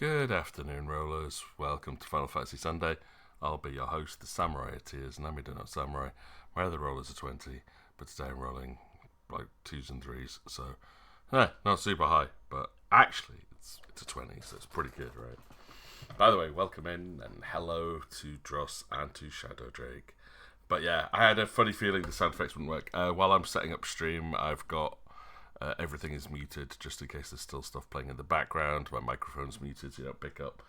Good afternoon, rollers. Welcome to Final Fantasy Sunday. I'll be your host, the Samurai of Tears, and I'm not Samurai. My other rollers are 20, but today I'm rolling like 2s and 3s, so not super high, but actually it's a 20, so it's pretty good, right? By the way, welcome in, and hello to Dross and to Shadow Drake. But yeah, I had a funny feeling the sound effects wouldn't work. While I'm setting up stream, I've got everything is muted just in case there's still stuff playing in the background. My microphone's muted so you don't pick up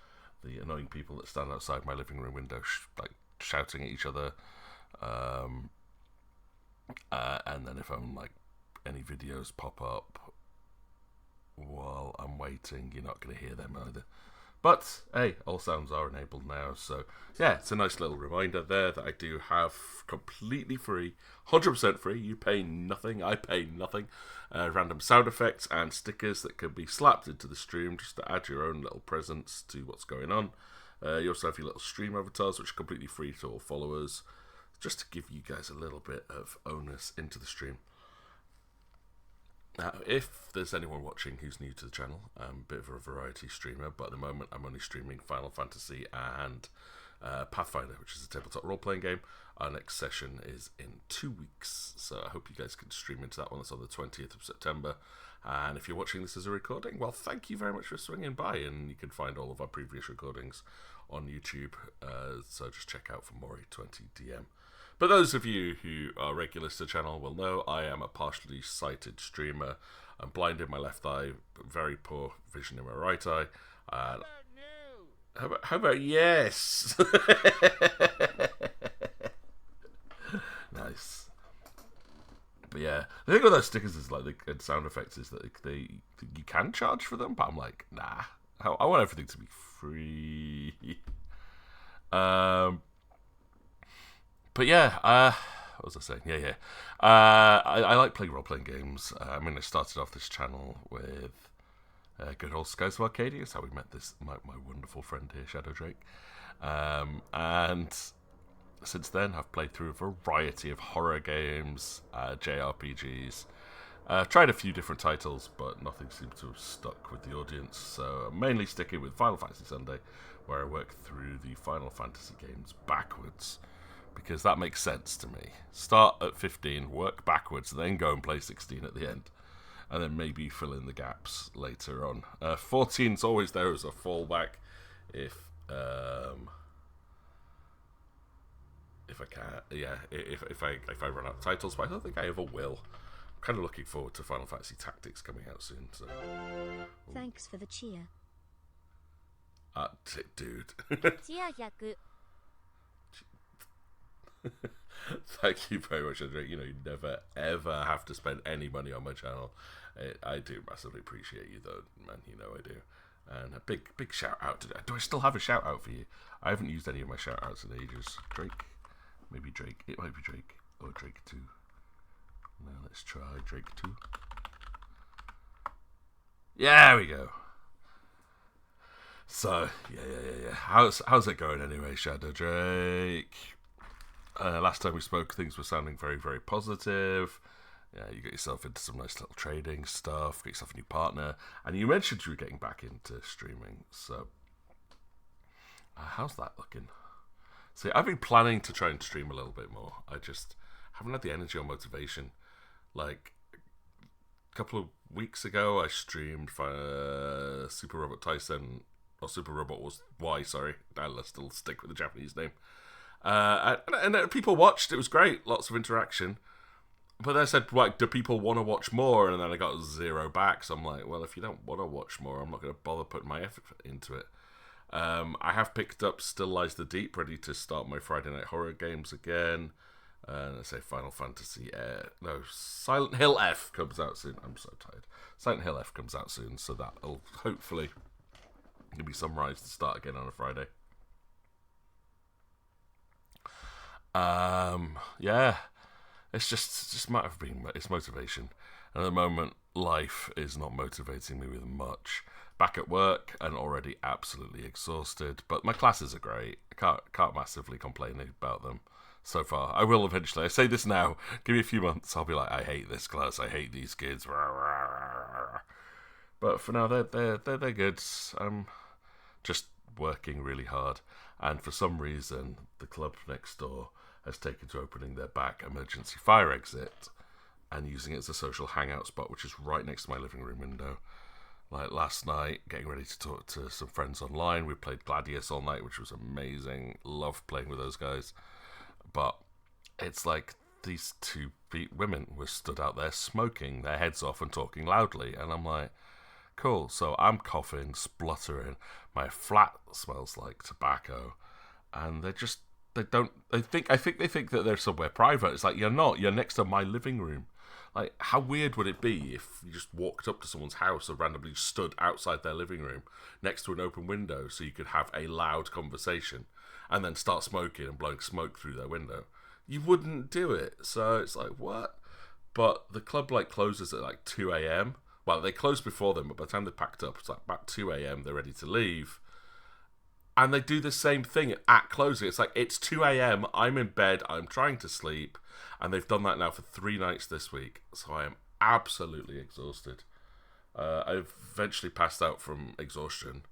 the annoying people that stand outside my living room window shouting at each other. And then if I'm any videos pop up while I'm waiting, you're not going to hear them either. But, hey, all sounds are enabled now, so, yeah, it's a nice little reminder there that I do have completely free, 100% free, you pay nothing, I pay nothing, random sound effects and stickers that can be slapped into the stream just to add your own little presence to what's going on. You also have your little stream avatars, which are completely free to all followers, just to give you guys a little bit of onus into the stream. Now, if there's anyone watching who's new to the channel, I'm a bit of a variety streamer, but at the moment I'm only streaming Final Fantasy and Pathfinder, which is a tabletop role-playing game. Our next session is in 2 weeks, so I hope you guys can stream into that one. That's on the 20th of September. And if you're watching this as a recording, well, thank you very much for swinging by, and you can find all of our previous recordings on YouTube, so just check out for MORI20 DM. But those of you who are regulars to the channel will know I am a partially sighted streamer. I'm blind in my left eye, but very poor vision in my right eye. How about yes? Nice. But yeah, the thing with those stickers is and sound effects is that you can charge for them, but I'm like, nah. I want everything to be free. But yeah, what was I saying? Yeah. I like playing role-playing games. I started off this channel with good old Skies of Arcadia. That's how we met my wonderful friend here, Shadow Drake. And since then, I've played through a variety of horror games, JRPGs. Tried a few different titles, but nothing seems to have stuck with the audience. So I'm mainly sticking with Final Fantasy Sunday, where I work through the Final Fantasy games backwards. Because that makes sense to me. Start at 15, work backwards, then go and play 16 at the end. And then maybe fill in the gaps later on. 14's always there as a fallback if I can. Yeah, if I run out of titles, but I don't think I ever will. I'm kind of looking forward to Final Fantasy Tactics coming out soon. So. Thanks for the cheer. Dude. Thank you very much, Andre. You never ever have to spend any money on my channel. I do massively appreciate you, though, man. I do. And a big shout out to. Do I still have a shout out for you? I haven't used any of my shout outs in ages. Drake, maybe Drake. It might be Drake or Drake 2. Now let's try Drake 2. Yeah, we go. So yeah. How's it going anyway, Shadow Drake? Last time we spoke, things were sounding very, very positive. Yeah, you got yourself into some nice little trading stuff, got yourself a new partner, and you mentioned you were getting back into streaming. So, how's that looking? See, I've been planning to try and stream a little bit more. I just haven't had the energy or motivation. Like, a couple of weeks ago, I streamed Super Robot Tyson, or Super Robot was Y, sorry. I'll still stick with the Japanese name. And people watched. It was great. Lots of interaction. But then I said, do people want to watch more? And then I got 0 back. So I'm like, well, if you don't want to watch more, I'm not going to bother putting my effort into it. I have picked up Still Lies the Deep, ready to start my Friday night horror games again. And I say Final Fantasy... Silent Hill F comes out soon. I'm so tired. Silent Hill F comes out soon, so that'll hopefully give me some rise to start again on a Friday. Yeah, it's just a matter of it's motivation. And at the moment, life is not motivating me with much. Back at work and already absolutely exhausted, but my classes are great. I can't massively complain about them so far. I will eventually. I say this now. Give me a few months, I'll be like, I hate this class. I hate these kids. But for now, they're good. just working really hard. And for some reason, the club next door has taken to opening their back emergency fire exit and using it as a social hangout spot, which is right next to my living room window. Like last night, getting ready to talk to some friends online, we played Gladius all night, which was amazing. Loved playing with those guys. But it's like these two women were stood out there smoking their heads off and talking loudly, and I'm like, cool. So I'm coughing, spluttering, my flat smells like tobacco, and I think they think that they're somewhere private. It's like, you're not, you're next to my living room. Like, how weird would it be if you just walked up to someone's house and randomly stood outside their living room next to an open window so you could have a loud conversation and then start smoking and blowing smoke through their window? You wouldn't do it. So it's like, what? But the club like closes at like 2 a.m. Well, they closed before them, but by the time they packed up, it's like about 2 a.m. They're ready to leave. And they do the same thing at closing. It's like, it's 2 a.m. I'm in bed. I'm trying to sleep. And they've done that now for 3 nights this week. So I am absolutely exhausted. I eventually passed out from exhaustion.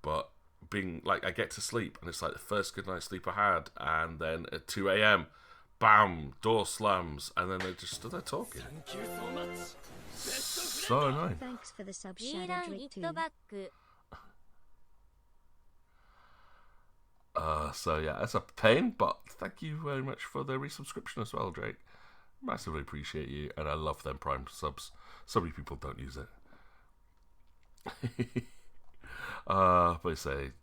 But being like, I get to sleep. And it's like the first good night's sleep I had. And then at 2 a.m., bam, door slams. And then they just stood there talking. So annoying. Thanks for the sub, Shadow Drake 2. So yeah, it's a pain, but thank you very much for the resubscription as well, Drake. Massively appreciate you, and I love them Prime subs. So many people don't use it. But I say,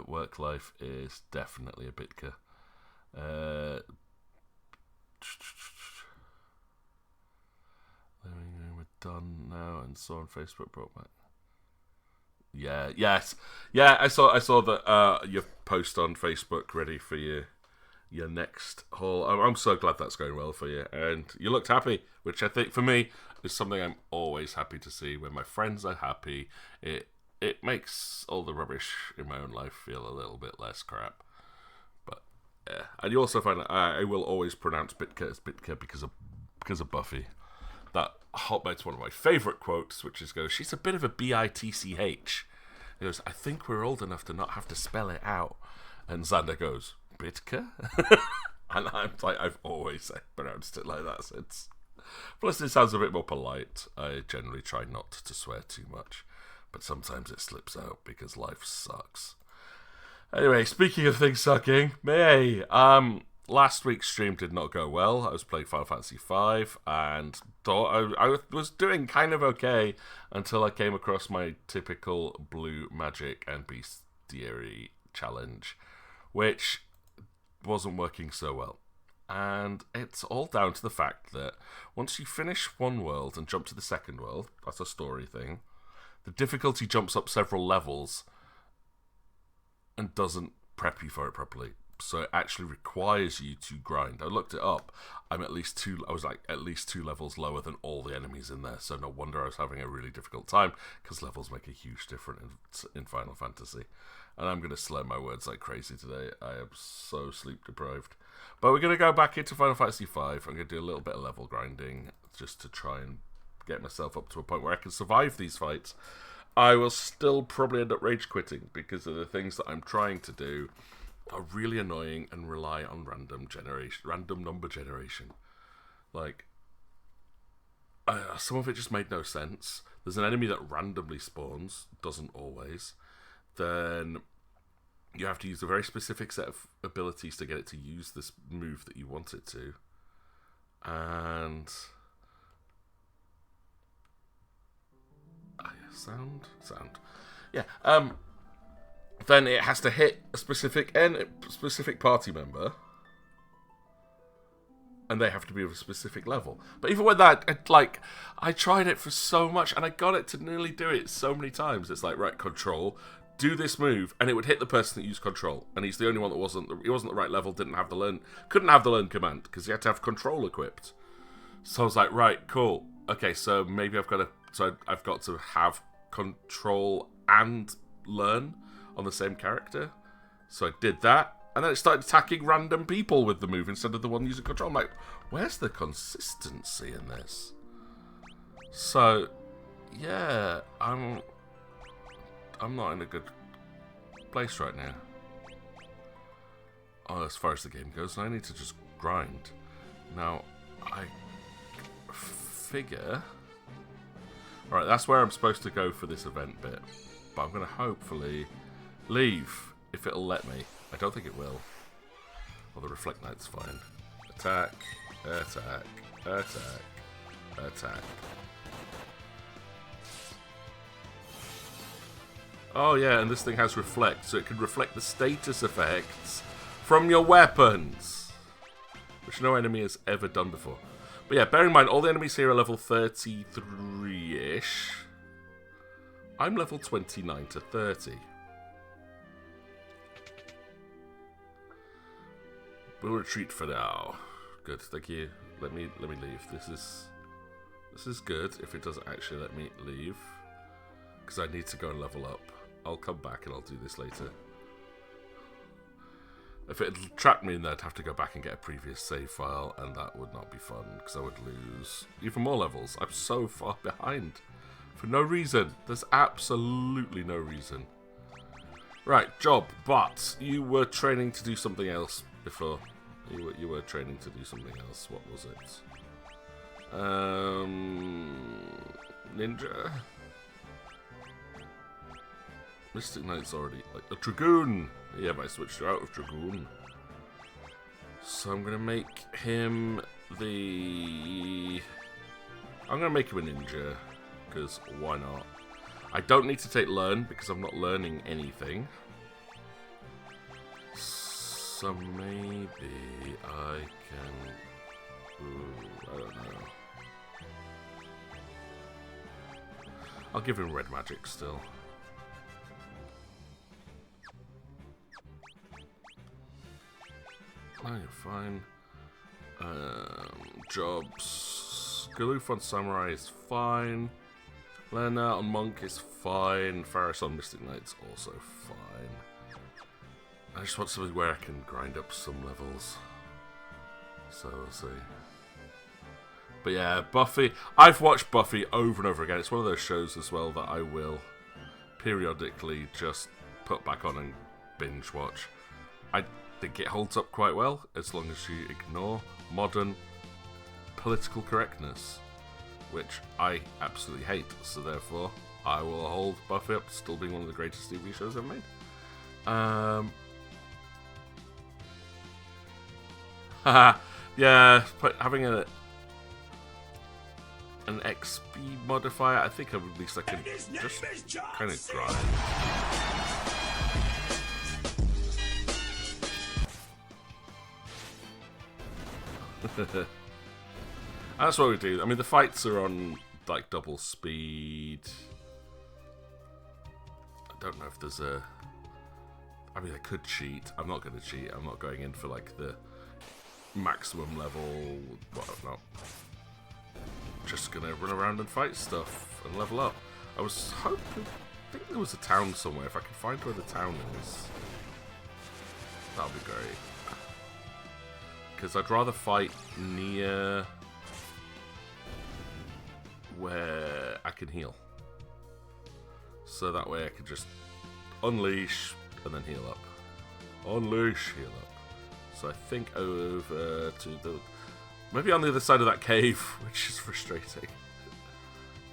work life is definitely a bitka. We're done now, and so on Facebook brought back. Yeah, yes. Yeah, I saw that your post on Facebook ready for your next haul. I'm so glad that's going well for you. And you looked happy, which I think for me is something I'm always happy to see. When my friends are happy, it makes all the rubbish in my own life feel a little bit less crap. But yeah. And you also find that I will always pronounce Bitka as Bitka because of Buffy. That Hotmate's one of my favourite quotes, which goes, she's a bit of a bitch. He goes, I think we're old enough to not have to spell it out. And Xander goes, Bitka? And I'm like, I've always pronounced it like that since. Plus, it sounds a bit more polite. I generally try not to swear too much, but sometimes it slips out because life sucks. Anyway, speaking of things sucking, May, last week's stream did not go well. I was playing Final Fantasy V and thought I was doing kind of okay until I came across my typical blue magic and bestiary challenge, which wasn't working so well. And it's all down to the fact that once you finish one world and jump to the second world, that's a story thing, the difficulty jumps up several levels and doesn't prep you for it properly. So it actually requires you to grind. I looked it up. I was at least 2 levels lower than all the enemies in there. So no wonder I was having a really difficult time, because levels make a huge difference in Final Fantasy. And I'm going to slur my words like crazy today. I am so sleep deprived. But we're going to go back into Final Fantasy V. I'm going to do a little bit of level grinding just to try and get myself up to a point where I can survive these fights. I will still probably end up rage quitting because of the things that I'm trying to do are really annoying and rely on random number generation. Like, some of it just made no sense. There's an enemy that randomly spawns, doesn't always. Then you have to use a very specific set of abilities to get it to use this move that you want it to. And sound. Yeah. Then it has to hit a specific party member, and they have to be of a specific level. But even with that, I tried it for so much, and I got it to nearly do it so many times. It's like, right, control, do this move, and it would hit the person that used control, and he's the only one that wasn't the right level, couldn't have the learn command because he had to have control equipped. So I was like, right, cool, okay, so maybe I've got to have control and learn on the same character. So I did that, and then it started attacking random people with the move instead of the one using control. I'm like, where's the consistency in this? So yeah, I'm not in a good place right now. Oh, as far as the game goes, I need to just grind. Now, I figure... Alright, that's where I'm supposed to go for this event bit. But I'm going to hopefully leave, if it'll let me. I don't think it will. Well, the Reflect Knight's fine. Attack, attack, attack, attack. Oh yeah, and this thing has Reflect, so it can reflect the status effects from your weapons. Which no enemy has ever done before. But yeah, bear in mind, all the enemies here are level 33-ish. I'm level 29 to 30. We'll retreat for now. Good, thank you. Let me leave. This is good if it doesn't actually let me leave. Because I need to go and level up. I'll come back and I'll do this later. If it trapped me in there, I'd have to go back and get a previous save file, and that would not be fun, because I would lose even more levels. I'm so far behind. For no reason. There's absolutely no reason. Right, job, but you were training to do something else before. You were training to do something else. What was it? Ninja? Mystic Knight's already... like a Dragoon! Yeah, but I switched her out of Dragoon. So I'm going to make him the... I'm going to make him a ninja, because why not? I don't need to take learn, because I'm not learning anything. So maybe I can... I don't know. I'll give him red magic still. Oh, you're fine. Jobs. Galoof on Samurai is fine. Lena on Monk is fine. Faris on Mystic Knight's also fine. I just want something where I can grind up some levels. So we'll see. But yeah, Buffy. I've watched Buffy over and over again. It's one of those shows as well that I will periodically just put back on and binge watch. I think it holds up quite well, as long as you ignore modern political correctness, which I absolutely hate, so therefore I will hold Buffy up to still being one of the greatest TV shows ever made. Yeah, but having an XP modifier, I think at least I can just kind of grind. That's what we do. I mean, the fights are on like double speed. I don't know if there's a... I mean, I could cheat. I'm not going to cheat. I'm not going in for like the maximum level, whatnot. Just going to run around and fight stuff and level up. I was hoping... I think there was a town somewhere. If I can find where the town is, that'll be great. Because I'd rather fight near where I can heal. So that way I can just unleash and then heal up. Unleash, heal up. So I think over to the... maybe on the other side of that cave, which is frustrating.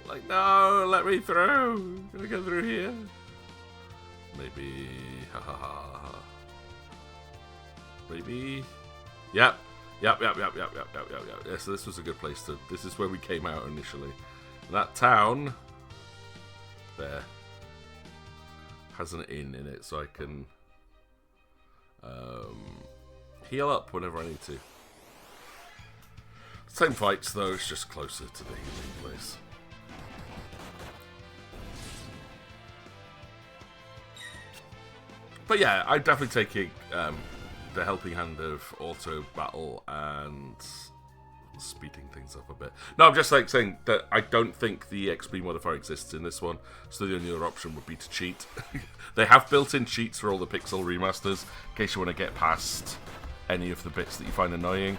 Like, no, let me through. I'm gonna go through here. Maybe... ha ha ha. Maybe... Yep. Yeah, so this was a good place to... this is where we came out initially. That town... there... has an inn in it, so I can... heal up whenever I need to. Same fights, though, it's just closer to the healing place. But yeah, I'm definitely taking... the helping hand of auto battle and speeding things up a bit. No, I'm just like saying that I don't think the XP modifier exists in this one, so the only other option would be to cheat. They have built-in cheats for all the Pixel remasters, in case you want to get past any of the bits that you find annoying.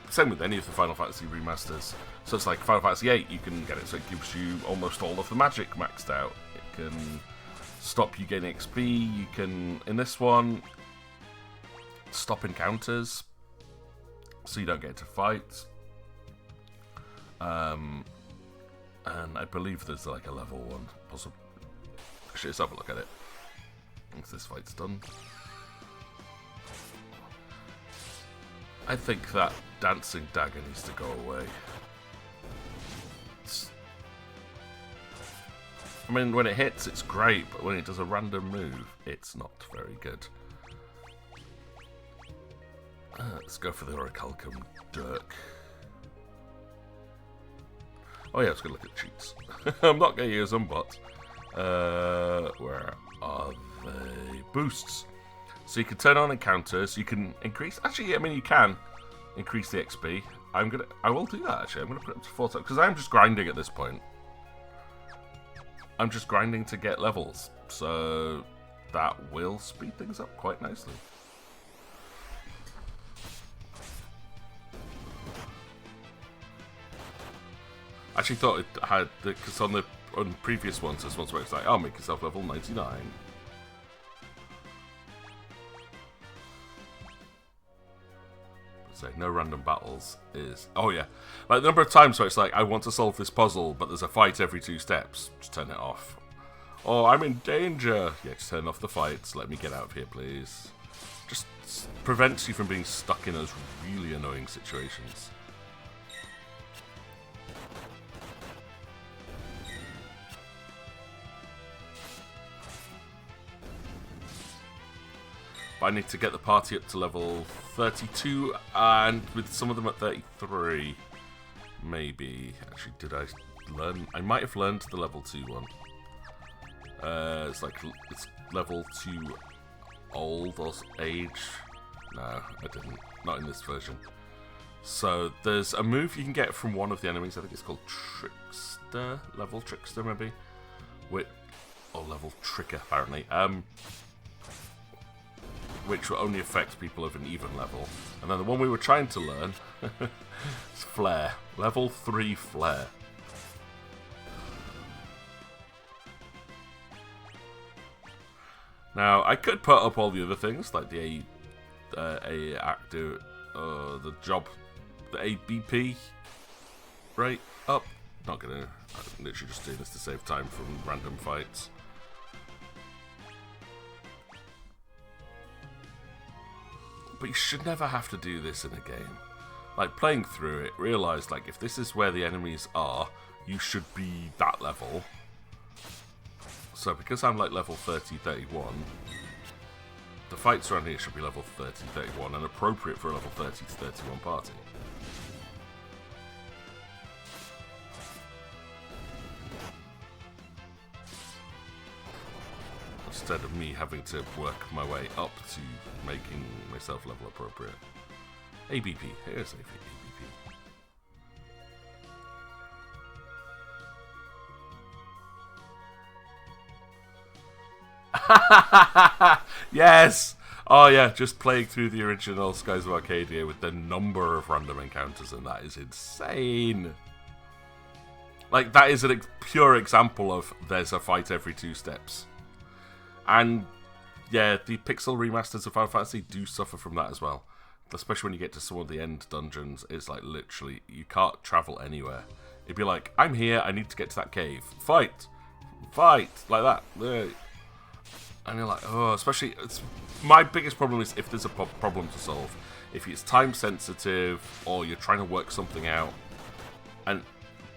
Same with any of the Final Fantasy remasters. So it's like Final Fantasy VIII, you can get it, so it gives you almost all of the magic maxed out. It can stop you getting XP. You can, in this one, stop encounters so you don't get into fights. And I believe there's like a level 1 possible. Actually, let's have a look at it once this fight's done. I think that dancing dagger needs to go away. I mean, when it hits, it's great, but when it does a random move, it's not very good. Let's go for the Orichalcum Dirk. Oh yeah, let's go look at cheats. I'm not going to use them, but... where are they? Boosts. So you can turn on encounters, you can increase... Actually, I mean, you can increase the XP. I will do that, actually. I'm going to put it up to 4 times, because I'm just grinding at this point. I'm just grinding to get levels, so that will speed things up quite nicely. I actually thought it had, because on previous ones, this one's where it's like, oh, make yourself level 99. So no random battles is, oh yeah, like the number of times where it's like, I want to solve this puzzle, but there's a fight every 2 steps. Just turn it off. Oh, I'm in danger. Yeah, just turn off the fights. Let me get out of here, please. Just prevents you from being stuck in those really annoying situations. I need to get the party up to level 32, and with some of them at 33. Maybe. Actually, did I learn? I might have learned the level 2 one. It's level 2 old or age. No, I didn't. Not in this version. So there's a move you can get from one of the enemies. I think it's called Trickster. Level Trickster, maybe. Or level Tricker, apparently. Which will only affect people of an even level. And then the one we were trying to learn is Flare. Level 3 Flare. Now, I could put up all the other things, like the ABP, right up. Not gonna, I'm literally just doing this to save time from random fights. But you should never have to do this in a game. Like, playing through it, realise, like, if this is where the enemies are, you should be that level. So, because I'm, like, level 30, 31, the fights around here should be level 30, 31, and appropriate for a level 30 to 31 party. Instead of me having to work my way up to making myself level appropriate. ABP. Here's ABP. Yes! Oh yeah, just playing through the original Skies of Arcadia with the number of random encounters, and that is insane. Like, that is a pure example of there's a fight every 2 steps. And yeah, the pixel remasters of Final Fantasy do suffer from that as well. Especially when you get to some of the end dungeons, it's like literally, you can't travel anywhere. It'd be like, I'm here, I need to get to that cave. Fight! Fight! Like that. And you're like, oh, especially, my biggest problem is if there's a problem to solve. If it's time sensitive, or you're trying to work something out, and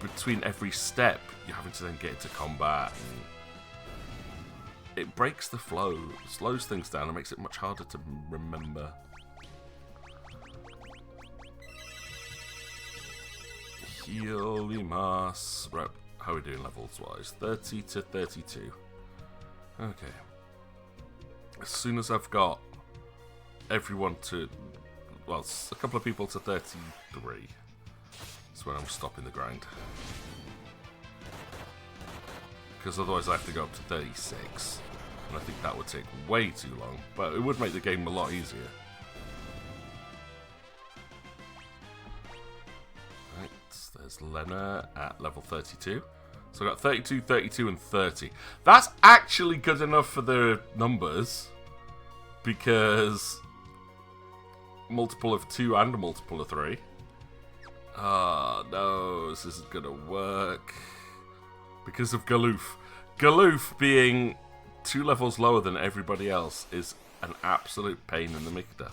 between every step, you're having to then get into combat, and it breaks the flow, slows things down, and makes it much harder to remember. Healimas. Right, how are we doing levels wise? 30 to 32. Okay. As soon as I've got everyone to, well, a couple of people to 33, that's when I'm stopping the grind. Because otherwise I have to go up to 36. And I think that would take way too long. But it would make the game a lot easier. Right, there's Lena at level 32. So I got 32, 32, and 30. That's actually good enough for the numbers. Because multiple of 2 and a multiple of 3. Ah, no, this isn't gonna work. Because of Galoof. Galoof being 2 levels lower than everybody else is an absolute pain in the Mikda.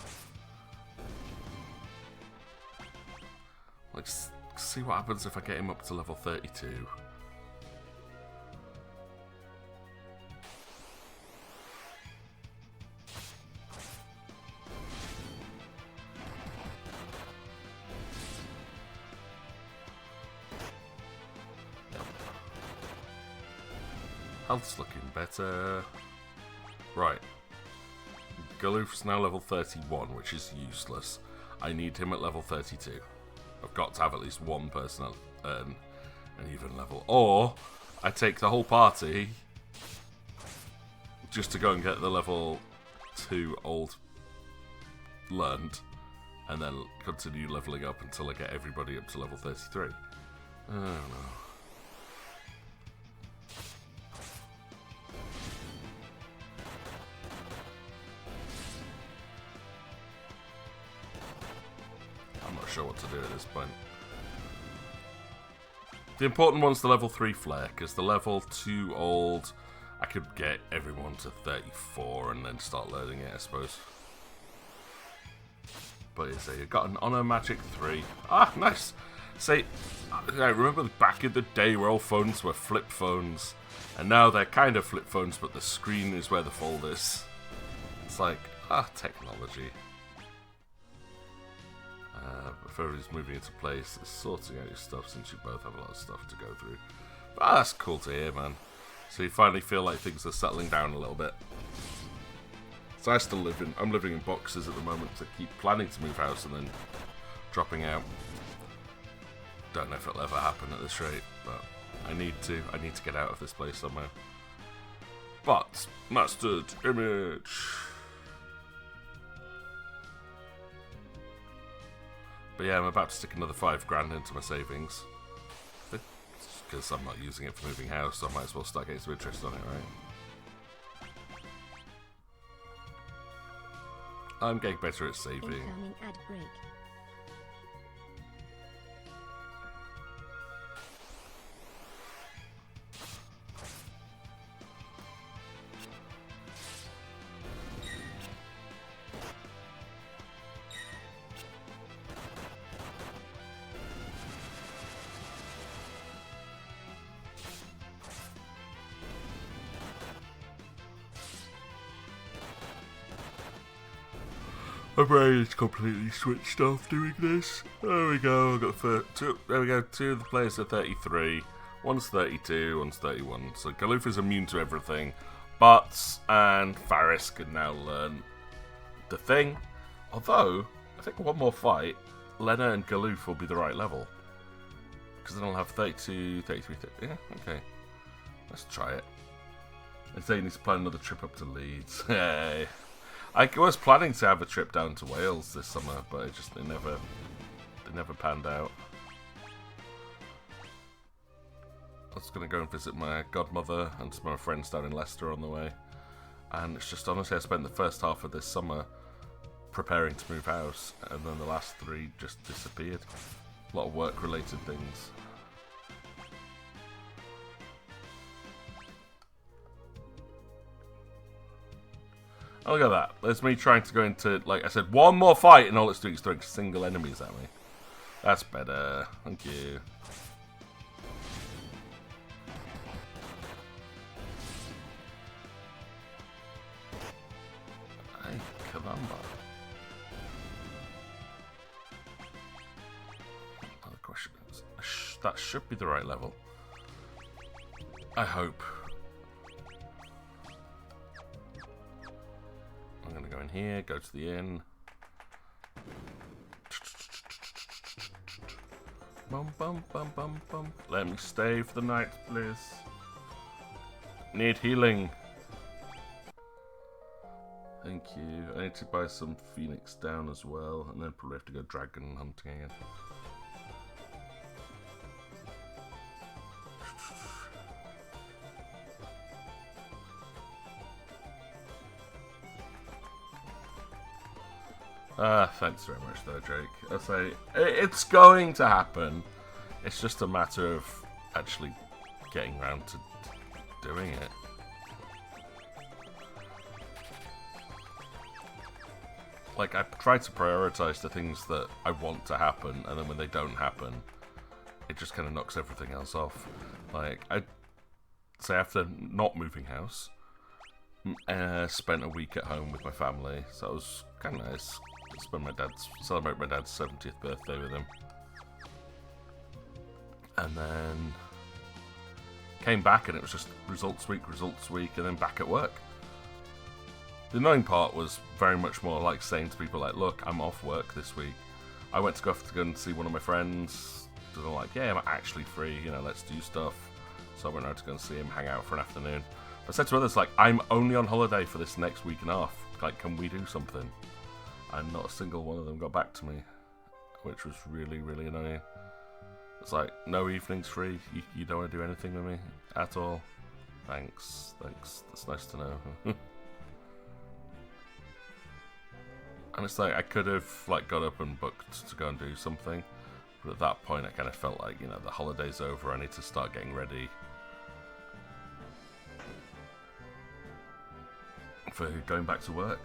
Let's see what happens if I get him up to level 32. Health's looking better. Right. Galoof's now level 31, which is useless. I need him at level 32. I've got to have at least one person at an even level. Or, I take the whole party just to go and get the level 2 old learned, and then continue leveling up until I get everybody up to level 33. I don't know. Sure what to do at this point. The important one's the level 3 flare, because the level 2 old, I could get everyone to 34 and then start learning it, I suppose. But it's you've got an Honor Magic 3. Ah, nice! Say, I remember back in the day where all phones were flip phones, and now they're kind of flip phones, but the screen is where the fold is. It's like, technology. Before he's moving into place, it's sorting out your stuff since you both have a lot of stuff to go through. But that's cool to hear, man. So you finally feel like things are settling down a little bit. So I'm living in boxes at the moment to keep planning to move house and then dropping out. Don't know if it'll ever happen at this rate, but I need to get out of this place somehow. But, mastered image. But yeah, I'm about to stick another 5 grand into my savings. Because I'm not using it for moving house, so I might as well start getting some interest on it, right? I'm getting better at saving. Incoming ad break. My brain is completely switched off doing this. There we go. I've got two. There we go. 2 of the players are 33. One's 32. One's 31. So Galoof is immune to everything. Butts and Faris can now learn the thing. Although I think one more fight, Lena and Galoof will be the right level. Because then I'll have 32, 33, 30. Yeah, okay. Let's try it. I say he needs to plan another trip up to Leeds. Hey. I was planning to have a trip down to Wales this summer, but they never panned out. I was going to go and visit my godmother and some of my friends down in Leicester on the way. And it's just, honestly, I spent the first half of this summer preparing to move house, and then the last 3 just disappeared. A lot of work-related things. Oh, look at that. There's me trying to go into, like I said, one more fight, and all it's doing is throwing single enemies at me. That's better. Thank you. Hey, caramba. Oh, the question is, that should be the right level. I hope. I'm going to go in here, go to the inn. Bum, bum, bum, bum, bum. Let me stay for the night, please. Need healing. Thank you. I need to buy some Phoenix down as well, and then probably have to go dragon hunting again. Thanks very much though, Jake. I say, it's going to happen. It's just a matter of actually getting around to doing it. Like, I try to prioritize the things that I want to happen, and then when they don't happen, it just kind of knocks everything else off. Like, I say after not moving house, spent a week at home with my family, so it was kind of nice. Celebrate my dad's 70th birthday with him. And then came back and it was just results week, and then back at work. The annoying part was very much more like saying to people like, look, I'm off work this week. I went to go and see one of my friends. And I'm like, yeah, I'm actually free, you know, let's do stuff. So I went out to go and see him, hang out for an afternoon. I said to others, like, I'm only on holiday for this next week and a half. Like, can we do something? And not a single one of them got back to me, which was really, really annoying. It's like, no evenings free? You don't want to do anything with me at all? Thanks. That's nice to know. And it's like, I could have, like, got up and booked to go and do something. But at that point, I kind of felt like, you know, the holiday's over. I need to start getting ready for going back to work.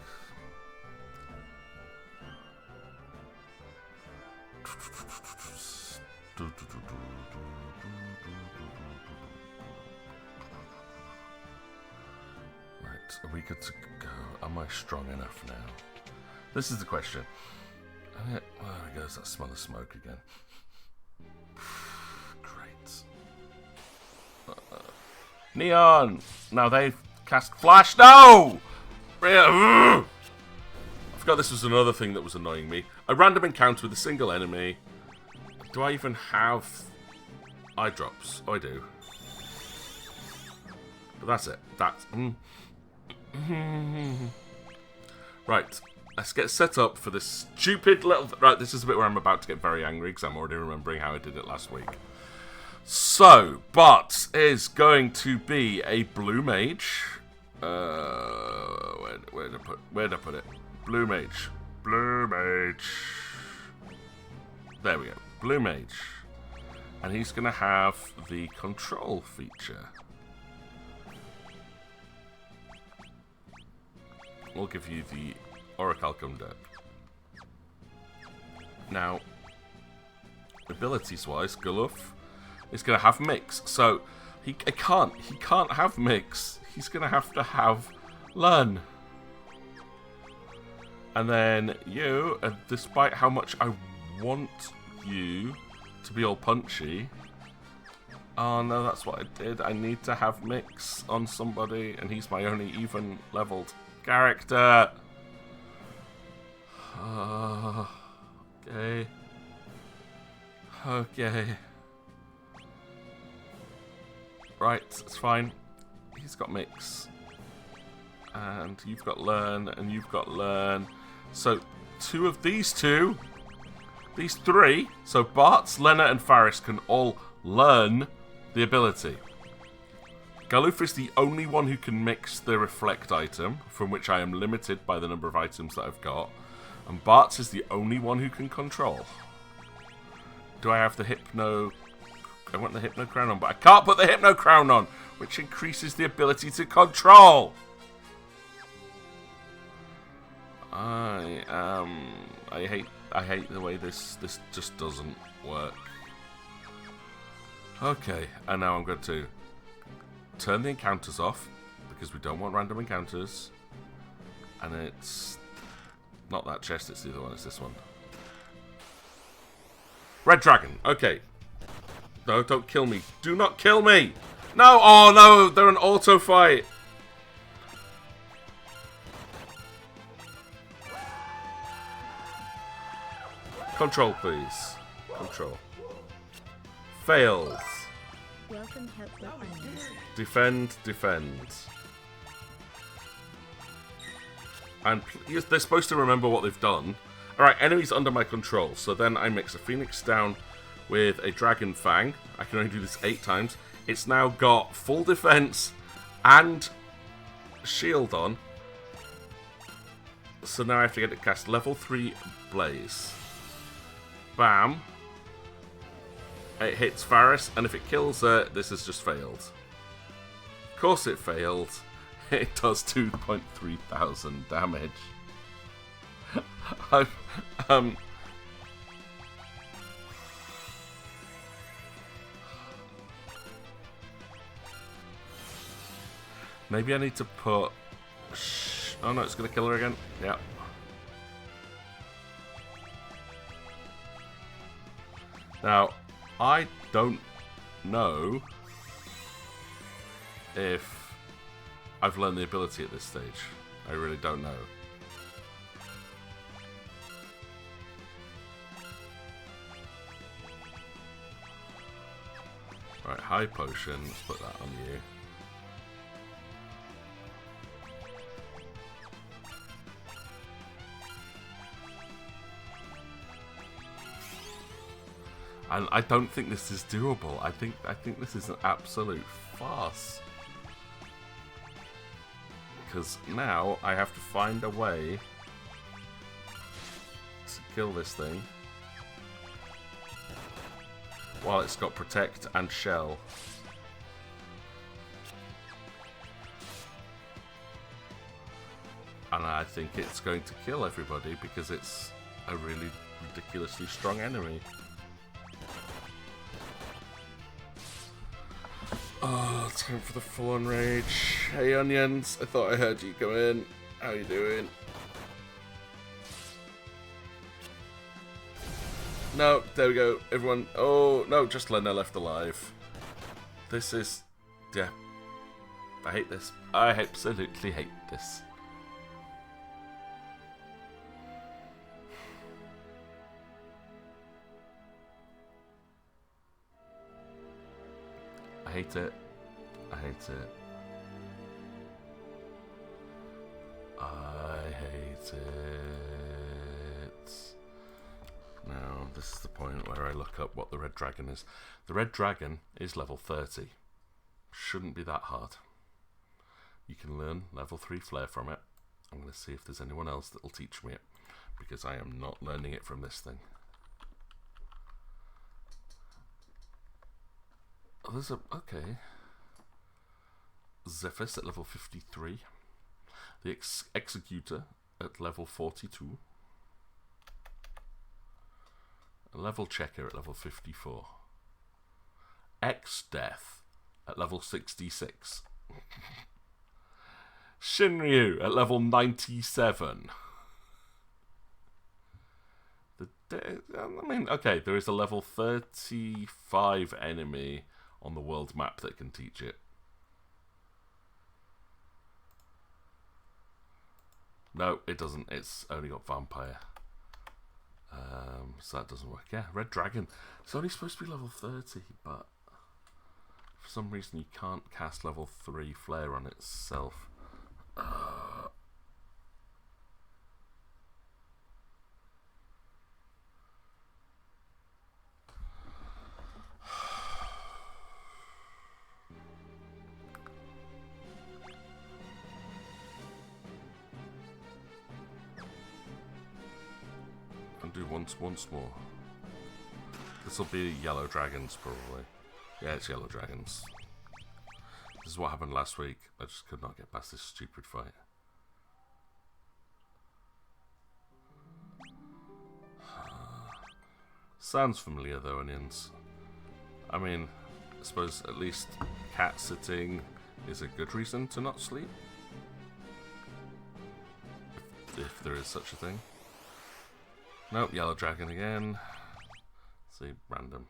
Right, are we good to go? Am I strong enough now? This is the question. Oh, there goes that smell of smoke again. Great. Neon! Now they've cast Flash. No! I forgot this was another thing that was annoying me. A random encounter with a single enemy. Do I even have eye drops? Oh, I do. But that's it. That's... Right. Let's get set up for this stupid little... Right, this is the bit where I'm about to get very angry because I'm already remembering how I did it last week. So, Bart is going to be a blue mage. Where'd I put it? Blue mage. Blue mage. There we go. Blue mage. And he's going to have the control feature. We'll give you the Orichalcum Dirk. Now, abilities-wise, Guluf is going to have mix. So, he can't have mix. He's going to have learn. And then you, despite how much I want you to be all punchy... Oh no, that's what I did. I need to have mix on somebody, and he's my only even-leveled character. Okay. Okay. Right, it's fine. He's got mix. And you've got learn, and you've got learn. So, two of these two, these three, so Bart, Lena, and Faris can all learn the ability. Galuf is the only one who can mix the reflect item, from which I am limited by the number of items that I've got. And Bart's is the only one who can control. Do I have the Hypno... I want the Hypno Crown on, but I can't put the Hypno Crown on, which increases the ability to control. I hate the way this just doesn't work. Okay, and now I'm going to turn the encounters off, because we don't want random encounters. And it's not that chest, it's the other one, it's this one. Red Dragon, okay. No, don't kill me. Do not kill me! No! Oh no, they're an auto fight! Control, please. Control. Fails. Welcome, helpful friends. Defend, defend. And they're supposed to remember what they've done. Alright, enemies under my control. So then I mix a Phoenix down with a Dragon Fang. I can only do this 8 times. It's now got full defense and shield on. So now I have to get it cast level 3 Blaze. Bam. It hits Varys, and if it kills her, this has just failed. Of course it failed. It does 2.3 thousand damage. Maybe I need to put... Oh no, it's going to kill her again. Yeah. Now, I don't know if I've learned the ability at this stage. I really don't know. Right, high potion. Let's put that on you. And I don't think this is doable. I think this is an absolute farce. Because now I have to find a way to kill this thing while it's got protect and shell. And I think it's going to kill everybody because it's a really ridiculously strong enemy. Oh, time for the full-on rage. Hey, Onions. I thought I heard you come in. How you doing? No, there we go. Everyone... Oh, no, just Lena left alive. This is... Yeah. I hate this. I absolutely hate this. I hate it. I hate it. I hate it. Now, this is the point where I look up what the red dragon is. The red dragon is level 30. Shouldn't be that hard. You can learn level 3 flare from it. I'm going to see if there's anyone else that will teach me it, because I am not learning it from this thing. Oh, there's a... Okay. Zephyrus at level 53. The Executor at level 42. A level Checker at level 54. X-Death at level 66. Shinryu at level 97. I mean, okay, there is a level 35 enemy on the world map that can teach it. No, it doesn't. It's only got vampire. So that doesn't work. Yeah, red dragon. It's only supposed to be level 30, but for some reason you can't cast level 3 flare on itself. Do once more. This will be yellow dragons, probably. Yeah, it's yellow dragons. This is what happened last week. I just could not get past this stupid fight. Sounds familiar though, Onions. I mean, I suppose at least cat sitting is a good reason to not sleep. If there is such a thing. Nope, yellow dragon again. See, random.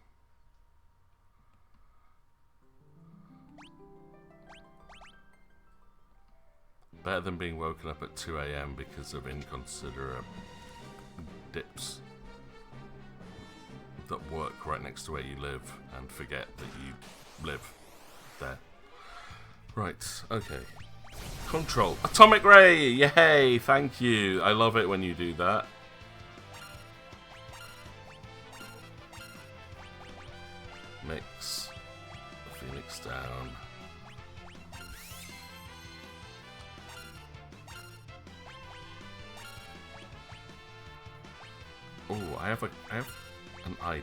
Better than being woken up at 2 AM because of inconsiderate dips that work right next to where you live and forget that you live there. Right, okay. Control. Atomic Ray! Yay! Thank you. I love it when you do that. Mix the Phoenix down. I have an idea.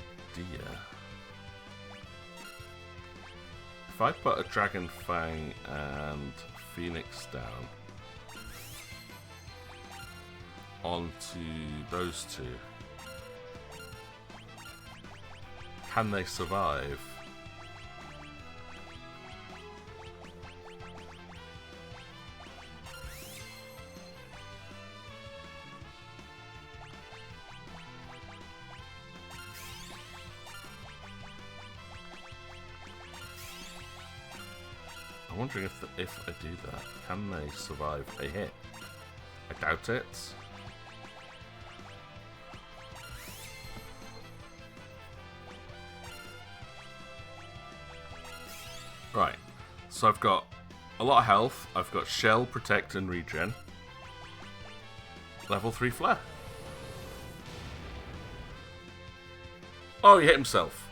If I put a Dragon Fang and Phoenix down onto those two, can they survive? I'm wondering if I do that, can they survive a hit? I doubt it. Right, so I've got a lot of health. I've got Shell, Protect, and Regen. Level 3 Flare. Oh, he hit himself.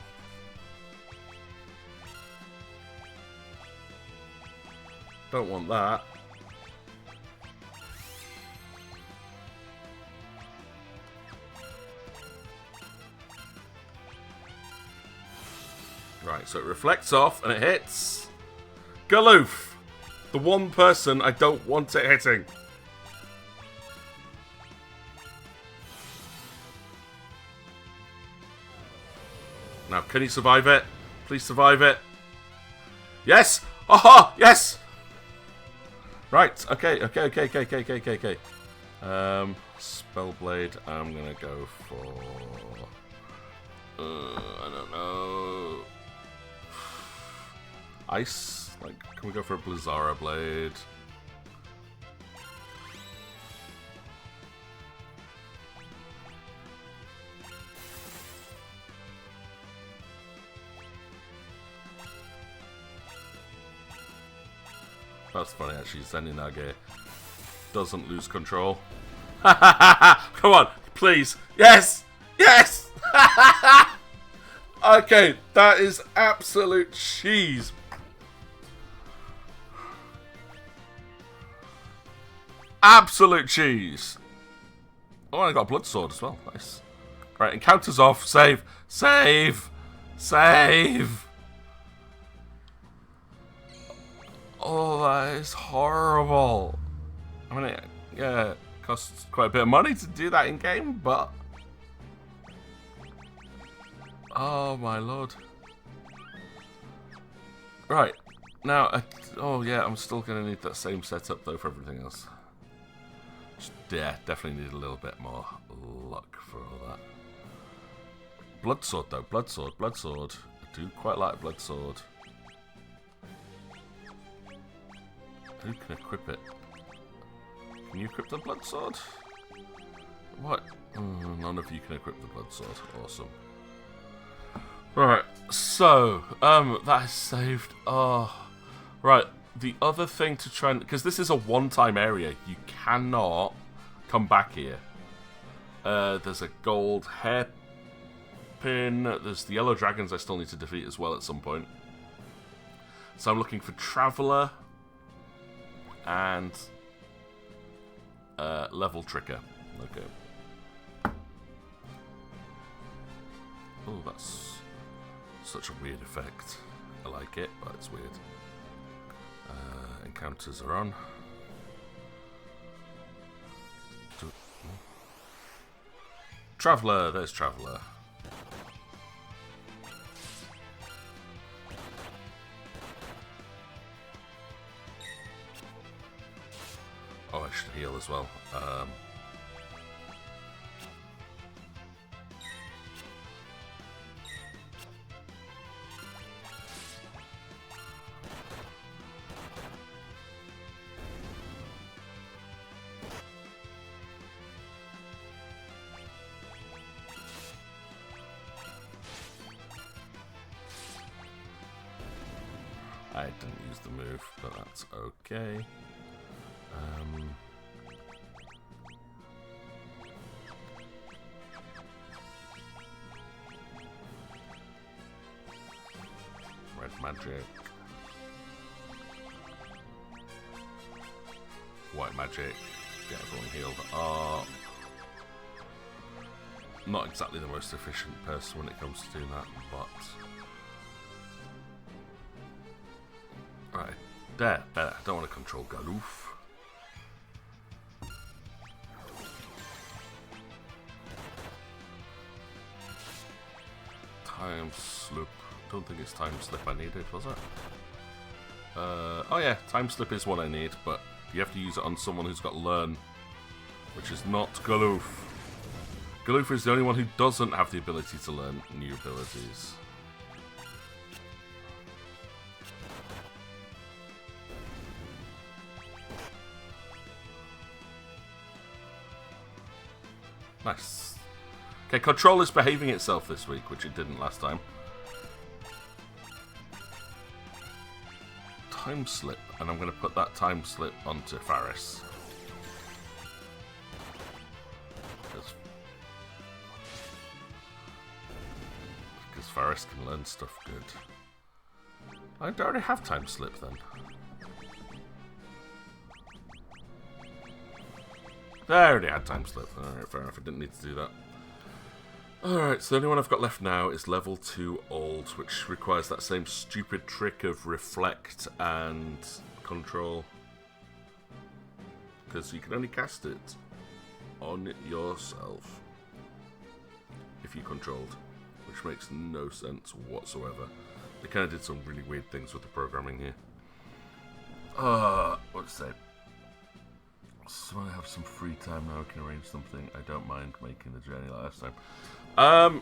Don't want that. Right, so it reflects off and it hits Galoof, the one person I don't want it hitting. Now, can he survive it? Please survive it. Yes! Aha! Yes! Right, okay. Spellblade, I'm gonna go for... I don't know... Ice? Like, can we go for a Blizzara Blade? That's funny, actually. Zeninage doesn't lose control. Come on, please. Yes! Yes! Okay, that is absolute cheese. Absolute cheese. Oh, I got a blood sword as well. Nice. Right, encounters off. Save. Save. Save. Oh, that is horrible. I mean, it costs quite a bit of money to do that in game, but oh my lord. Right now, oh yeah, I'm still gonna need that same setup though for everything else. Yeah, definitely need a little bit more luck for all that. Bloodsword though, bloodsword. I do quite like bloodsword. Who can equip it? Can you equip the bloodsword? What? None of you can equip the bloodsword. Awesome. Right, so that is saved. Oh, right. The other thing to try and, because this is a one-time area, you cannot come back here. There's a gold hairpin. There's the yellow dragons I still need to defeat as well at some point. So I'm looking for Traveller and level Tricker. Okay. Oh, that's such a weird effect. I like it, but it's weird. Encounters are on. Traveller, there's Traveller. Oh, I should heal as well. I didn't use the move, but that's okay. Red magic. White magic. Get everyone healed up. not exactly the most efficient person when it comes to doing that, but... Right, there, better. I don't want to control Galoof. Time slip. Don't think it's time slip I needed, was it? Oh yeah, time slip is what I need, but you have to use it on someone who's got learn, which is not Galoof. Galoof is the only one who doesn't have the ability to learn new abilities. Nice. Okay, Control is behaving itself this week, which it didn't last time. Time slip, and I'm going to put that time slip onto Faris. Because Faris can learn stuff good. I already have time slip then. I already had time slip. Alright, fair enough, I didn't need to do that. Alright, so the only one I've got left now is level 2 old, which requires that same stupid trick of reflect and control. Because you can only cast it on yourself if you controlled, which makes no sense whatsoever. They kind of did some really weird things with the programming here. What's say? So I have some free time now, I can arrange something. I don't mind making the journey like last time.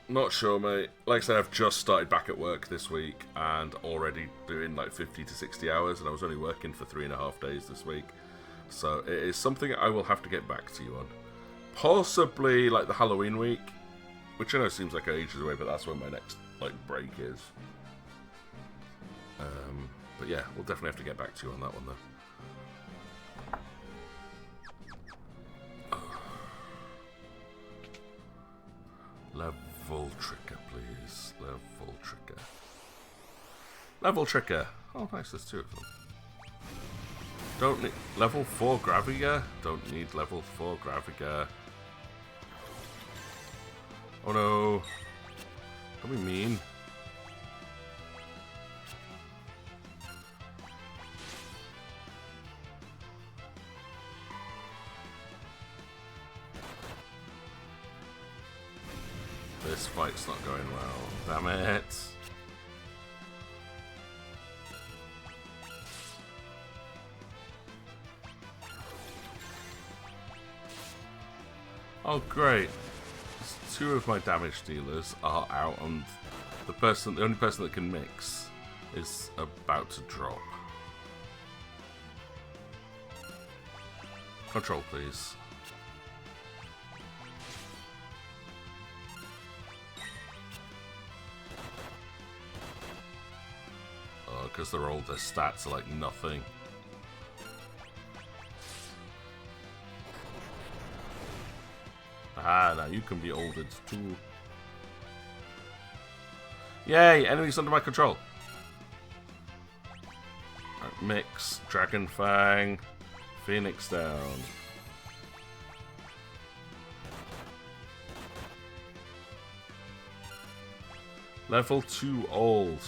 Not sure, mate. Like I said, I've just started back at work this week and already doing like 50 to 60 hours, and I was only working for 3.5 days this week. So it is something I will have to get back to you on. Possibly like the Halloween week, which I know seems like ages away, but that's when my next like break is. But yeah, we'll definitely have to get back to you on that one though. Level Tricker, please. Level Tricker. Level Tricker. Oh, nice, there's 2 of them. Don't need... Level 4 Graviga? Don't need level 4 Graviga. Oh no. Don't be mean. This fight's not going well. Damn it. Oh great. 2 of my damage dealers are out and the only person that can mix is about to drop. Control please. Because their older stats are like nothing. Ah, now you can be oldered too. Yay, enemies under my control. Right, mix, Dragon Fang, Phoenix down. Level 2 old.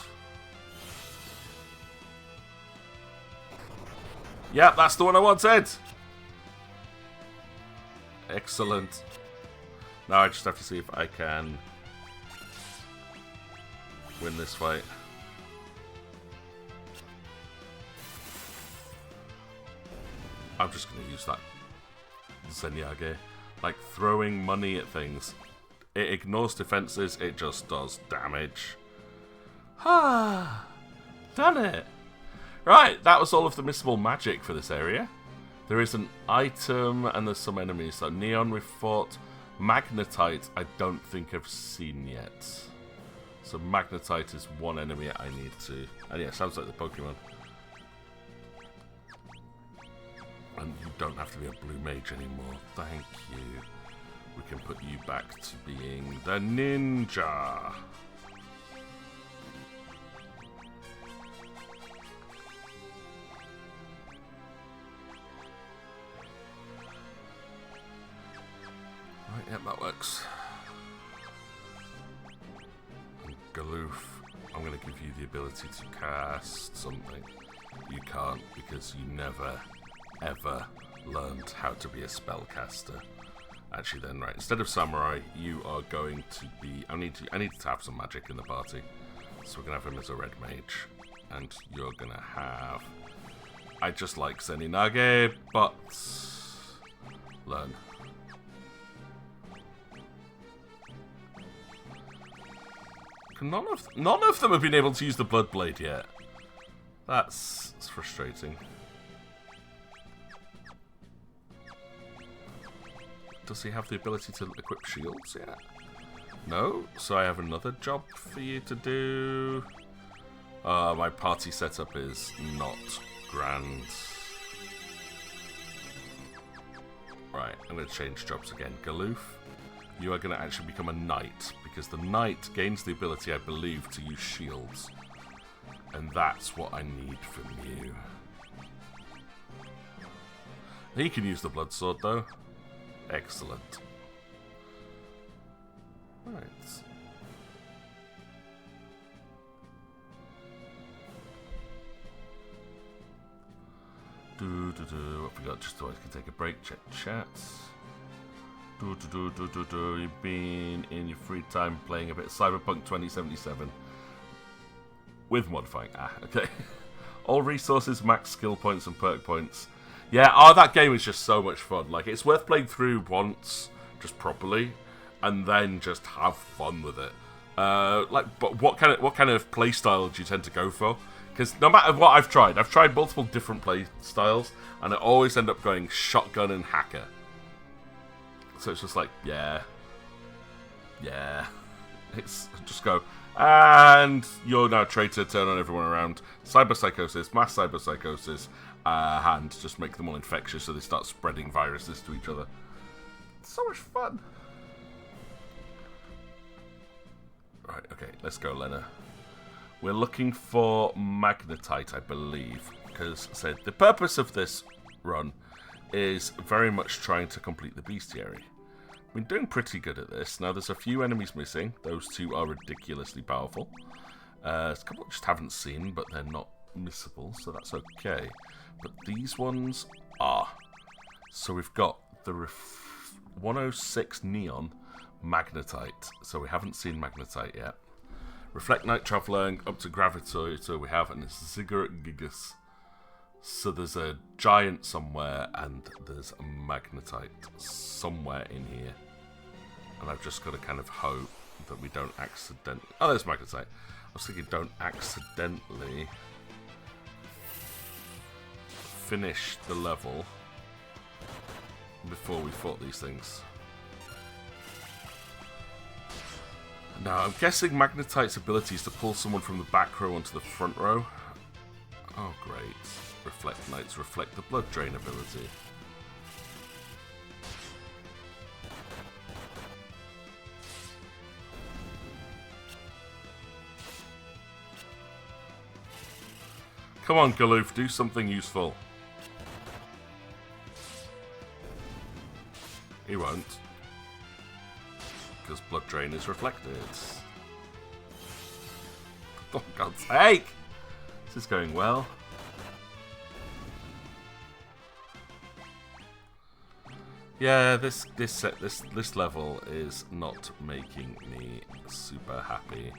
Yeah, that's the one I wanted. Excellent. Now I just have to see if I can win this fight. I'm just going to use that Zenyage. Like throwing money at things. It ignores defenses, it just does damage. Ah, done it. Right, that was all of the missable magic for this area. There is an item and there's some enemies. So Neon we've fought. Magnetite I don't think I've seen yet. So Magnetite is one enemy I need to... And yeah, sounds like the Pokemon. And you don't have to be a blue mage anymore. Thank you. We can put you back to being the ninja. Right, yep, that works. Galoof, I'm going to give you the ability to cast something. You can't because you never, ever learned how to be a spellcaster. Actually then, right, instead of Samurai, you are going to be... I need to have some magic in the party. So we're going to have him as a red mage. And you're going to have... I just like Zeninage, but... learn. None of them have been able to use the Blood Blade yet. That's frustrating. Does he have the ability to equip shields yet? No? So I have another job for you to do. My party setup is not grand. Right, I'm going to change jobs again. Galoof, you are going to actually become a knight, because the knight gains the ability, I believe, to use shields. And that's what I need from you. He can use the blood sword, though. Excellent. Right. What we got? Just so I can take a break. Check chats. You've been in your free time playing a bit of Cyberpunk 2077 with modifying. Okay. All resources, max skill points, and perk points. Yeah, that game is just so much fun. Like, it's worth playing through once, just properly, and then just have fun with it. But what kind of play style do you tend to go for? Because no matter what I've tried multiple different play styles, and I always end up going shotgun and hacker. So it's just like, yeah. It's just go, and you're now a traitor, turn on everyone around. Cyberpsychosis, mass cyberpsychosis. And just make them all infectious so they start spreading viruses to each other. It's so much fun. Right, okay, let's go, Lena. We're looking for magnetite, I believe, because said the purpose of this run is very much trying to complete the Bestiary. We're doing pretty good at this. Now, there's a few enemies missing. Those two are ridiculously powerful. There's a couple I just haven't seen, but they're not missable, so that's okay. But these ones are. So we've got the 106 neon magnetite. So we haven't seen magnetite yet. Reflect Night Traveler up to Gravitator we have, and it's Ziggurat Gigas. So there's a giant somewhere, and there's a magnetite somewhere in here. And I've just got to kind of hope that we don't accidentally... Oh, there's magnetite. I was thinking don't accidentally finish the level before we fought these things. Now, I'm guessing magnetite's ability is to pull someone from the back row onto the front row. Oh, great. Reflect Knights reflect the blood drain ability. Come on, Galoof, do something useful. He won't. Because blood drain is reflected. For God's sake! This is going well. Yeah, this level is not making me super happy.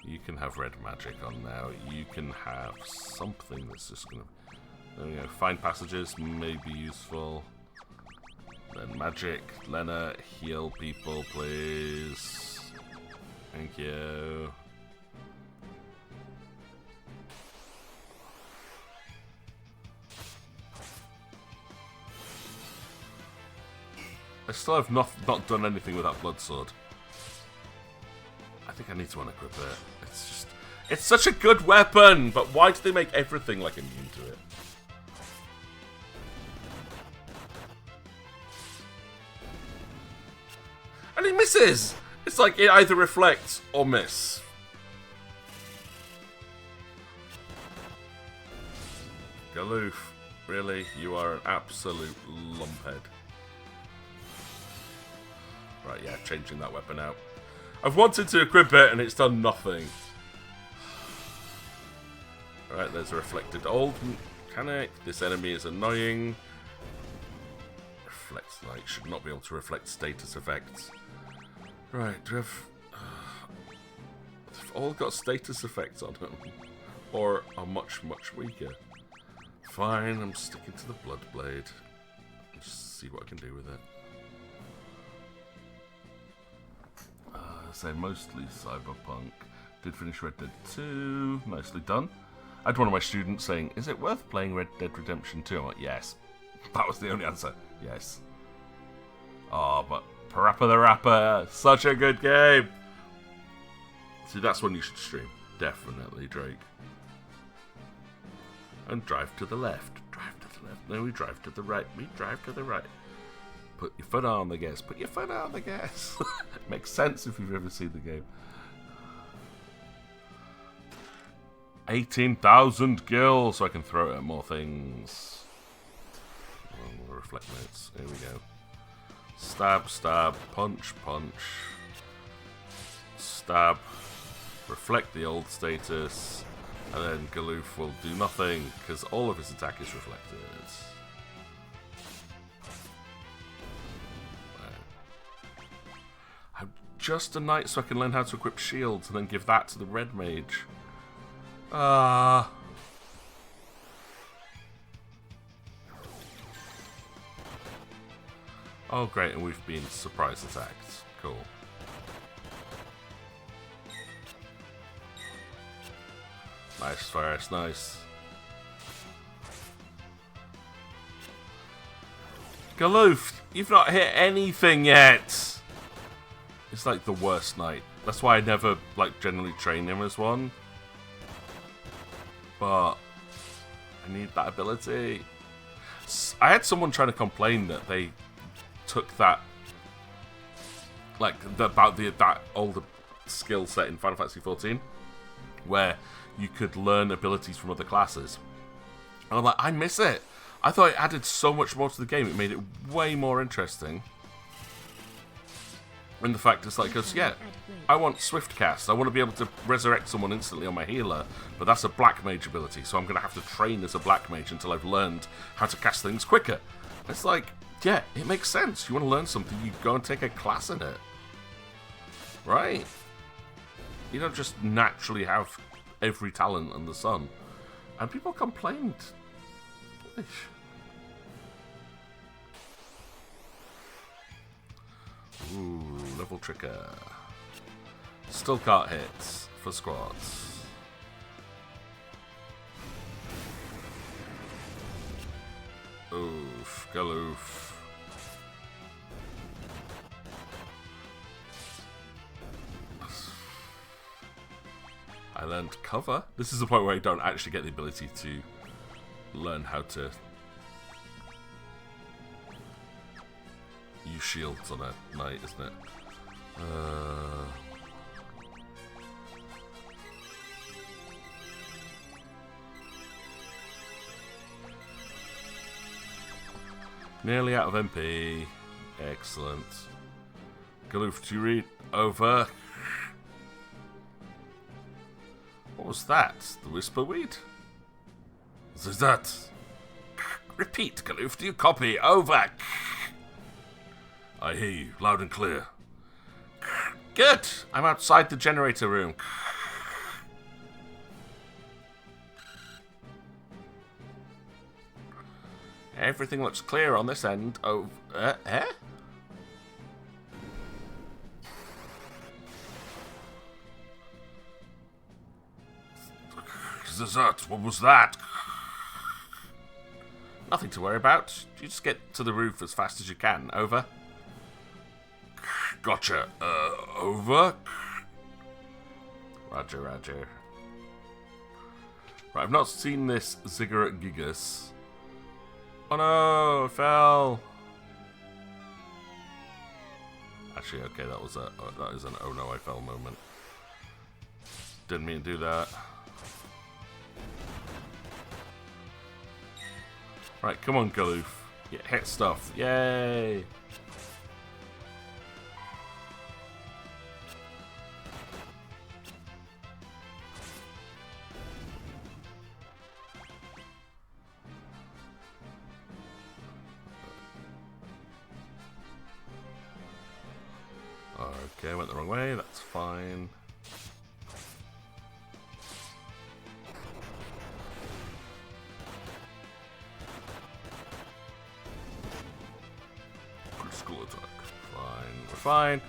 You can have red magic on now. You can have something that's just gonna... There we go. Find passages may be useful. Then magic. Lena, heal people, please. Thank you. I still have not done anything with that blood sword. I think I need to unequip it. It's just... It's such a good weapon! But why do they make everything like immune to it? And he misses! It's like it either reflects or miss. Galoof, really? You are an absolute lumphead. Right, yeah, changing that weapon out. I've wanted to equip it and it's done nothing. Alright, there's a reflected old mechanic. This enemy is annoying. Reflects light. Should not be able to reflect status effects. Right, do we have... they've all got status effects on them. Or are much, much weaker. Fine, I'm sticking to the Blood Blade. Just see what I can do with it. Say mostly Cyberpunk. Did finish Red Dead 2. Nicely done. I had one of my students saying, is it worth playing Red Dead Redemption 2? I'm like, yes. That was the only answer. Yes. Oh, but Parappa the Rapper, such a good game. See, that's when you should stream. Definitely, Drake. And drive to the left. Drive to the left. No, we drive to the right. We drive to the right. Put your foot on the gas. Put your foot on the gas. It makes sense if you've ever seen the game. 18,000 gills, so I can throw it at more things. Oh, reflect notes. Here we go. Stab, stab, punch, punch. Stab. Reflect the old status. And then Galoof will do nothing, because all of his attack is reflected. I'm just a knight so I can learn how to equip shields and then give that to the red mage. Oh, great, and we've been surprise attacked. Cool. Nice first, nice. Galoof, you've not hit anything yet! It's like the worst knight. That's why I never, like, generally train him as one. But I need that ability. I had someone trying to complain that they took that, like, that older skill set in Final Fantasy XIV, where you could learn abilities from other classes. And I'm like, I miss it. I thought it added so much more to the game. It made it way more interesting. And the fact is, like, because, yeah, I want Swift Cast. I want to be able to resurrect someone instantly on my healer, but that's a Black Mage ability, so I'm going to have to train as a Black Mage until I've learned how to cast things quicker. It's like, yeah, it makes sense. You want to learn something, you go and take a class in it. Right? You don't just naturally have every talent under the sun. And people complained. Ooh, level trigger. Still can't hit for squads. Oof, Galoof. I learned cover. This is the point where I don't actually get the ability to learn how to use shields on a knight, isn't it? Nearly out of MP. Excellent. Galoof, do you read over? What was that? The Whisperweed? Is that? Repeat, Galoof, do you copy? Over! I hear you, loud and clear. Good! I'm outside the generator room. Everything looks clear on this end. Oh, eh? Zazat, what was that? Nothing to worry about. You just get to the roof as fast as you can. Over. Gotcha. Over. Roger, roger. Right, I've not seen this Ziggurat Gigas. Oh no, I fell. Actually, okay, that is an oh no, I fell moment. Didn't mean to do that. Right, come on, Galoof. Yeah, hit stuff. Yay! Okay, I went the wrong way. That's fine. Critical attack. Fine. We're fine.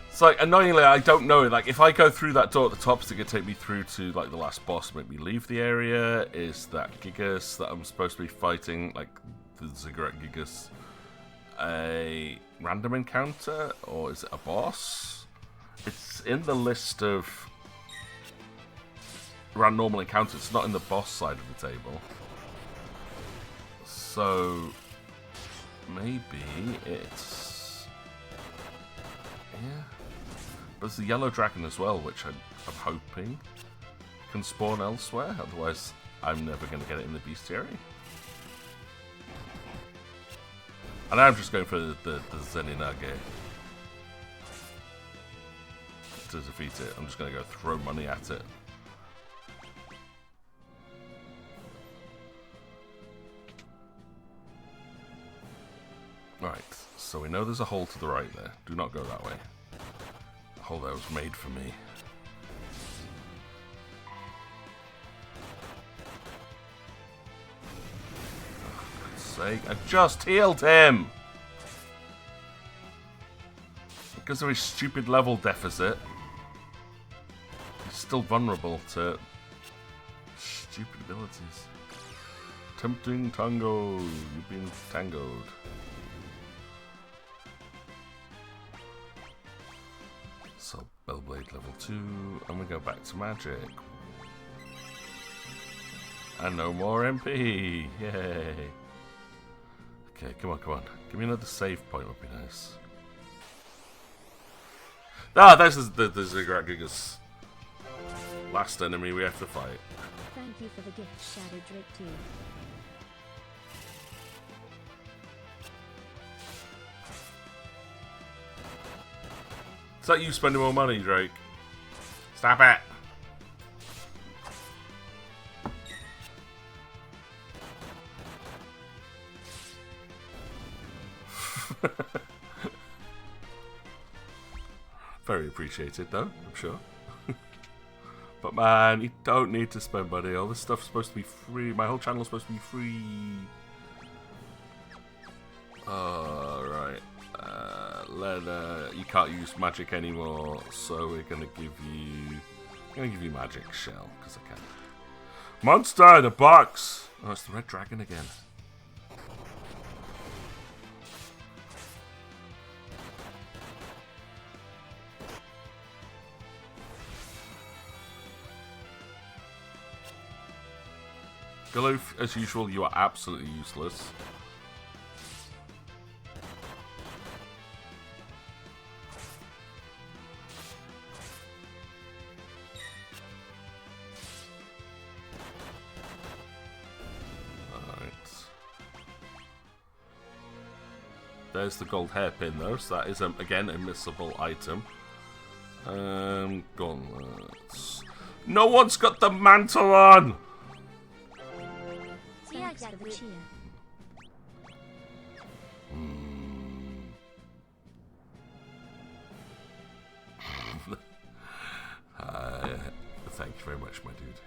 It's like, annoyingly, I don't know. Like, if I go through that door at the top, is it going to take me through to, like, the last boss, make me leave the area? Is that Gigas that I'm supposed to be fighting, like, the Ziggurat Gigas, a random encounter? Or is it a boss? It's in the list of normal encounters. It's not in the boss side of the table. So, maybe it's... yeah. But there's the yellow dragon as well, which I'm hoping can spawn elsewhere. Otherwise, I'm never going to get it in the Bestiary. And I'm just going for the Zeninage to defeat it. I'm just going to go throw money at it. Right, so we know there's a hole to the right there. Do not go that way. The hole there was made for me. Oh, for God's sake, I just healed him! Because of his stupid level deficit, he's still vulnerable to stupid abilities. Tempting tango, you've been tangoed. So, Bellblade level 2, and we go back to magic. And no more MP! Yay! Okay, come on, come on. Give me another save point, would be nice. Ah, this is the Ziggurat Gigas last enemy we have to fight. Thank you for the gift, Shadow Drake 2. Is that you spending more money, Drake? Stop it! Very appreciated, though, I'm sure. But man, you don't need to spend money. All this stuff's supposed to be free. My whole channel's supposed to be free. Alright. Lena, you can't use magic anymore, so we're gonna give you magic shell, because I can. Monster in a box! Oh, it's the red dragon again. Galoof, as usual, you are absolutely useless. Alright. There's the gold hairpin though, so that is, again, a missable item. Gauntlets. No one's got the mantle on! Thanks for the cheer. Thank you very much, my dude.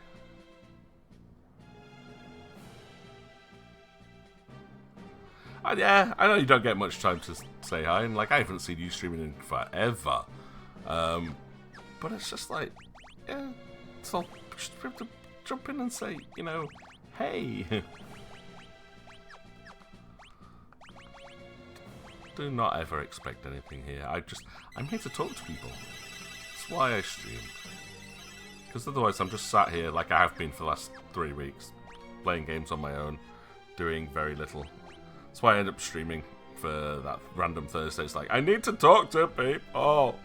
Yeah, I know you don't get much time to say hi, and like I haven't seen you streaming in forever. But it's just like, yeah, it's all just have to jump in and say, you know, hey. Do not ever expect anything here. I'm here to talk to people. That's why I stream. Because otherwise I'm just sat here like I have been for the last 3 weeks, playing games on my own, doing very little. That's why I end up streaming for that random Thursday. It's like, I need to talk to people.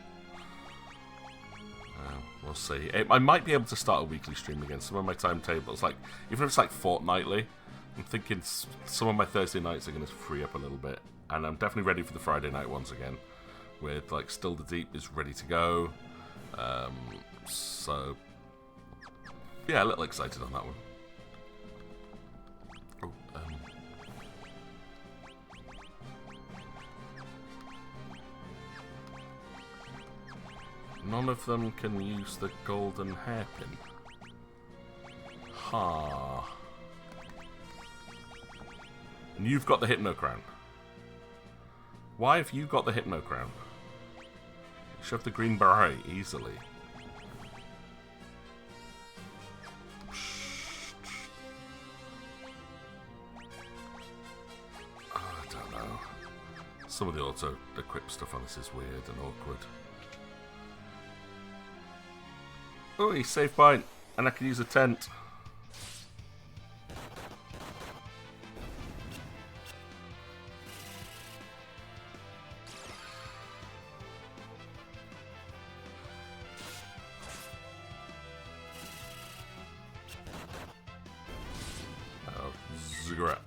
We'll see. I might be able to start a weekly stream again. Some of my timetables, like, even if it's like fortnightly, I'm thinking some of my Thursday nights are going to free up a little bit. And I'm definitely ready for the Friday night ones again. With, like, Still the Deep is ready to go. So, yeah, a little excited on that one. Oh, none of them can use the golden hairpin. Ha. And you've got the Hypno Crown. Why have you got the Hypno Crown? You should have the green beret easily. I don't know. Some of the auto-equip stuff on this is weird and awkward. Oh, he's save point, and I can use a tent. Ziggurat.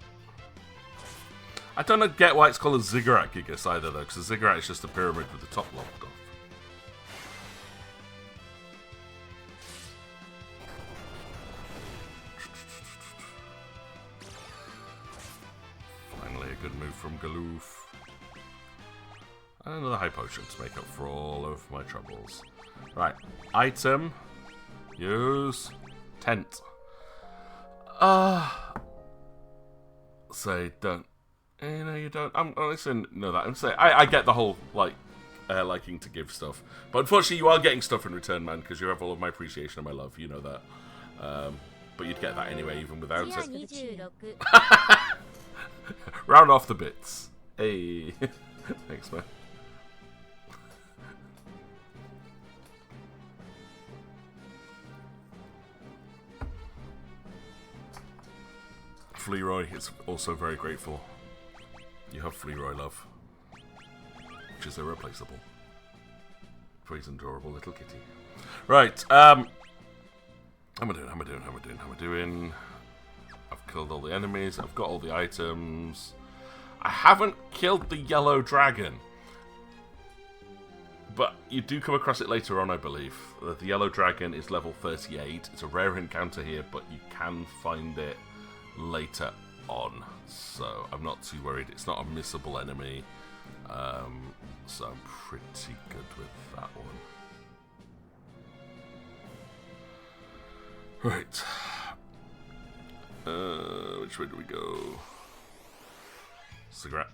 I don't get why it's called a ziggurat gigas either though, because a ziggurat is just a pyramid with the top locked off. Finally a good move from Galoof. And another high potion to make up for all of my troubles. Right, item, use, tent. Say don't. No, you don't. I'm honestly know that. I'm saying I get the whole liking to give stuff, but unfortunately you are getting stuff in return, man, because you have all of my appreciation and my love. You know that. But you'd get that anyway, even without it. Round off the bits. Hey, thanks, man. Flearoy is also very grateful. You have Flearoy love, which is irreplaceable. For his adorable little kitty. Right, how am I doing? I've killed all the enemies, I've got all the items. I haven't killed the yellow dragon. But you do come across it later on, I believe. The yellow dragon is level 38. It's a rare encounter here, but you can find it later on, so I'm not too worried. It's not a missable enemy, so I'm pretty good with that one. Right, which way do we go? Cigarette.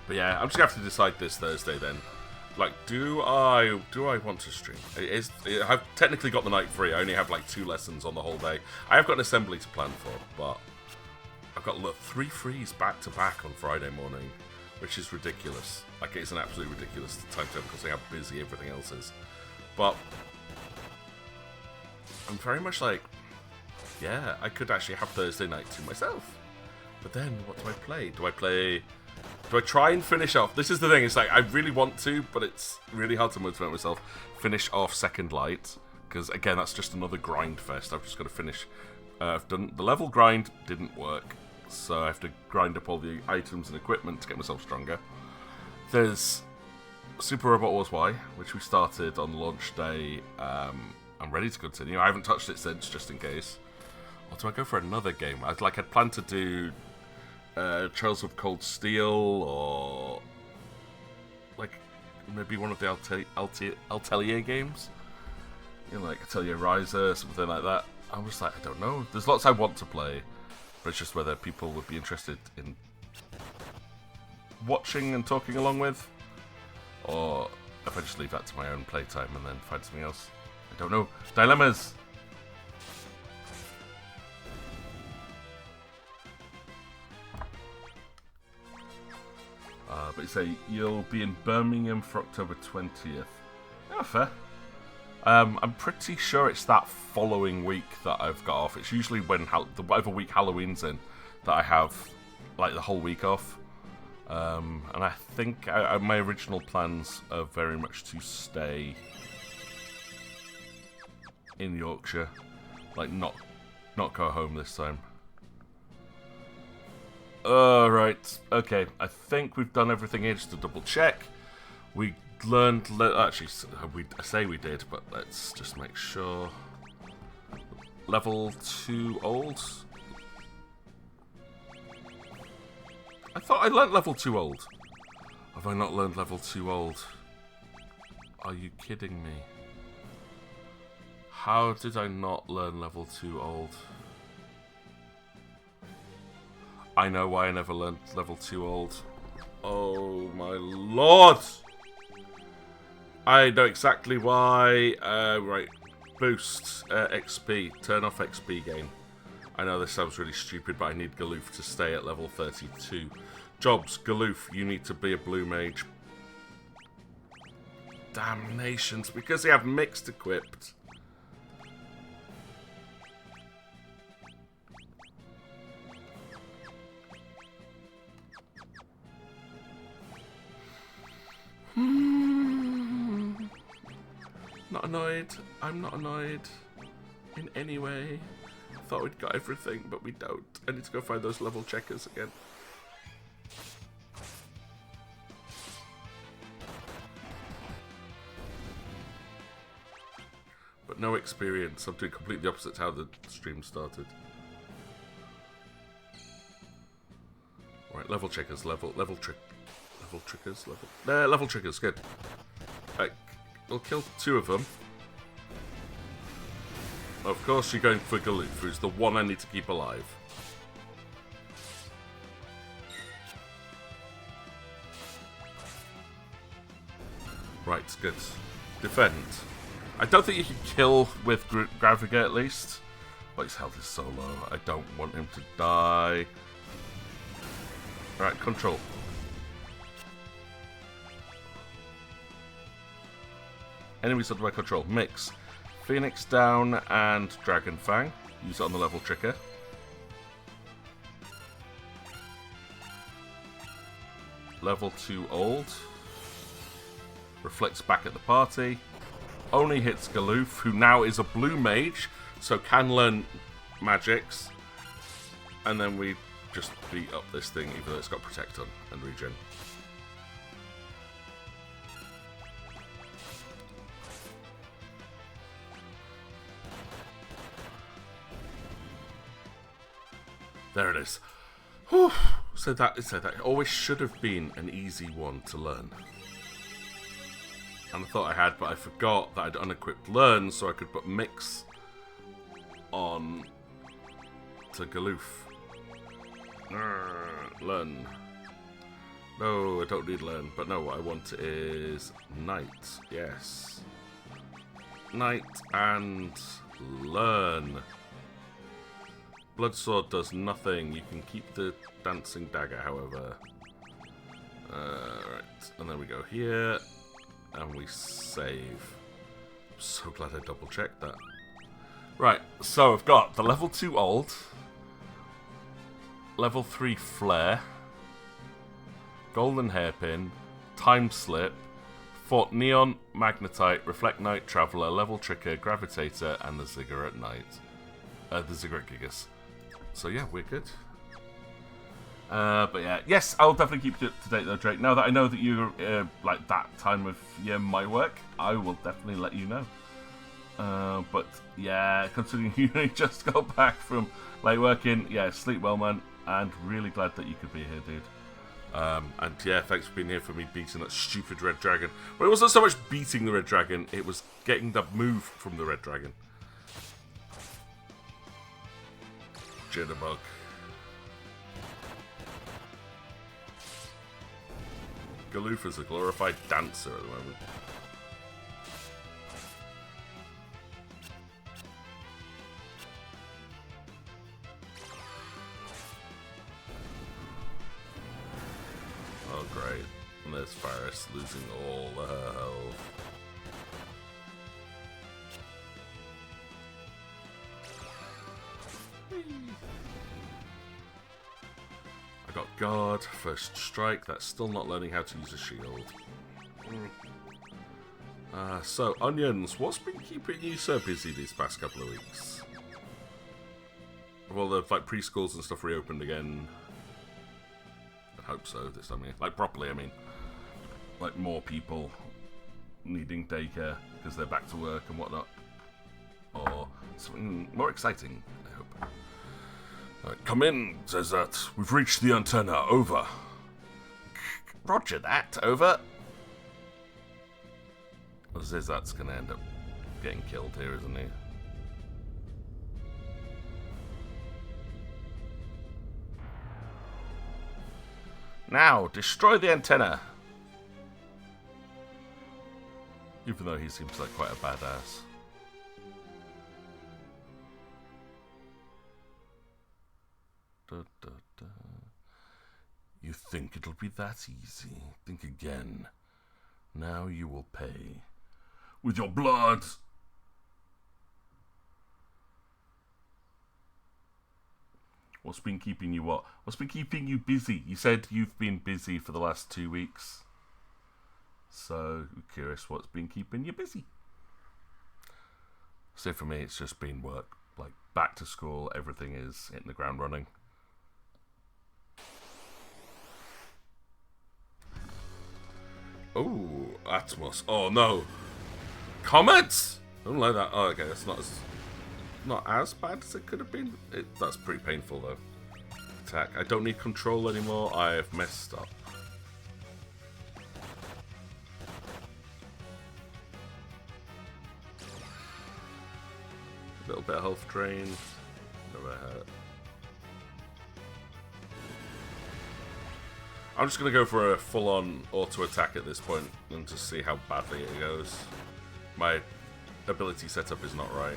But yeah, I'm just gonna have to decide this Thursday then. Like, do I want to stream? I've technically got the night free. I only have like 2 lessons on the whole day. I have got an assembly to plan for, but I've got 3 frees back to back on Friday morning, which is ridiculous. Like, it's an absolutely ridiculous timetable because how busy everything else is. But I'm very much like, yeah, I could actually have Thursday night to myself. But then, what do I play? Do I try and finish off? This is the thing, it's like, I really want to, but it's really hard to motivate myself. Finish off Second Light, because again, that's just another grind fest. I've just got to finish. I've done the level grind, didn't work, so I have to grind up all the items and equipment to get myself stronger. There's Super Robot Wars Y, which we started on launch day. I'm ready to continue. I haven't touched it since, just in case. Or do I go for another game? I'd planned to do Trails of Cold Steel, or like maybe one of the Atelier games, you know, like Atelier Riser, something like that. I was like, I don't know. There's lots I want to play, but it's just whether people would be interested in watching and talking along with, or if I just leave that to my own playtime and then find something else. I don't know. Dilemmas. But you say you'll be in Birmingham for October 20th. Oh, fair. I'm pretty sure it's that following week that I've got off. It's usually when whatever week Halloween's in that I have like the whole week off. And I think my original plans are very much to stay in Yorkshire, like not go home this time. Right, okay, I think we've done everything here. Just to double check, we learned, actually, I say we did, but let's just make sure. Level 2 old, I thought I learnt level 2 old. Have I not learned level 2 old? Are you kidding me? How did I not learn level 2 old? I know why I never learned level 2 old. Oh my lord! I know exactly why. Right. Boost XP. Turn off XP gain. I know this sounds really stupid, but I need Galoof to stay at level 32. Jobs, Galoof, you need to be a blue mage. Damnations, because they have mixed equipped. Not annoyed. I'm not annoyed in any way. Thought we'd got everything, but we don't. I need to go find those level checkers again. But no experience. I'm doing completely opposite to how the stream started. Alright, level checkers, level triggers, good. Right, we'll kill 2 of them. Of course you're going for Galoof, who's the one I need to keep alive. Right, good. Defend. I don't think you can kill with Graviga at least. But his health is so low. I don't want him to die. Alright, control. Enemies under my control. Mix. Phoenix down and Dragon Fang. Use it on the level trigger. Level 2 old. Reflects back at the party. Only hits Galoof, who now is a blue mage, so can learn magics. And then we just beat up this thing, even though it's got Protect on and Regen. There it is. Whew. So that always should have been an easy one to learn. And I thought I had, but I forgot that I'd unequipped learn, so I could put mix on to Galoof. Learn. No, I don't need learn, but no, what I want is Knight. Yes. Knight and learn. Bloodsword does nothing. You can keep the dancing dagger, however. Right, and then we go here. And we save. I'm so glad I double checked that. Right, so I've got the level 2 old, level 3 flare, golden hairpin, time slip, fought neon, magnetite, reflect night, traveler, level trigger, gravitator, and the ziggurat knight. The ziggurat gigas. So yeah, we're good. But yeah, yes, I'll definitely keep you up to date though, Drake. Now that I know that you're like that time of year my work, I will definitely let you know. But yeah, considering you only just got back from late working, yeah, sleep well, man, and really glad that you could be here, dude. And yeah, thanks for being here for me beating that stupid red dragon. But it wasn't so much beating the red dragon, it was getting the move from the red dragon. Jitterbug. Galoof is a glorified dancer at the moment. Oh great. And there's Faris losing all her health. I got guard, first strike, that's still not learning how to use a shield. So, Onions, what's been keeping you so busy these past couple of weeks? Well, the like preschools and stuff reopened again. I hope so this time, like properly, I mean. Like more people needing daycare because they're back to work and whatnot. Or something more exciting, I hope. Come in, says that. We've reached the antenna. Over. Roger that. Over. Zizat's going to end up getting killed here, isn't he? Now, destroy the antenna. Even though he seems like quite a badass. Da, da, da. You think it'll be that easy? Think again. Now you will pay. With your blood! What's been keeping you what? What's been keeping you busy? You said you've been busy for the last 2 weeks. So, I'm curious what's been keeping you busy. So for me, it's just been work. Like, back to school, everything is hitting the ground running. Oh, Atmos. Oh no. Comets! I don't like that. Oh, okay, that's not as bad as it could have been. That's pretty painful though. Attack. I don't need control anymore. I have messed up. A little bit of health drain. Never hurt. I'm just going to go for a full-on auto-attack at this point and just see how badly it goes. My ability setup is not right.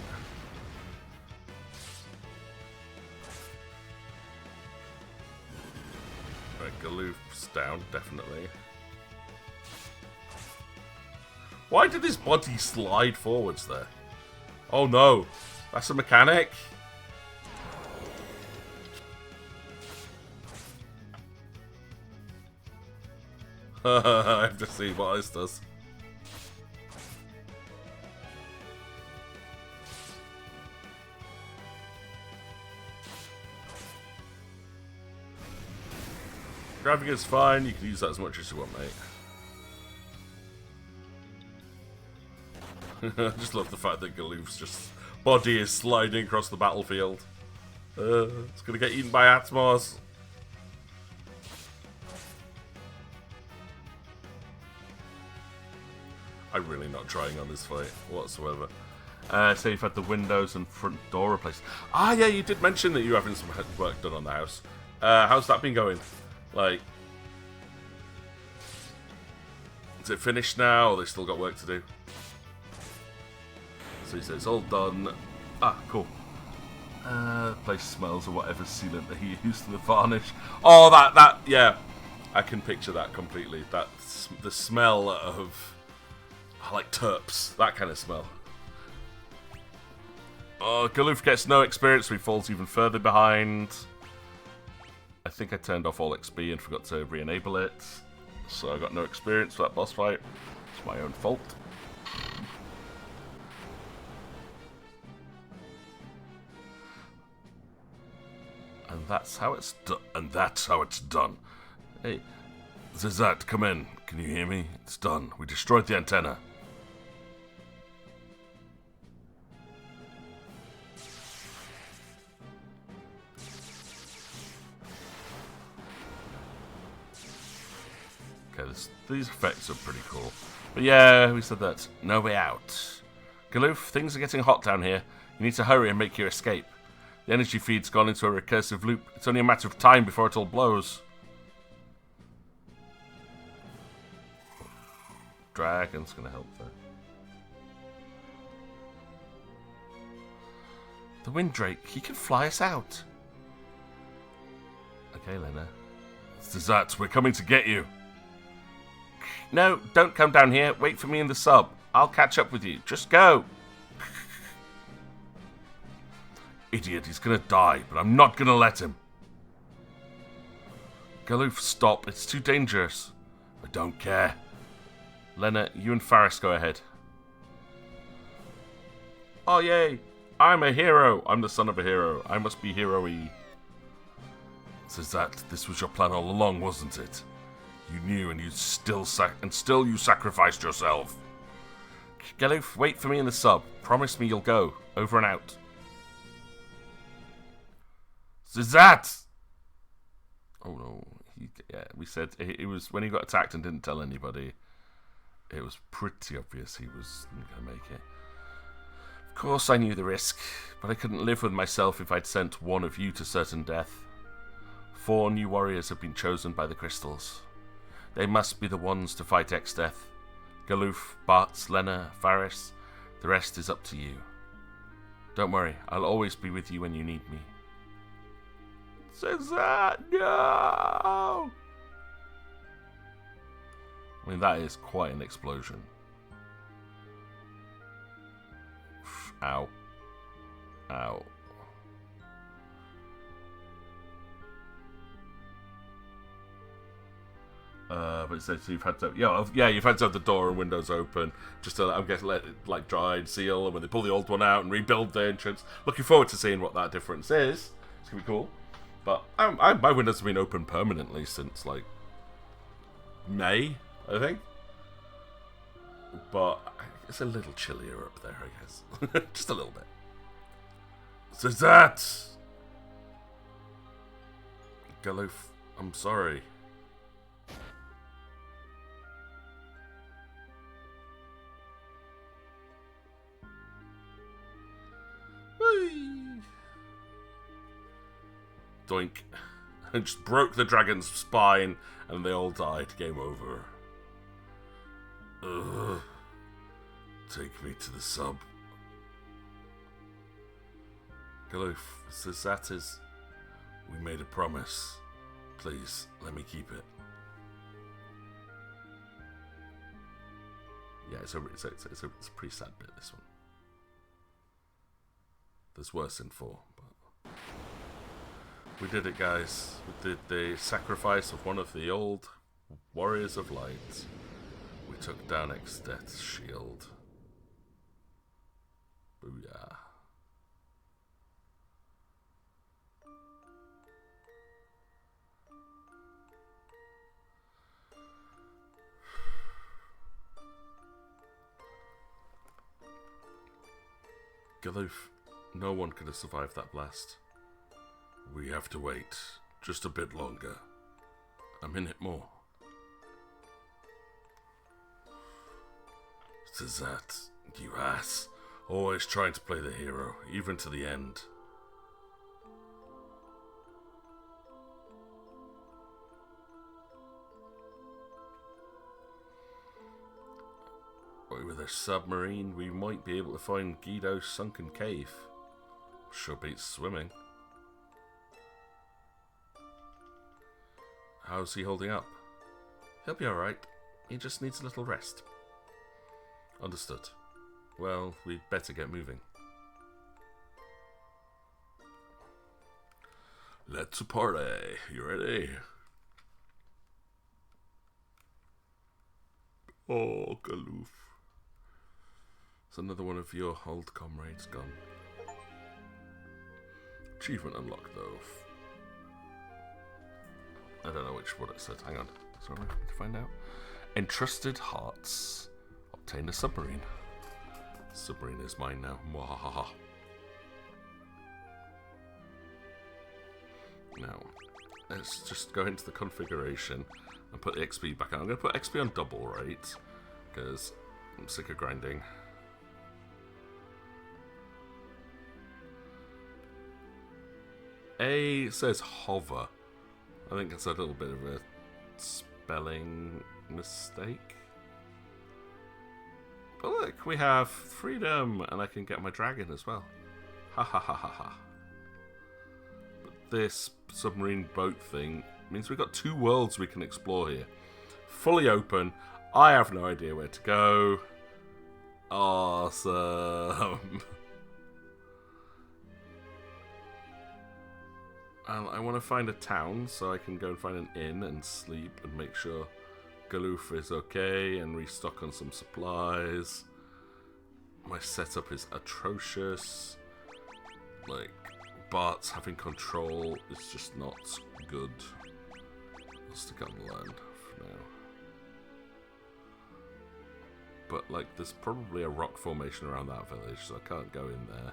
Right, Galoof's down, definitely. Why did his body slide forwards there? Oh no, that's a mechanic? I have to see what this does. Grabbing is fine, you can use that as much as you want, mate. I just love the fact that Galoof's just body is sliding across the battlefield. It's gonna get eaten by Atmos. I'm really not trying on this fight whatsoever. So you've had the windows and front door replaced. Ah, yeah, you did mention that you're having some work done on the house. How's that been going? Like, is it finished now, or they still got work to do? So he says it's all done. Ah, cool. The place smells of whatever sealant that he used to the varnish. Oh, that, yeah. I can picture that completely. That's the smell of, like, terps. That kind of smell. Oh, Galoof gets no experience, so he falls even further behind. I think I turned off all XP and forgot to re-enable it. So I got no experience for that boss fight. It's my own fault. And that's how it's done. And that's how it's done. Hey, Zizat, come in. Can you hear me? It's done. We destroyed the antenna. Okay, these effects are pretty cool. But yeah, we said that. No way out. Galoof, things are getting hot down here. You need to hurry and make your escape. The energy feed's gone into a recursive loop. It's only a matter of time before it all blows. Dragon's gonna help there. The Windrake, he can fly us out. Okay, Lena. Zizat, we're coming to get you. No, don't come down here. Wait for me in the sub. I'll catch up with you. Just go. Idiot, he's gonna die, but I'm not gonna let him. Galoof, stop. It's too dangerous. I don't care. Lena, you and Faris go ahead. Oh, yay. I'm a hero. I'm the son of a hero. I must be hero-y. Zizat, this was your plan all along, wasn't it? You knew, and you still you sacrificed yourself. Galoof, wait for me in the sub. Promise me you'll go. Over and out. Zizat! Oh no, Yeah, we said it was when he got attacked and didn't tell anybody. It was pretty obvious he was going to make it. Of course I knew the risk, but I couldn't live with myself if I'd sent one of you to certain death. 4 new warriors have been chosen by the crystals. They must be the ones to fight Exdeath. Galoof, Bartz, Lena, Faris, the rest is up to you. Don't worry, I'll always be with you when you need me. Says that, no! I mean, that is quite an explosion. Ow. Ow. But it says you've had to, you've had to have the door and windows open just to, I guess, let it like dry and seal, and when they pull the old one out and rebuild the entrance. Looking forward to seeing what that difference is. It's gonna be cool. But my windows have been open permanently since like May, I think. But it's a little chillier up there, I guess. Just a little bit. So that, Galoof, I'm sorry. Doink. And just broke the dragon's spine, and they all died. Game over. Ugh. Take me to the sub. Galoof, that is... We made a promise. Please, let me keep it. Yeah, it's a pretty sad bit, this one. There's worse in 4, but... We did it, guys. We did the sacrifice of one of the old Warriors of Light. We took down Exdeath's shield. Booyah. Galoof, no one could have survived that blast. We have to wait just a bit longer. A minute more. Says that, you ass. Always trying to play the hero, even to the end. With a submarine, we might be able to find Guido's sunken cave. Sure beats swimming. How's he holding up? He'll be alright. He just needs a little rest. Understood. Well, we'd better get moving. Let's party. You ready? Oh, Galoof. It's another one of your old comrades gone. Achievement unlocked, though. I don't know which one it said. Hang on. Sorry, to find out. Entrusted hearts. Obtain a submarine. Submarine is mine now. Mwahaha. Now, let's just go into the configuration and put the XP back on. I'm going to put XP on double rate because I'm sick of grinding. A says hover. I think it's a little bit of a spelling mistake. But look, we have freedom, and I can get my dragon as well. Ha ha ha ha ha. But this submarine boat thing means we've got 2 worlds we can explore here. Fully open. I have no idea where to go. Awesome. I want to find a town so I can go and find an inn and sleep and make sure Galoof is okay and restock on some supplies. My setup is atrocious. Like, Bart's having control is just not good. I'll stick on land for now. But, like, there's probably a rock formation around that village, so I can't go in there.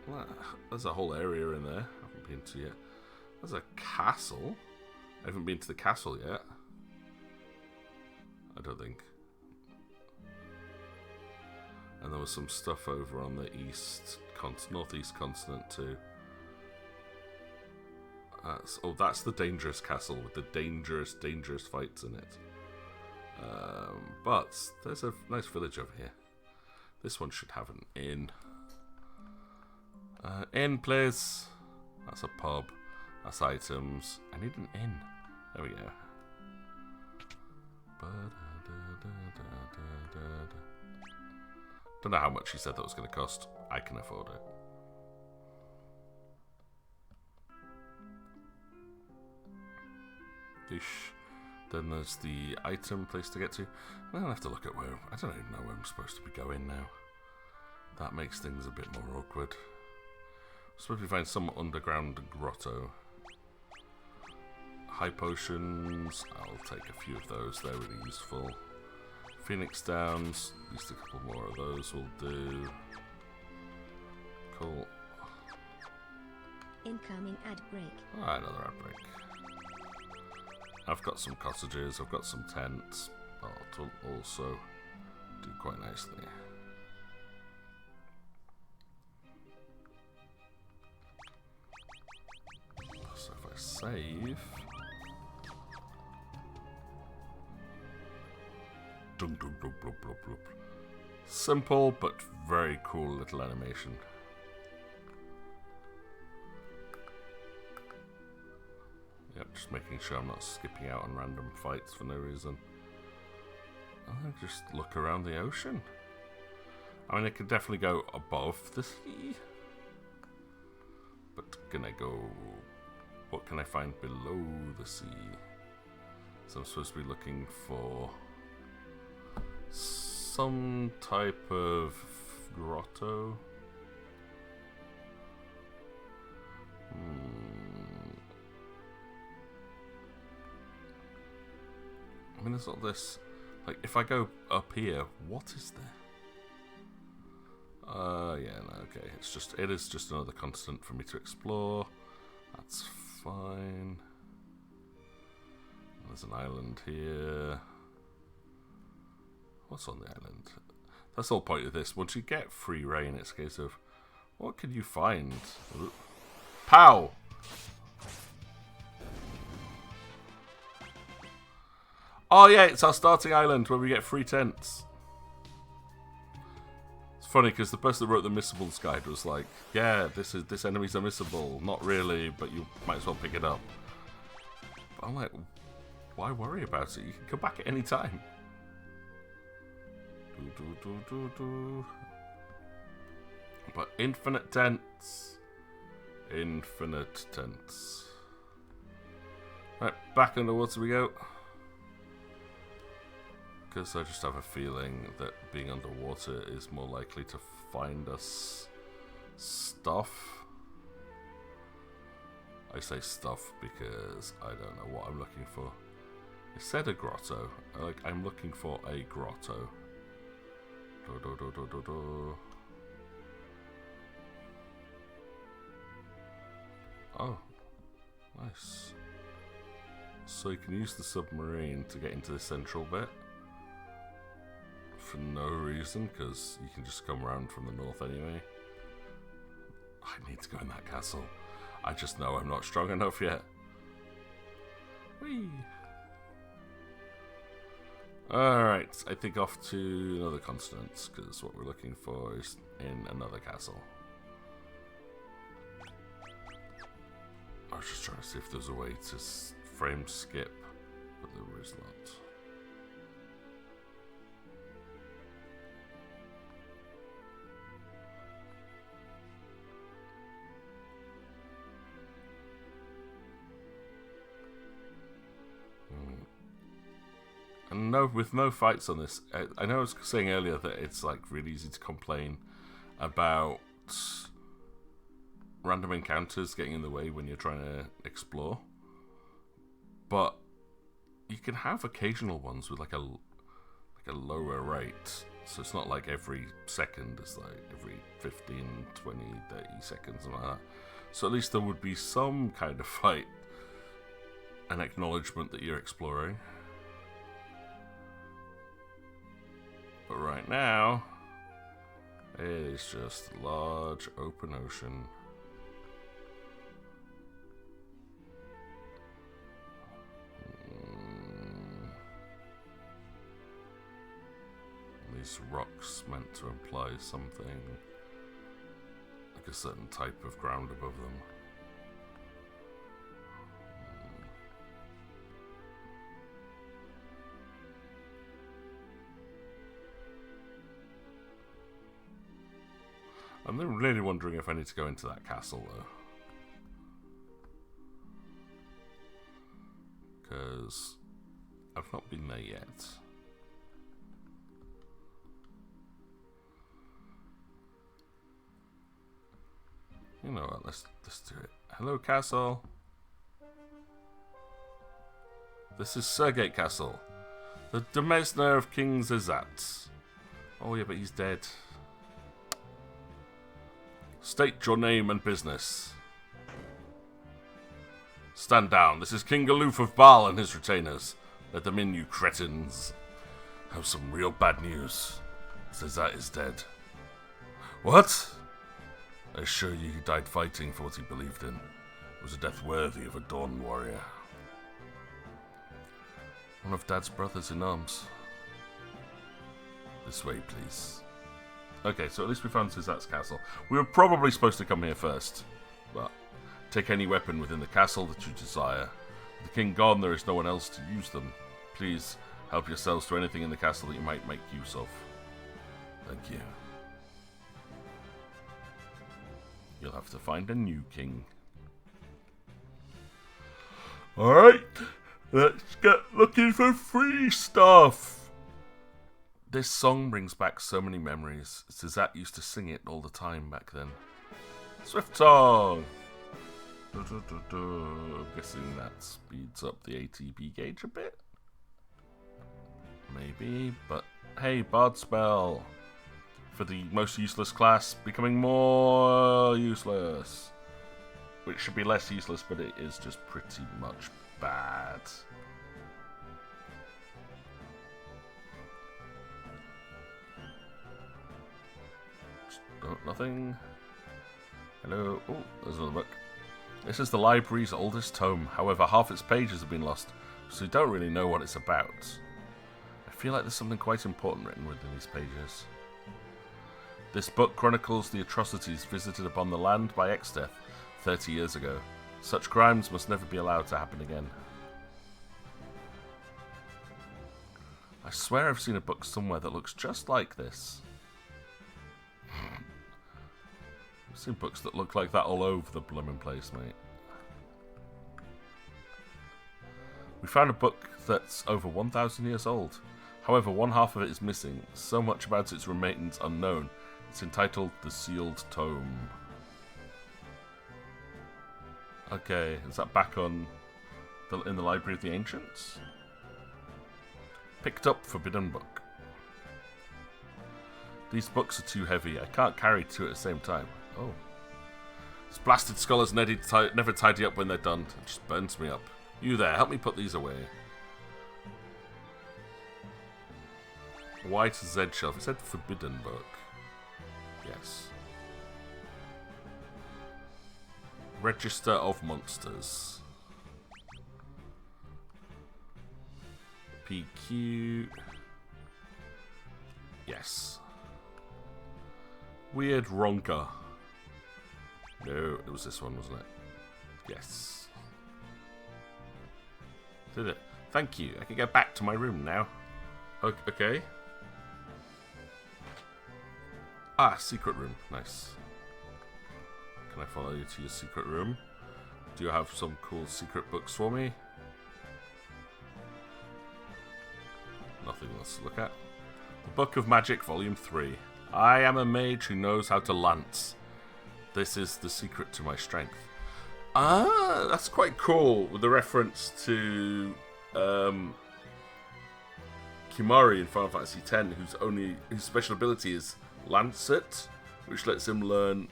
Well, there's a whole area in there I haven't been to yet. There's a castle. I haven't been to the castle yet. I don't think. And there was some stuff over on the northeast continent too. That's the dangerous castle with the dangerous fights in it. But there's a nice village over here. This one should have an inn. Inn, please. That's a pub. That's items. I need an inn. There we go. Don't know how much he said that was going to cost. I can afford it. Then there's the item place to get to. I'll have to look at where. I don't even know where I'm supposed to be going now. That makes things a bit more awkward. I'm supposed to find some underground grotto. High potions. I'll take a few of those. They're really useful. Phoenix Downs. At least a couple more of those will do. Cool. Incoming ad break. Ah, another ad break. I've got some cottages, I've got some tents, but it will also do quite nicely. So if I save... Dum, dum, dum, blub, blub, blub. Simple, but very cool little animation. Yep, just making sure I'm not skipping out on random fights for no reason. I'll just look around the ocean. I mean, I could definitely go above the sea. But can I go... What can I find below the sea? So I'm supposed to be looking for... some type of grotto. I mean, there's all this. Like, if I go up here, what is there? Yeah, no, okay. It is just another continent for me to explore. That's fine. There's an island here. What's on the island? That's the whole point of this. Once you get free reign, it's a case of, what can you find? Pow! Oh yeah, it's our starting island where we get free tents. It's funny because the person that wrote the Missables guide was like, yeah, this enemy's unmissable. Not really, but you might as well pick it up. But I'm like, why worry about it? You can come back at any time. But infinite tents. Infinite tents. Right, back underwater we go. Because I just have a feeling that being underwater is more likely to find us stuff. I say stuff because I don't know what I'm looking for. It said a grotto. I'm looking for a grotto. Oh, nice. So you can use the submarine to get into the central bit. For no reason, because you can just come around from the north anyway. I need to go in that castle. I just know I'm not strong enough yet. Whee! Alright, I think off to another continent, because what we're looking for is in another castle. I was just trying to see if there's a way to frame skip, but there is not. And no, with no fights on this, I know I was saying earlier that it's like really easy to complain about random encounters getting in the way when you're trying to explore, but you can have occasional ones with like a lower rate So it's not like every second, it's like every 15, 20, 30 seconds, something like that. So at least there would be some kind of fight, an acknowledgement that you're exploring. But right now, it is just a large open ocean. These rocks meant to imply something, like a certain type of ground above them. I'm really wondering if I need to go into that castle though, because I've not been there yet. You know what, let's do it. Hello, castle. This is Sergate Castle, the Demesne of King Zizat. Oh yeah, but he's dead. State your name and business. Stand down. This is King Aloof of Baal and his retainers. Let them in, you cretins. I have some real bad news. Zizat is dead. What? I assure you he died fighting for what he believed in. It was a death worthy of a Dawn warrior. One of Dad's brothers in arms. This way, please. Okay, so at least we found Zizat's castle. We were probably supposed to come here first, but take any weapon within the castle that you desire. With the king gone, there is no one else to use them. Please help yourselves to anything in the castle that you might make use of. Thank you. You'll have to find a new king. Alright, let's get looking for free stuff. This song brings back so many memories. Zizat used to sing it all the time back then. Swift song! I'm guessing that speeds up the ATB gauge a bit? Maybe, but hey, Bard spell! For the most useless class, becoming more useless. Which should be less useless, but it is just pretty much bad. Oh, nothing. Hello. Oh, there's another book. This is the library's oldest tome. However, half its pages have been lost, so you don't really know what it's about. I feel like there's something quite important written within these pages. This book chronicles the atrocities visited upon the land by Exdeath 30 years ago. Such crimes must never be allowed to happen again. I swear I've seen a book somewhere that looks just like this. I've seen books that look like that all over the blooming place, mate. We found a book that's over 1,000 years old. However, one half of it is missing. So much about its remains unknown. It's entitled The Sealed Tome. Okay, is that back on in the Library of the Ancients? Picked up Forbidden Book. These books are too heavy. I can't carry two at the same time. Oh. These blasted scholars never tidy up when they're done. It just burns me up. You there, help me put these away. White Z shelf. It said Forbidden Book. Yes. Register of Monsters. PQ. Yes. Weird Ronka. No, it was this one, wasn't it? Yes. Did it? Thank you. I can go back to my room now. Okay. Ah, secret room. Nice. Can I follow you to your secret room? Do you have some cool secret books for me? Nothing else to look at. The Book of Magic, Volume 3. I am a mage who knows how to lance. This is the secret to my strength. Ah, that's quite cool with the reference to Kimari in Final Fantasy X, whose special ability is Lancet, which lets him learn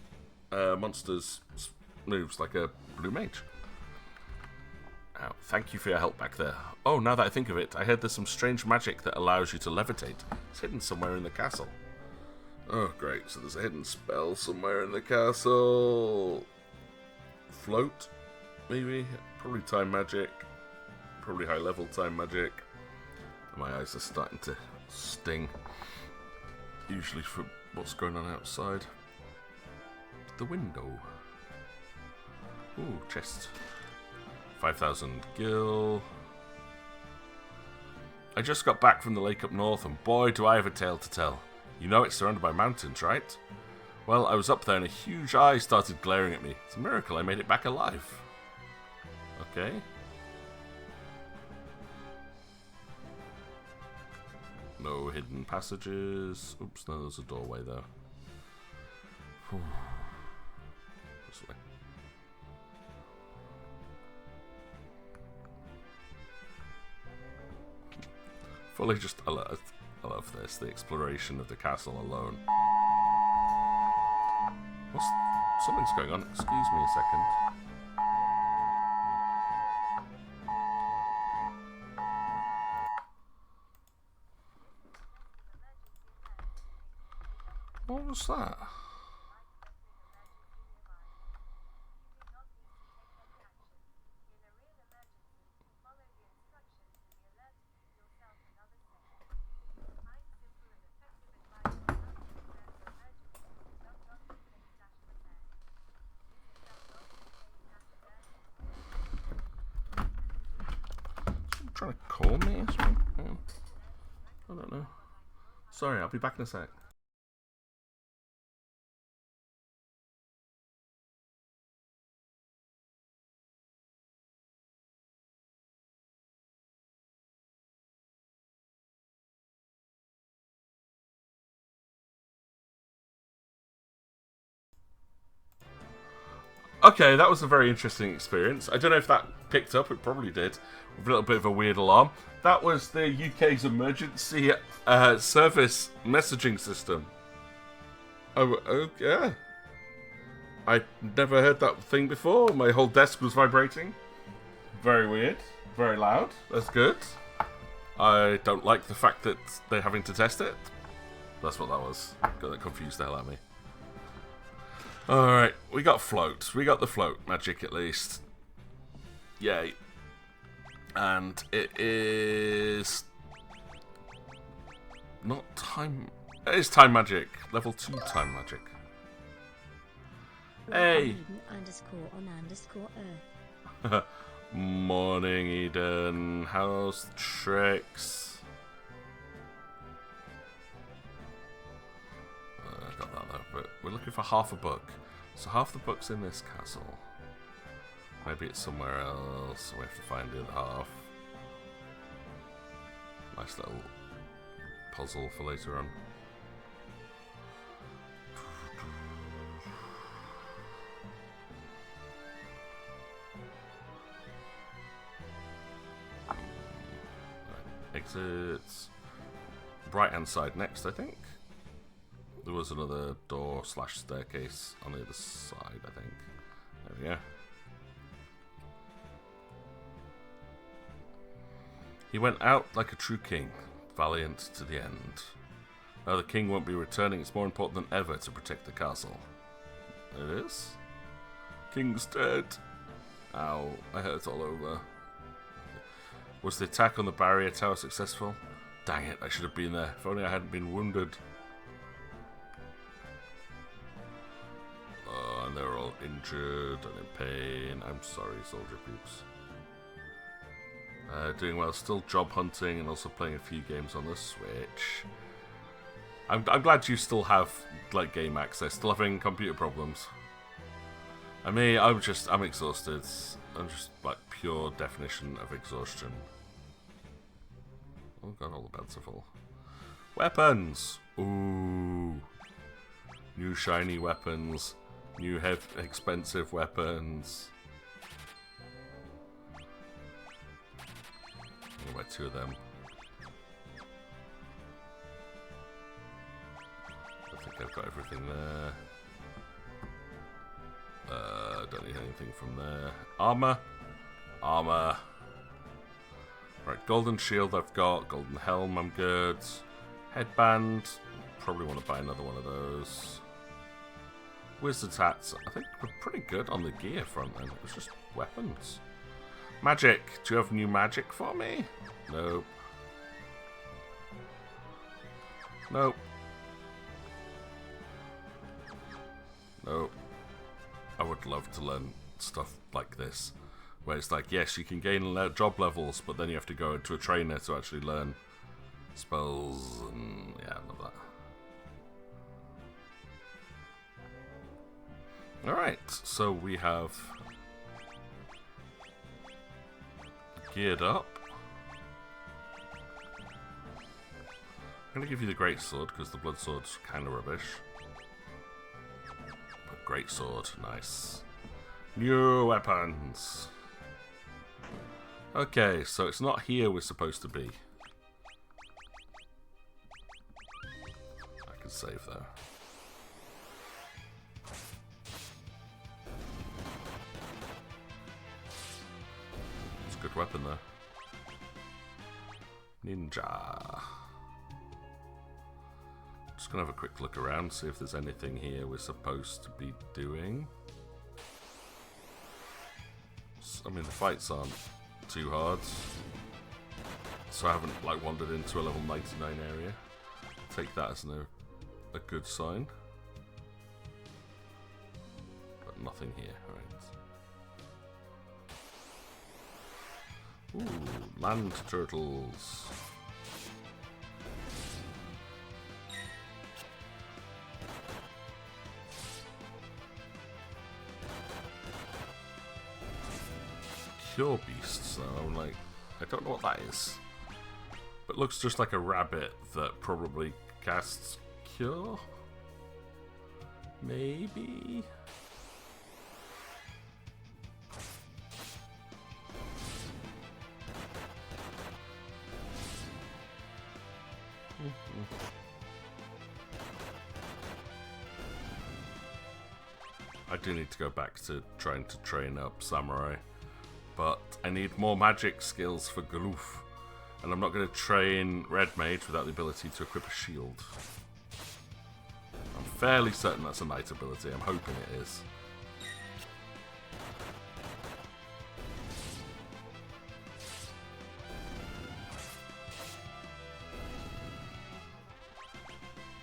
monsters' moves like a blue mage. Oh, thank you for your help back there. Oh, now that I think of it, I heard there's some strange magic that allows you to levitate. It's hidden somewhere in the castle. Oh, great. So there's a hidden spell somewhere in the castle. Float, maybe? Probably time magic. Probably high-level time magic. My eyes are starting to sting. Usually for what's going on outside. The window. Ooh, chest. 5,000 gil. I just got back from the lake up north, and boy, do I have a tale to tell. You know it's surrounded by mountains, right? Well, I was up there and a huge eye started glaring at me. It's a miracle I made it back alive. Okay. No hidden passages. Oops, no, there's a doorway there. This way. Fully just, I love this, the exploration of the castle alone. Something's going on, excuse me a second. What was that? Trying to call me or something? I don't know. Sorry, I'll be back in a sec. Okay, that was a very interesting experience. I don't know if that picked up, it probably did, with a little bit of a weird alarm. That was the UK's emergency service messaging system. Oh, yeah. I never heard that thing before. My whole desk was vibrating. Very weird. Very loud. That's good. I don't like the fact that they're having to test it. That's what that was. That confused the hell out of me. Alright, we got float. We got the float magic at least. Yay. And it is not time. It is time magic. Level 2 time magic. Hey! _on_earth. Morning, Eden. How's the tricks? I got that though, but we're looking for half a book. So half the book's in this castle. Maybe it's somewhere else. We have to find the other half. Nice little puzzle for later on. Exits. Right hand side next, I think. There was another door / staircase on the other side, I think. There we go. He went out like a true king, valiant to the end. Now the king won't be returning, it's more important than ever to protect the castle. It is? King's dead. Ow, I hurt all over. Was the attack on the barrier tower successful? Dang it, I should have been there. If only I hadn't been wounded. Oh, and they're all injured and in pain. I'm sorry, soldier peeps. Doing well, still job hunting and also playing a few games on the Switch. I'm glad you still have like game access. Still having computer problems. I mean, I'm exhausted. I'm just like pure definition of exhaustion. Oh god, all the beds are full. Weapons! Ooh. New shiny weapons. New expensive weapons. I'm gonna buy 2 of them. I've got everything there. Don't need anything from there. Armor. Armor. Right, golden shield I've got. Golden helm, I'm good. Headband. Probably want to buy another one of those. Wizard's hats. I think we're pretty good on the gear front then. It was just weapons. Magic. Do you have new magic for me? Nope. Nope. Nope. I would love to learn stuff like this. Where it's like, yes, you can gain job levels, but then you have to go into a trainer to actually learn spells and yeah, I love that. Alright, so we have geared up. I'm going to give you the great sword because the blood sword's kind of rubbish. But great sword, nice. New weapons. Okay, so it's not here we're supposed to be. I can save though. It's a good weapon though. Ninja. Just gonna have a quick look around, see if there's anything here we're supposed to be doing. I mean, the fights aren't too hard, so I haven't like wandered into a level 99 area. Take that as a good sign. But nothing here, alright. Ooh, land turtles. Cure beasts, though. I'm like, I don't know what that is. But it looks just like a rabbit that probably casts cure? Maybe? I do need to go back to trying to train up Samurai. But I need more magic skills for Galoof. And I'm not going to train Red Mage without the ability to equip a shield. I'm fairly certain that's a knight ability. I'm hoping it is.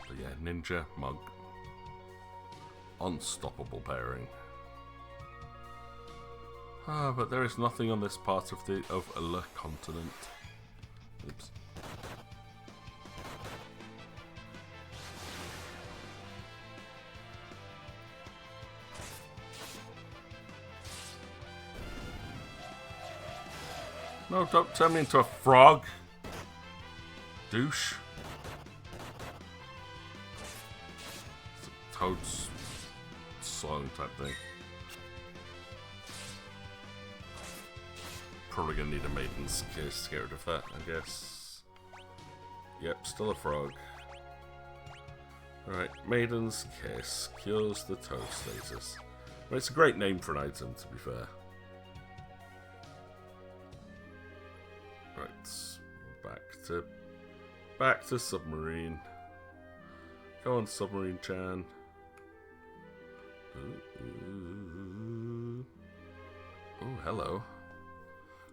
But yeah, Ninja, Mug. Unstoppable pairing. Ah, but there is nothing on this part of Le continent. Oops. No, don't turn me into a frog. Douche. It's a Toad's song type thing. Probably gonna need a maiden's kiss to get rid of that, I guess. Yep, still a frog. Alright, maiden's kiss cures the Toad status. Well, it's a great name for an item, to be fair. Right, back to submarine. Go on, submarine Chan. Oh, hello.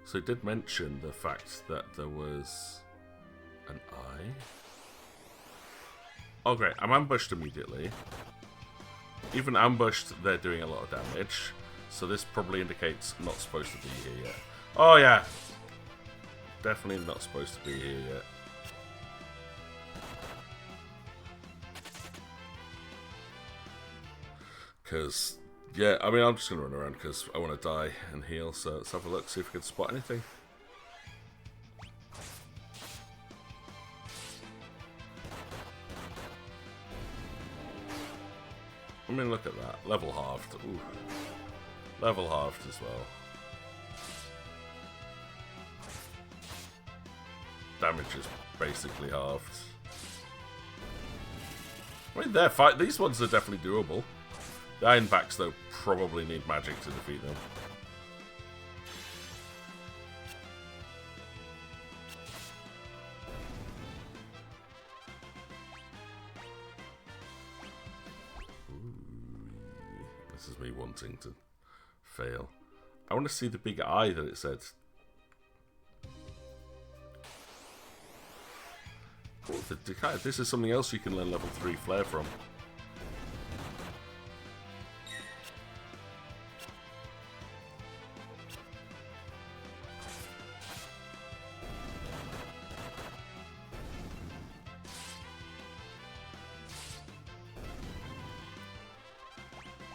So it did mention the fact that there was an eye. Oh great, I'm ambushed immediately. Even ambushed, they're doing a lot of damage. So this probably indicates I'm not supposed to be here yet. Oh yeah! Definitely not supposed to be here yet. Because, yeah, I mean, I'm just going to run around because I want to die and heal. So let's have a look, see if we can spot anything. I mean, look at that. Level halved. Ooh. Level halved as well. Damage is basically halved. I mean, these ones are definitely doable. The Ironbacks, though, probably need magic to defeat them. This is me wanting to fail. I want to see the big eye that it said. Oh, this is something else you can learn level 3 Flare from.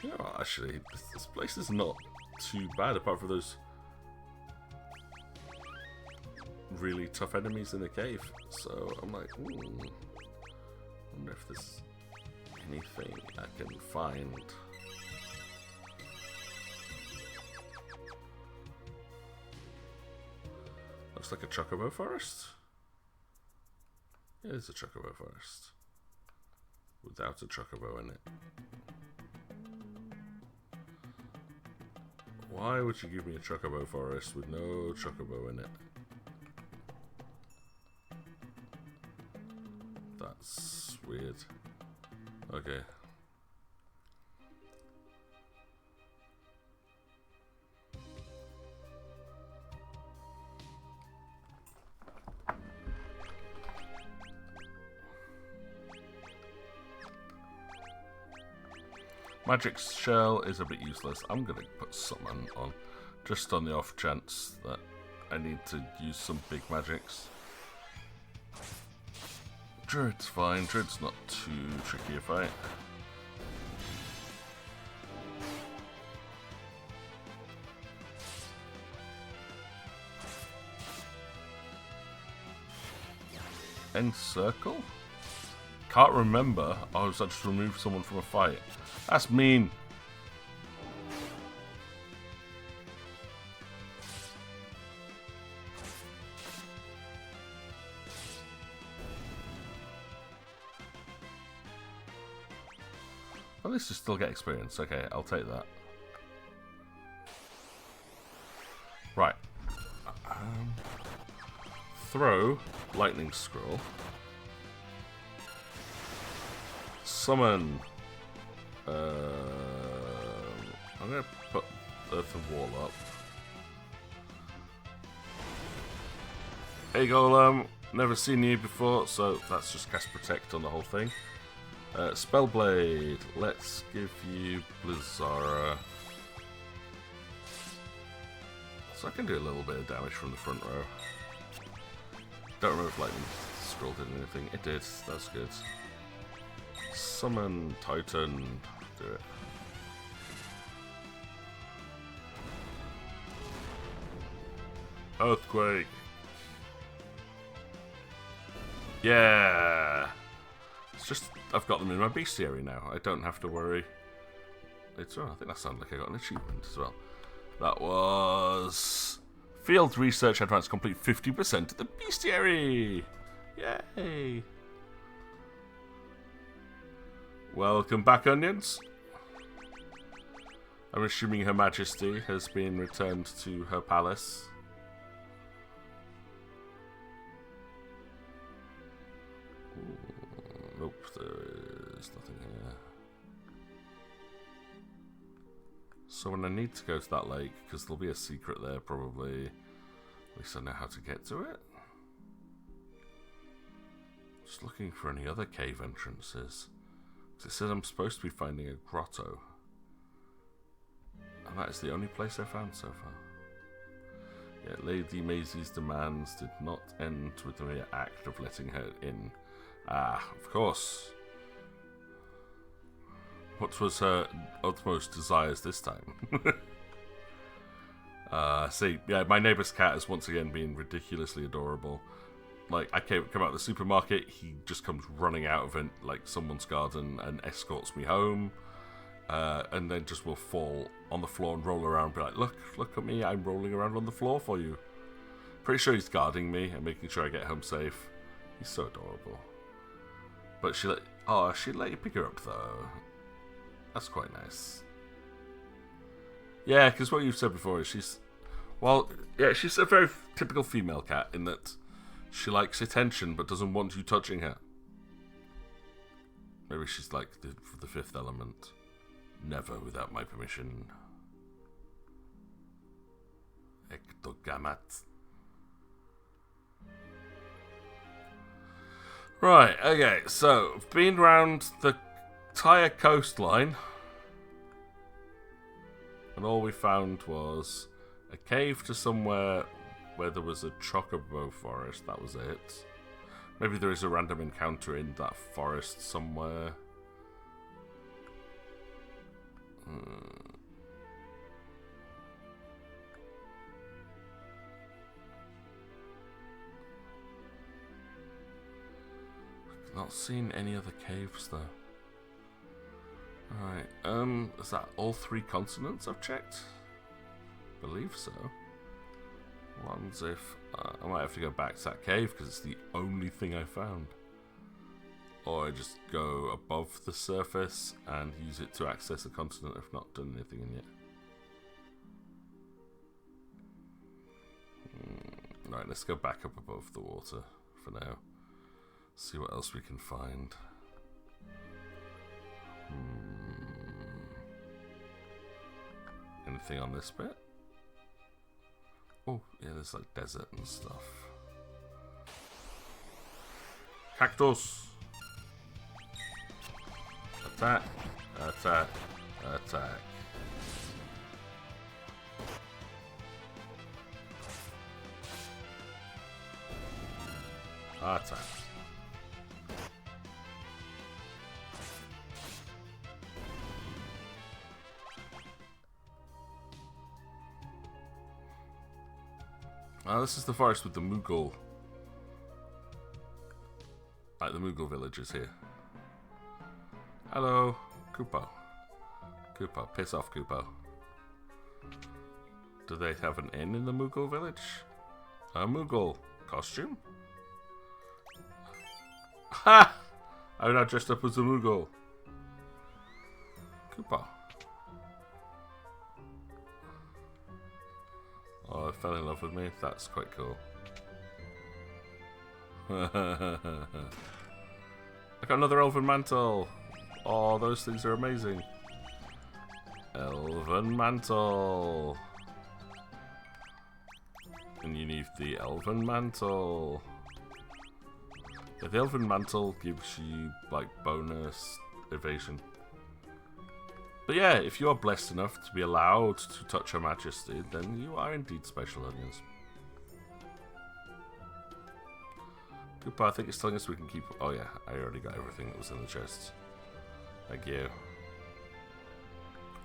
You know, actually, this place is not too bad, apart from those really tough enemies in the cave. So I'm like, I wonder if there's anything I can find. Looks like a chocobo forest. Yeah, it's a chocobo forest without a chocobo in it. Why would you give me a chocobo forest with no chocobo in it? That's weird. Okay. Magic Shell is a bit useless. I'm going to put Summon on, just on the off chance that I need to use some big magics. Druid's fine. Druid's not too tricky a fight. End circle? Can't remember. Oh, was I just removed someone from a fight? That's mean. At least you still get experience. Okay, I'll take that. Right. Throw lightning scroll. Summon. I'm going to put Earthen Wall up. Hey Golem, never seen you before, so that's just cast Protect on the whole thing. Spellblade, let's give you Blizzara. So I can do a little bit of damage from the front row. Don't remember if Lightning Scroll did anything. It did, that's good. Summon Titan, do it. Earthquake. Yeah. It's just I've got them in my Bestiary now. I don't have to worry. It's I think that sounded like I got an achievement as well. That was Field Research Advanced complete 50% of the Bestiary. Yay. Welcome back, onions. I'm assuming Her Majesty has been returned to her palace. Ooh, nope, there is nothing here. So when I need to go to that lake, because there'll be a secret there probably, at least I know how to get to it. Just looking for any other cave entrances. It says I'm supposed to be finding a grotto. And that is the only place I found so far. Yet Lady Maisie's demands did not end with the mere act of letting her in. Ah, of course. What was her utmost desires this time? See, yeah, my neighbour's cat has once again been ridiculously adorable. Like, I come out of the supermarket, he just comes running out of like someone's garden and escorts me home. And then just will fall on the floor and roll around and be like, look at me, I'm rolling around on the floor for you. Pretty sure he's guarding me and making sure I get home safe. He's so adorable. But Oh, she'd let you pick her up, though. That's quite nice. Yeah, because what you've said before is she's... Well, yeah, she's a very typical female cat in that she likes attention but doesn't want you touching her. Maybe she's like the fifth element. Never without my permission. Ectogamat. Right, okay, so I've been round the entire coastline, and all we found was a cave to somewhere where there was a chocobo forest. That was it. Maybe there is a random encounter in that forest somewhere. Not seen any other caves though. Alright, is that all 3 continents I've checked? Believe so. One's if I might have to go back to that cave because it's the only thing I found. Or I just go above the surface and use it to access a continent I've not done anything in yet. Right, let's go back up above the water for now. See what else we can find. Anything on this bit? Oh, yeah, there's like desert and stuff. Cactus! Attack! Attack! Attack! Attack! This is the forest with the Moogle. Right, the Moogle village is here. Hello, Koopo. Koopo, piss off, Koopo. Do they have an inn in the Moogle village? A Moogle costume? Ha! I'm not dressed up as a Moogle. Koopo. Oh, it fell in love with me. That's quite cool. I got another elven mantle. Oh, those things are amazing. Elven mantle. And you need the elven mantle. Yeah, the elven mantle gives you like bonus evasion. But yeah, if you are blessed enough to be allowed to touch Her Majesty, then you are indeed special onions. Koopa, I think it's telling us we can keep... Oh yeah, I already got everything that was in the chest. Thank you.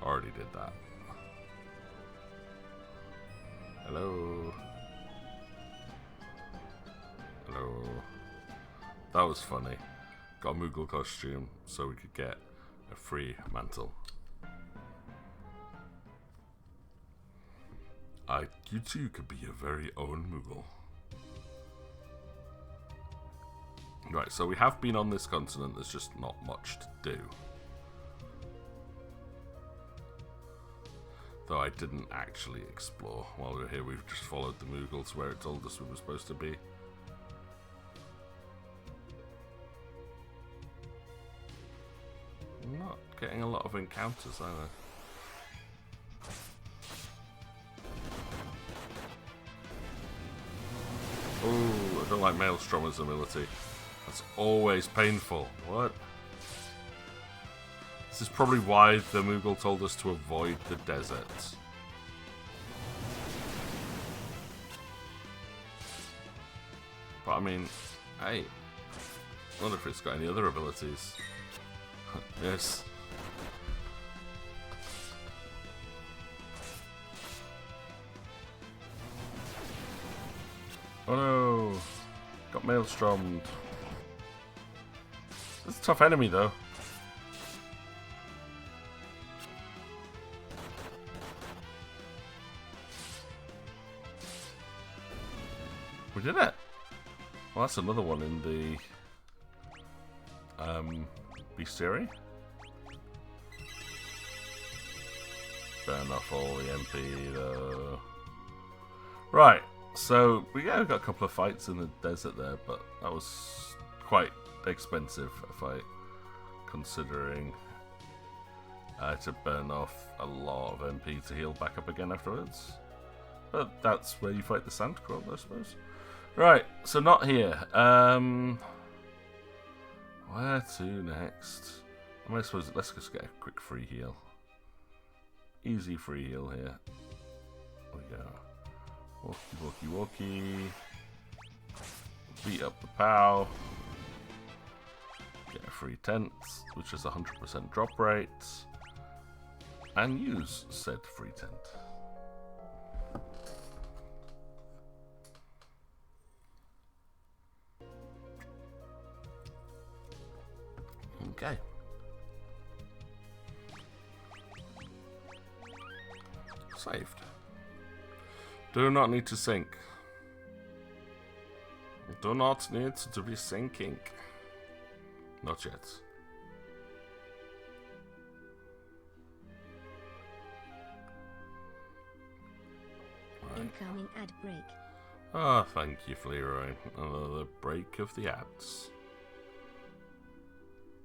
Already did that. Hello. Hello. That was funny. Got a Moogle costume so we could get a free mantle. You too could be your very own Moogle. Right, so we have been on this continent, there's just not much to do. Though I didn't actually explore while we were here, we've just followed the Moogle to where it told us we were supposed to be. I'm not getting a lot of encounters either. Oh, I don't like Maelstrom's ability. That's always painful. What? This is probably why the Moogle told us to avoid the desert. But I mean, hey, I wonder if it's got any other abilities. Yes. Oh no! Got Maelstrommed. That's a tough enemy though. We did it! Well, that's another one in the Bestiary. Burn off all the MP though. Right, so we got a couple of fights in the desert there, but that was quite expensive a fight, considering I had to burn off a lot of MP to heal back up again afterwards. But that's where you fight the Sandcrawl, I suppose. Right, so not here. Where to next? I suppose let's just get a quick free heal. Easy free heal here. We go. Walkie, walkie, walkie. Beat up the POW. Get a free tent, which is 100% drop rate. And use said free tent. Okay. Saved. Do not need to sink. Do not need to be sinking. Not yet. Right. Incoming ad break. Ah, thank you, Leroy. Another break of the ads.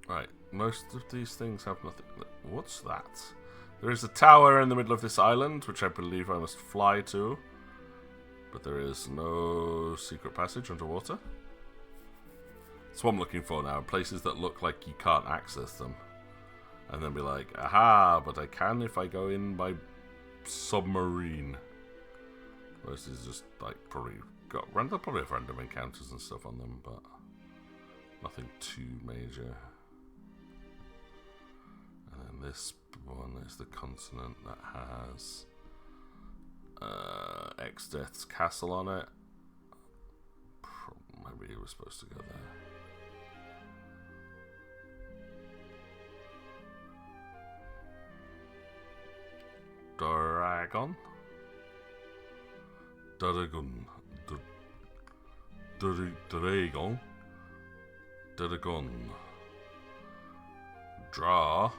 Right, most of these things have nothing. What's that? There is a tower in the middle of this island, which I believe I must fly to. But there is no secret passage underwater. That's what I'm looking for now. Places that look like you can't access them. And then be like, aha, but I can if I go in by submarine. This is just like probably have random encounters and stuff on them, but nothing too major. And then this one is the continent that has X-Death's castle on it. Maybe he was supposed to go there. Dragon. Dragon. Dragon. Dragon. Draw.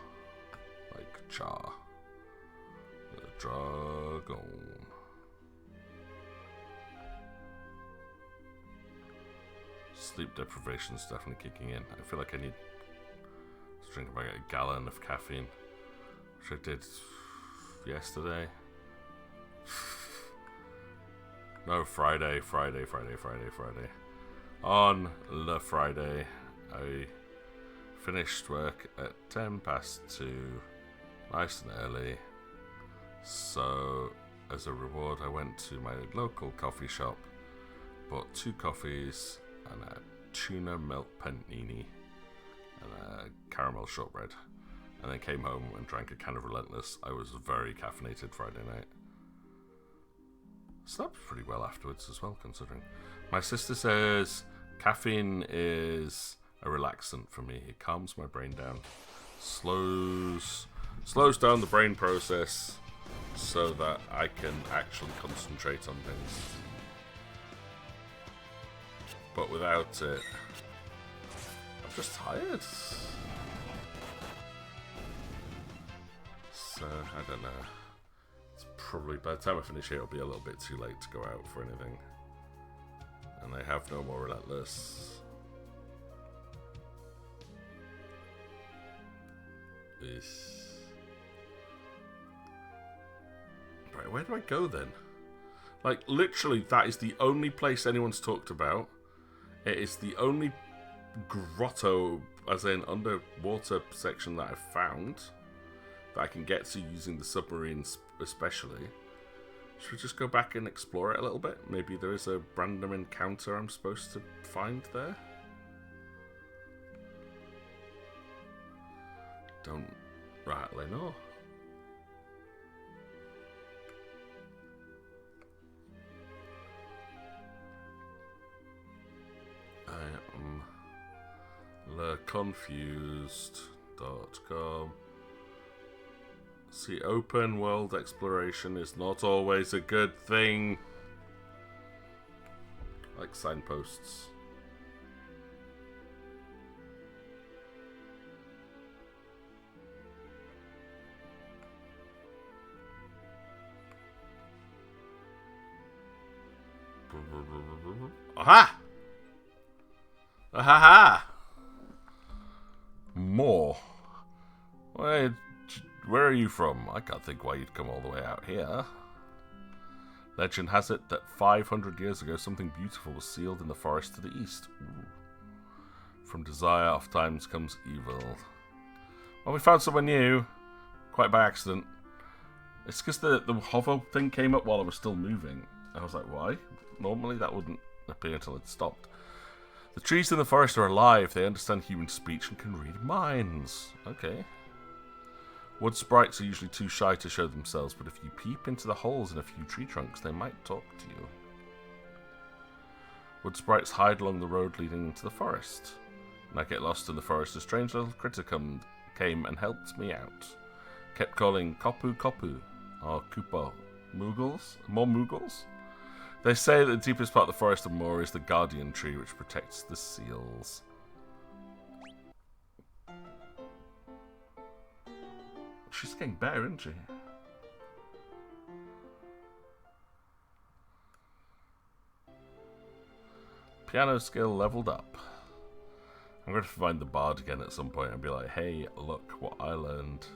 Like Char. Dragon. Sleep deprivation is definitely kicking in. I feel like I need to drink about a gallon of caffeine, which I did yesterday. No, Friday. On the Friday, I finished work at 2:10, nice and early. So, as a reward, I went to my local coffee shop, bought 2 coffees and a tuna milk panini and a caramel shortbread, and then came home and drank a can of Relentless. I was very caffeinated Friday night. Slept pretty well afterwards as well, considering. My sister says caffeine is a relaxant for me. It calms my brain down, slows down the brain process so that I can actually concentrate on things. But without it, I'm just tired. So, I don't know. It's probably, by the time I finish it, it'll be a little bit too late to go out for anything. And I have no more Relentless. Right, where do I go then? Like, literally, that is the only place anyone's talked about. It is the only grotto, as in underwater section that I've found that I can get to using the submarines especially. Should we just go back and explore it a little bit? Maybe there is a random encounter I'm supposed to find there? Don't rightly know. I am theconfused.com. See, open world exploration is not always a good thing. Like signposts. Aha! Ahaha! More. Where are you from? I can't think why you'd come all the way out here. Legend has it that 500 years ago something beautiful was sealed in the forest to the east. Ooh. From desire oft times comes evil. Well, we found somewhere new. Quite by accident. It's because the hover thing came up while I was still moving. I was like, why? Normally that wouldn't appear until it stopped. The trees in the forest are alive. They understand human speech and can read minds. Okay. Wood sprites are usually too shy to show themselves, but if you peep into the holes in a few tree trunks, they might talk to you. Wood sprites hide along the road leading into the forest. When I get lost in the forest, a strange little critter came and helped me out. Kept calling Kopu Kopu, or Kupo. Moogles? More Moogles? They say that the deepest part of the forest of Mori is the guardian tree, which protects the seals. She's getting better, isn't she? Piano skill leveled up. I'm going to find the bard again at some point and be like, hey, look what I learned.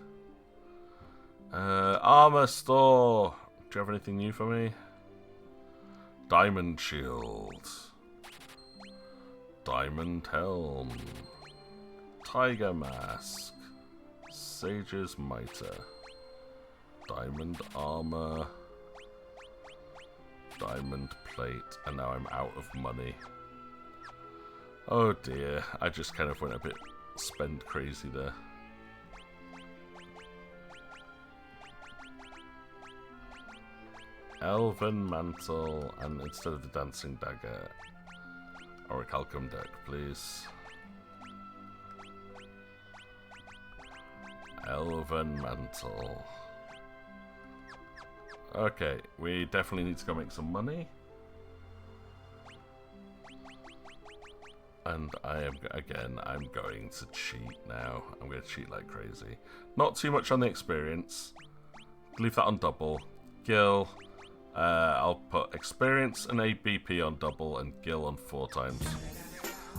Armor store. Do you have anything new for me? Diamond shield. Diamond helm. Tiger mask. Sage's mitre. Diamond armor. Diamond plate. And now I'm out of money. Oh dear. I just kind of went a bit spend crazy there. Elven mantle, and instead of the dancing dagger, orichalcum deck, please. Elven mantle. Okay, we definitely need to go make some money. And I'm going to cheat now. I'm going to cheat like crazy. Not too much on the experience. Leave that on double. Gil. I'll put experience and ABP on double and Gil on 4 times.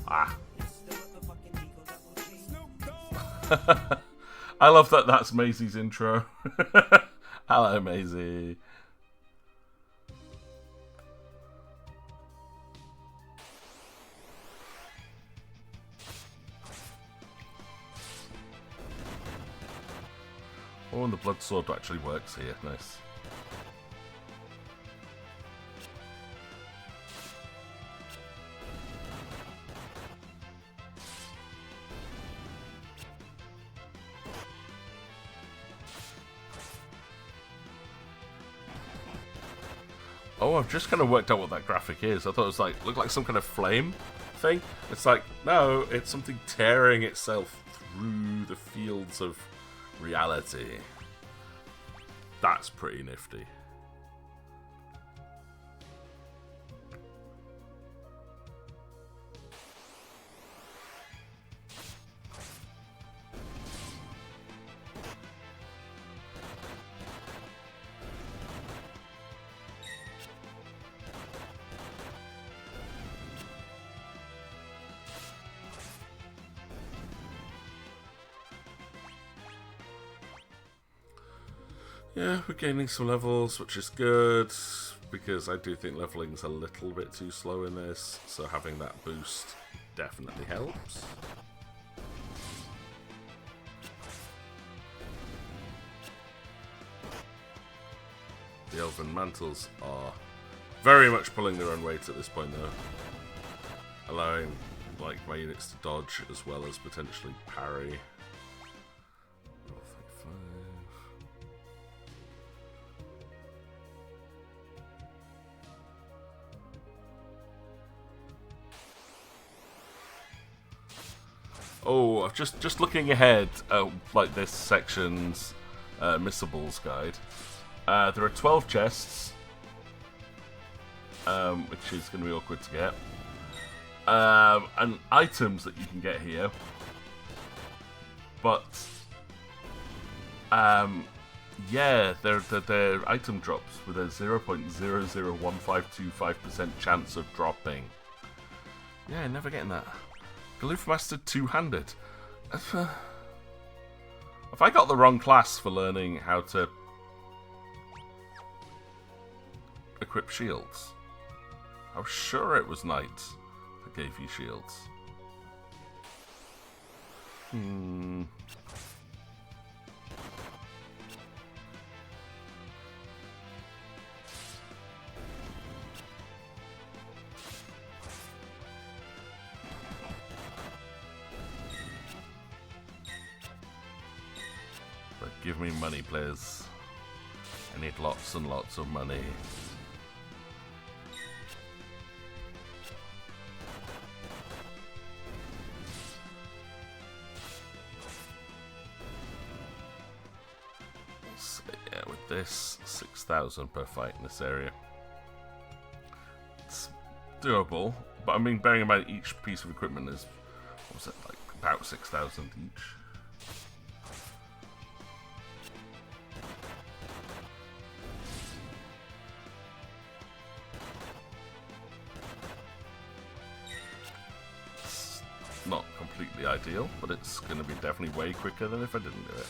Ah. I love that that's Maisie's intro. Hello, Maisie. Oh, and the blood sword actually works here. Nice. Oh, I've just kind of worked out what that graphic is. I thought it was like, looked like some kind of flame thing. It's like, no, it's something tearing itself through the fields of reality. That's pretty nifty. Yeah, we're gaining some levels, which is good, because I do think leveling's a little bit too slow in this, so having that boost definitely helps. The Elven Mantles are very much pulling their own weight at this point, though, allowing like my units to dodge as well as potentially parry. Oh, just looking ahead at like this section's missables guide. There are 12 chests, which is going to be awkward to get, and items that you can get here. But Yeah, they're item drops with a 0.001525% chance of dropping. Yeah, never getting that. Galoof Master two-handed. Have I got the wrong class for learning how to equip shields? I was sure it was Knight that gave you shields. But give me money, please. I need lots and lots of money. So, yeah, with this, 6,000 per fight in this area. It's doable, but I mean, bearing in mind each piece of equipment is, what was it, like about 6,000 each. Not completely ideal, but it's going to be definitely way quicker than if I didn't do it.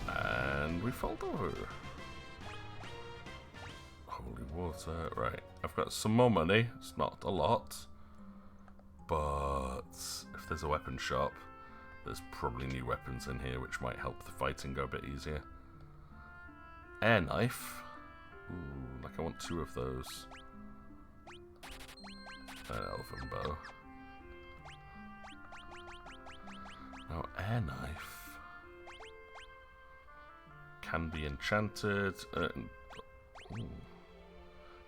And we fall over. Holy water. Right, I've got some more money. It's not a lot. But if there's a weapon shop, there's probably new weapons in here which might help the fighting go a bit easier. Air knife. Ooh, like I want 2 of those. An elven bow. Now air knife can be enchanted.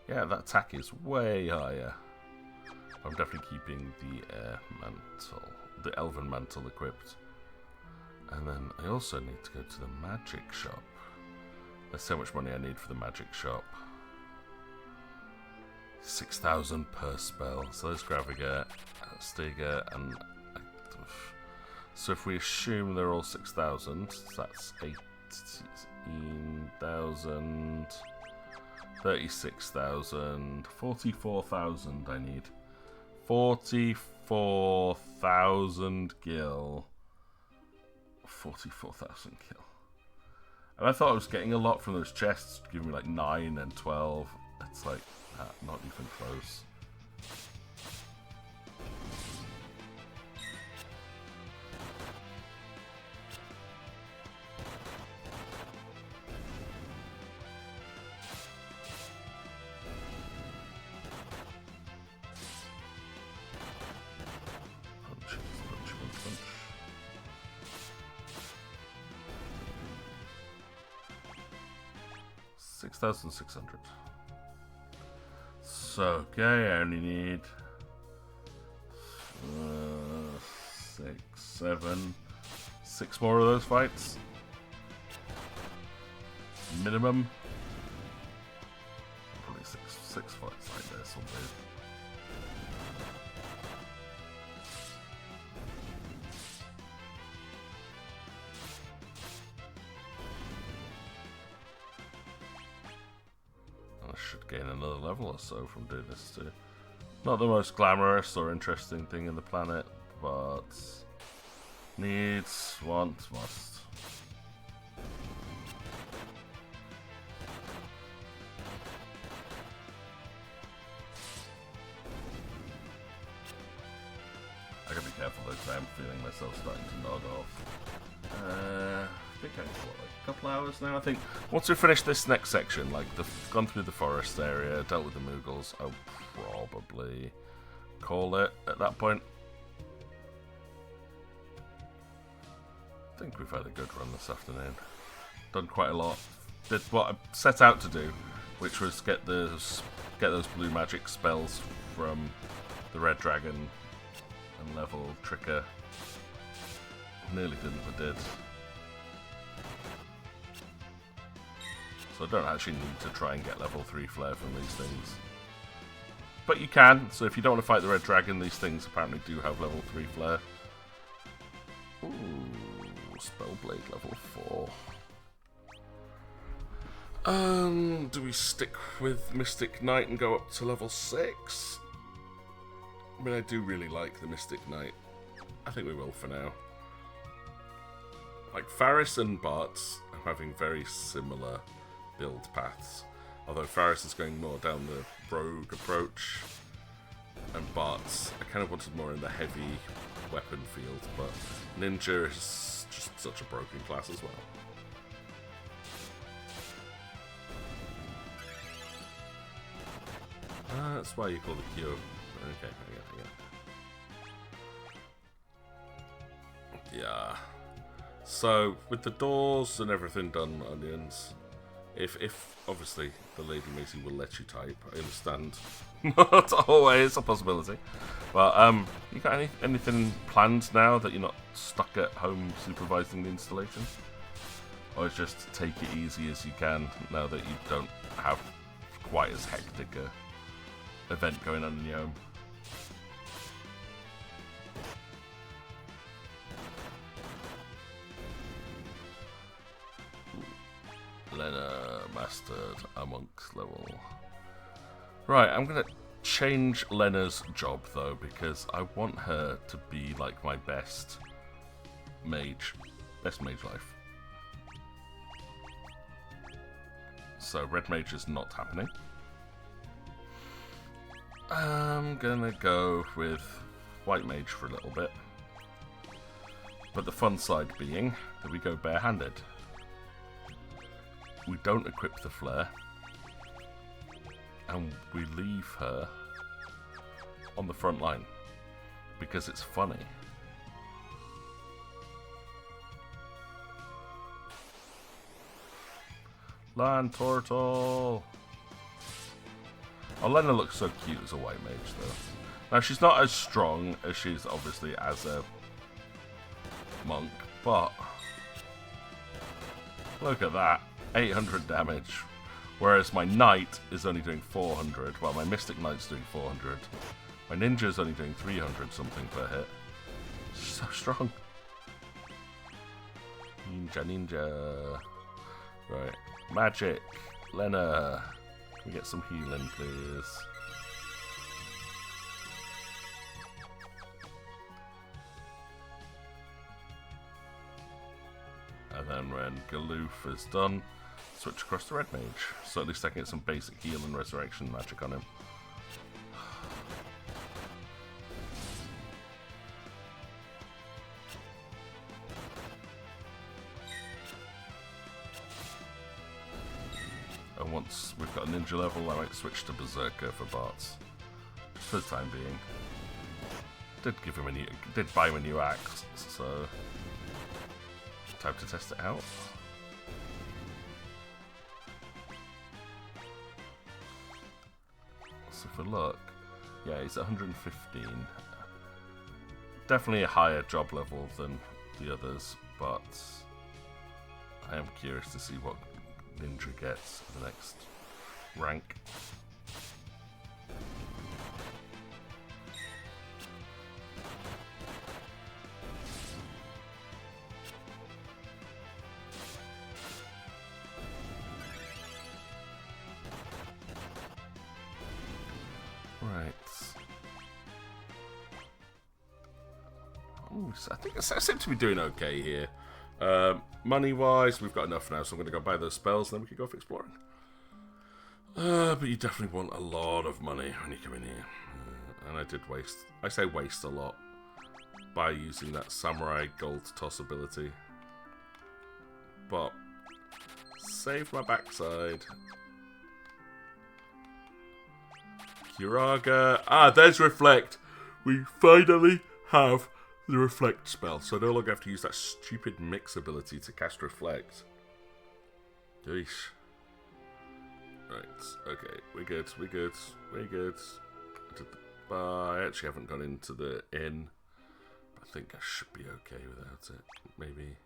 Yeah, that attack is way higher. I'm definitely keeping the air mantle, the elven mantle equipped. And then I also need to go to the magic shop. There's so much money I need for the magic shop. 6,000 per spell. So there's Graviger, Stiger, and Active. So if we assume they're all 6,000, so that's 18,000, 36,000, 44,000 I need. 44,000 gil. 44,000 gil. And I thought I was getting a lot from those chests, giving me like 9 and 12. It's like, not even close. Punch, punch, punch, punch. 6,600. So, okay, I only need 6, 7, 6 more of those fights. Minimum. Probably six fights like this will do. Should gain another level or so from doing this too. Not the most glamorous or interesting thing in the planet, but needs, wants, must. I gotta be careful though, because I am feeling myself starting to nod off. I think I've got like a couple hours now. I think once we finish this next section, like gone through the forest area, dealt with the Moogles, I'll probably call it at that point. I think we've had a good run this afternoon. Done quite a lot. Did what I set out to do, which was get those blue magic spells from the red dragon and level Tricker. Nearly didn't, but did. So I don't actually need to try and get level 3 flare from these things. But you can, so if you don't want to fight the red dragon, these things apparently do have level 3 flare. Ooh, Spellblade level 4. Do we stick with Mystic Knight and go up to level 6? I mean, I do really like the Mystic Knight. I think we will for now. Like, Faris and Bart's are having very similar build paths. Although Faris is going more down the rogue approach. And Bart's, I kind of wanted more in the heavy weapon field, but Ninja is just such a broken class as well. That's why you call it Q. Okay, yeah. So, with the doors and everything done, Onions, if obviously the Lady Macy will let you type, I understand. Not always a possibility. But, you got anything planned now that you're not stuck at home supervising the installation? Or just take it easy as you can now that you don't have quite as hectic a event going on in your home? Lena mastered a monk's level. Right, I'm gonna change Lena's job though, because I want her to be like my best mage life. So red mage is not happening. I'm gonna go with white mage for a little bit. But the fun side being that we go barehanded. We don't equip the flare. And we leave her on the front line. Because it's funny. Land turtle! Oh, Lena looks so cute as a white mage, though. Now, she's not as strong as she is, obviously, as a monk, but look at that. 800 damage. Whereas my knight is only doing 400. Well, my mystic knight's doing 400. My ninja's only doing 300 something per hit. She's so strong. Ninja. Right. Magic. Lena. Can we get some healing, please? And then when Galoof is done, switch across to Red Mage. So at least I can get some basic heal and resurrection magic on him. And once we've got a ninja level, I might switch to Berserker for Bart's. Just for the time being. Did buy him a new axe, so time to test it out. So for luck, yeah, he's 115. Definitely a higher job level than the others, but I am curious to see what Ninja gets for the next rank. I think I seem to be doing okay here. Money-wise, we've got enough now, so I'm going to go buy those spells, and then we can go for exploring. But you definitely want a lot of money when you come in here. And I did waste. I say waste a lot by using that Samurai Gold Toss ability. But save my backside. Kiraga. Ah, there's Reflect. We finally have the Reflect spell, so I no longer have to use that stupid mix ability to cast Reflect. Yeesh. Right, okay, we're good. I actually haven't gone into the inn. I think I should be okay without it, maybe.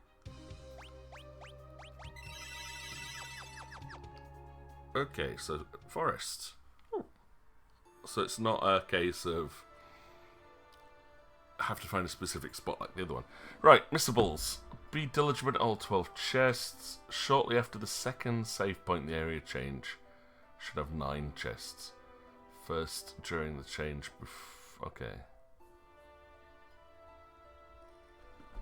Okay, so forest. So it's not a case of have to find a specific spot like the other one. Right, Mr. Bulls. Be diligent at all 12 chests. Shortly after the second save point, the area change should have 9 chests. First during the change. Okay.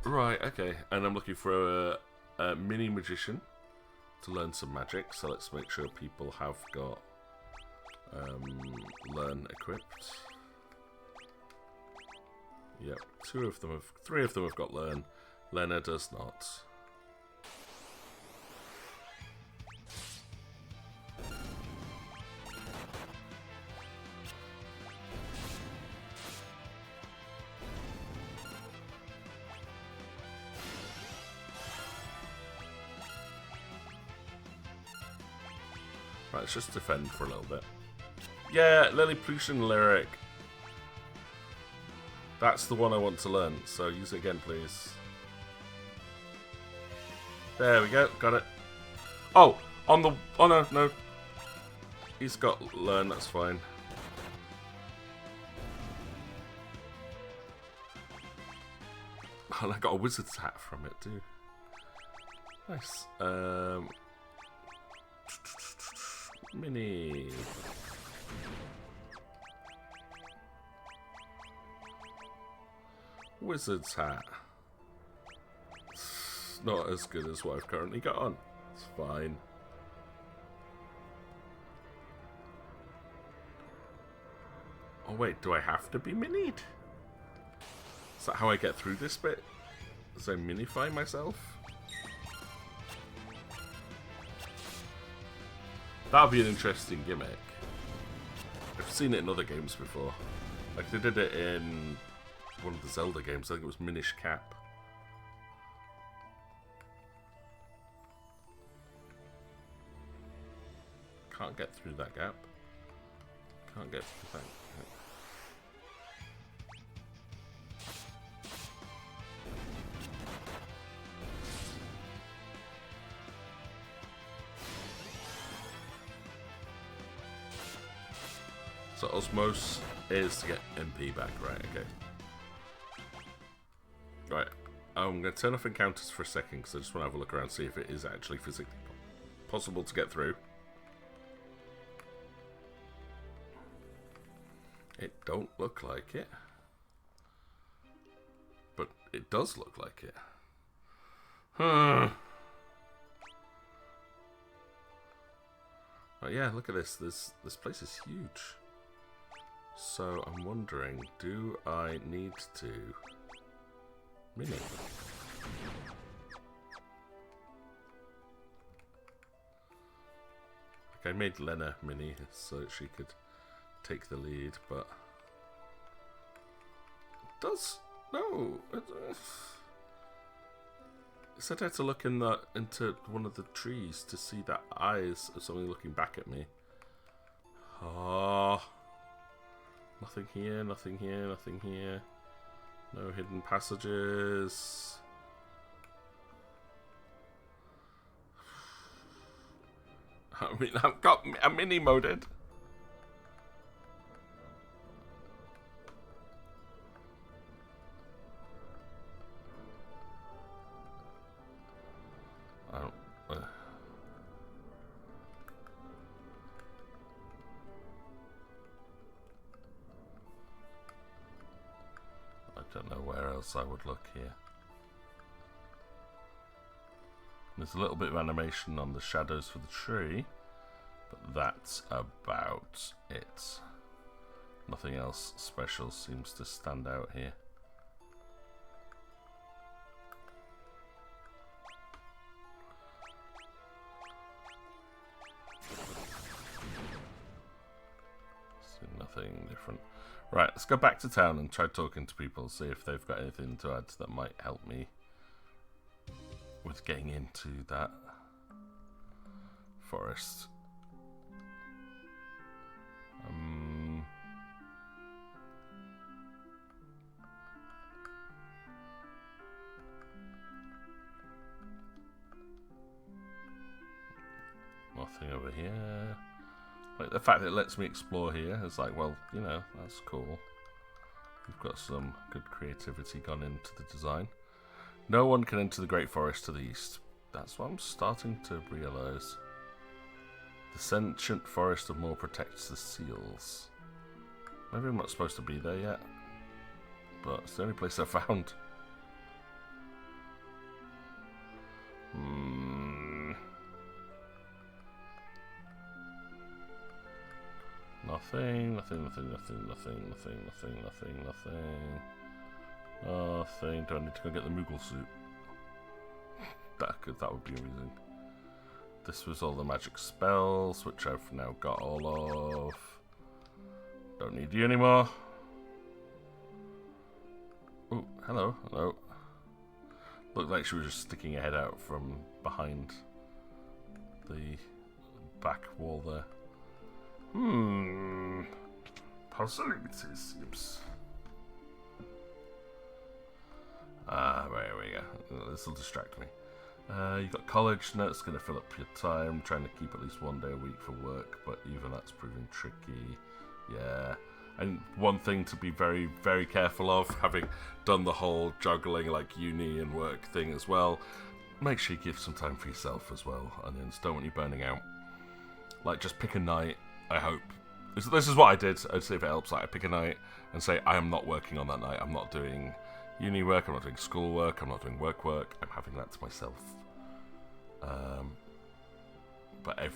Right, okay. And I'm looking for a mini magician to learn some magic. So let's make sure people have got learn equipped. Yep, 3 of them have got learn. Lena does not. Right, let's just defend for a little bit. Yeah, Lilliputian Lyric. That's the one I want to learn, so use it again, please. There we go, got it. Oh, on the... Oh, no, no. He's got learn, that's fine. And I got a wizard's hat from it, too. Nice. Mini... Wizard's hat. It's not as good as what I've currently got on. It's fine. Oh wait, do I have to be minied? Is that how I get through this bit? Does I minify myself? That'd be an interesting gimmick. I've seen it in other games before. Like they did it in one of the Zelda games. I think it was Minish Cap. Can't get through that gap. Can't get through that gap. So Osmose is to get MP back, right? Okay. Right. I'm going to turn off encounters for a second because I just want to have a look around, see if it is actually physically possible to get through. It don't look like it. But it does look like it. Right, yeah, look at this. This place is huge. So I'm wondering, do I need to mini? Like I made Lena mini so that she could take the lead, but it does no. It said I had to look into one of the trees to see the eyes of something looking back at me. Ah. Nothing here, nothing here, nothing here. No hidden passages. I mean, I've got a mini moded. I don't know where else I would look here. There's a little bit of animation on the shadows for the tree, but that's about it. Nothing else special seems to stand out here. See nothing different. Right, let's go back to town and try talking to people, see if they've got anything to add that might help me with getting into that forest. Nothing over here. Like the fact that it lets me explore here is like, well, you know, that's cool. We've got some good creativity gone into the design. No one can enter the Great Forest to the east. That's what I'm starting to realise. The sentient forest of Moor protects the seals. Maybe I'm not supposed to be there yet, but it's the only place I found. Nothing. Do I need to go get the Moogle suit? That would be amusing. This was all the magic spells, which I've now got all of. Don't need you anymore. Oh, hello. Looked like she was just sticking her head out from behind the back wall there. Possibilities seems. There we go. This will distract me. You got college, and that's going to fill up your time. Trying to keep at least one day a week for work, but even that's proving tricky. Yeah. And one thing to be very, very careful of, having done the whole juggling like uni and work thing as well, make sure you give some time for yourself as well. Onions, don't want you burning out. Like, just pick a night, I hope. This is what I did. I'd see if it helps. Like, I pick a night and say, I am not working on that night. I'm not doing uni work, I'm not doing school work, I'm not doing work. I'm having that to myself. But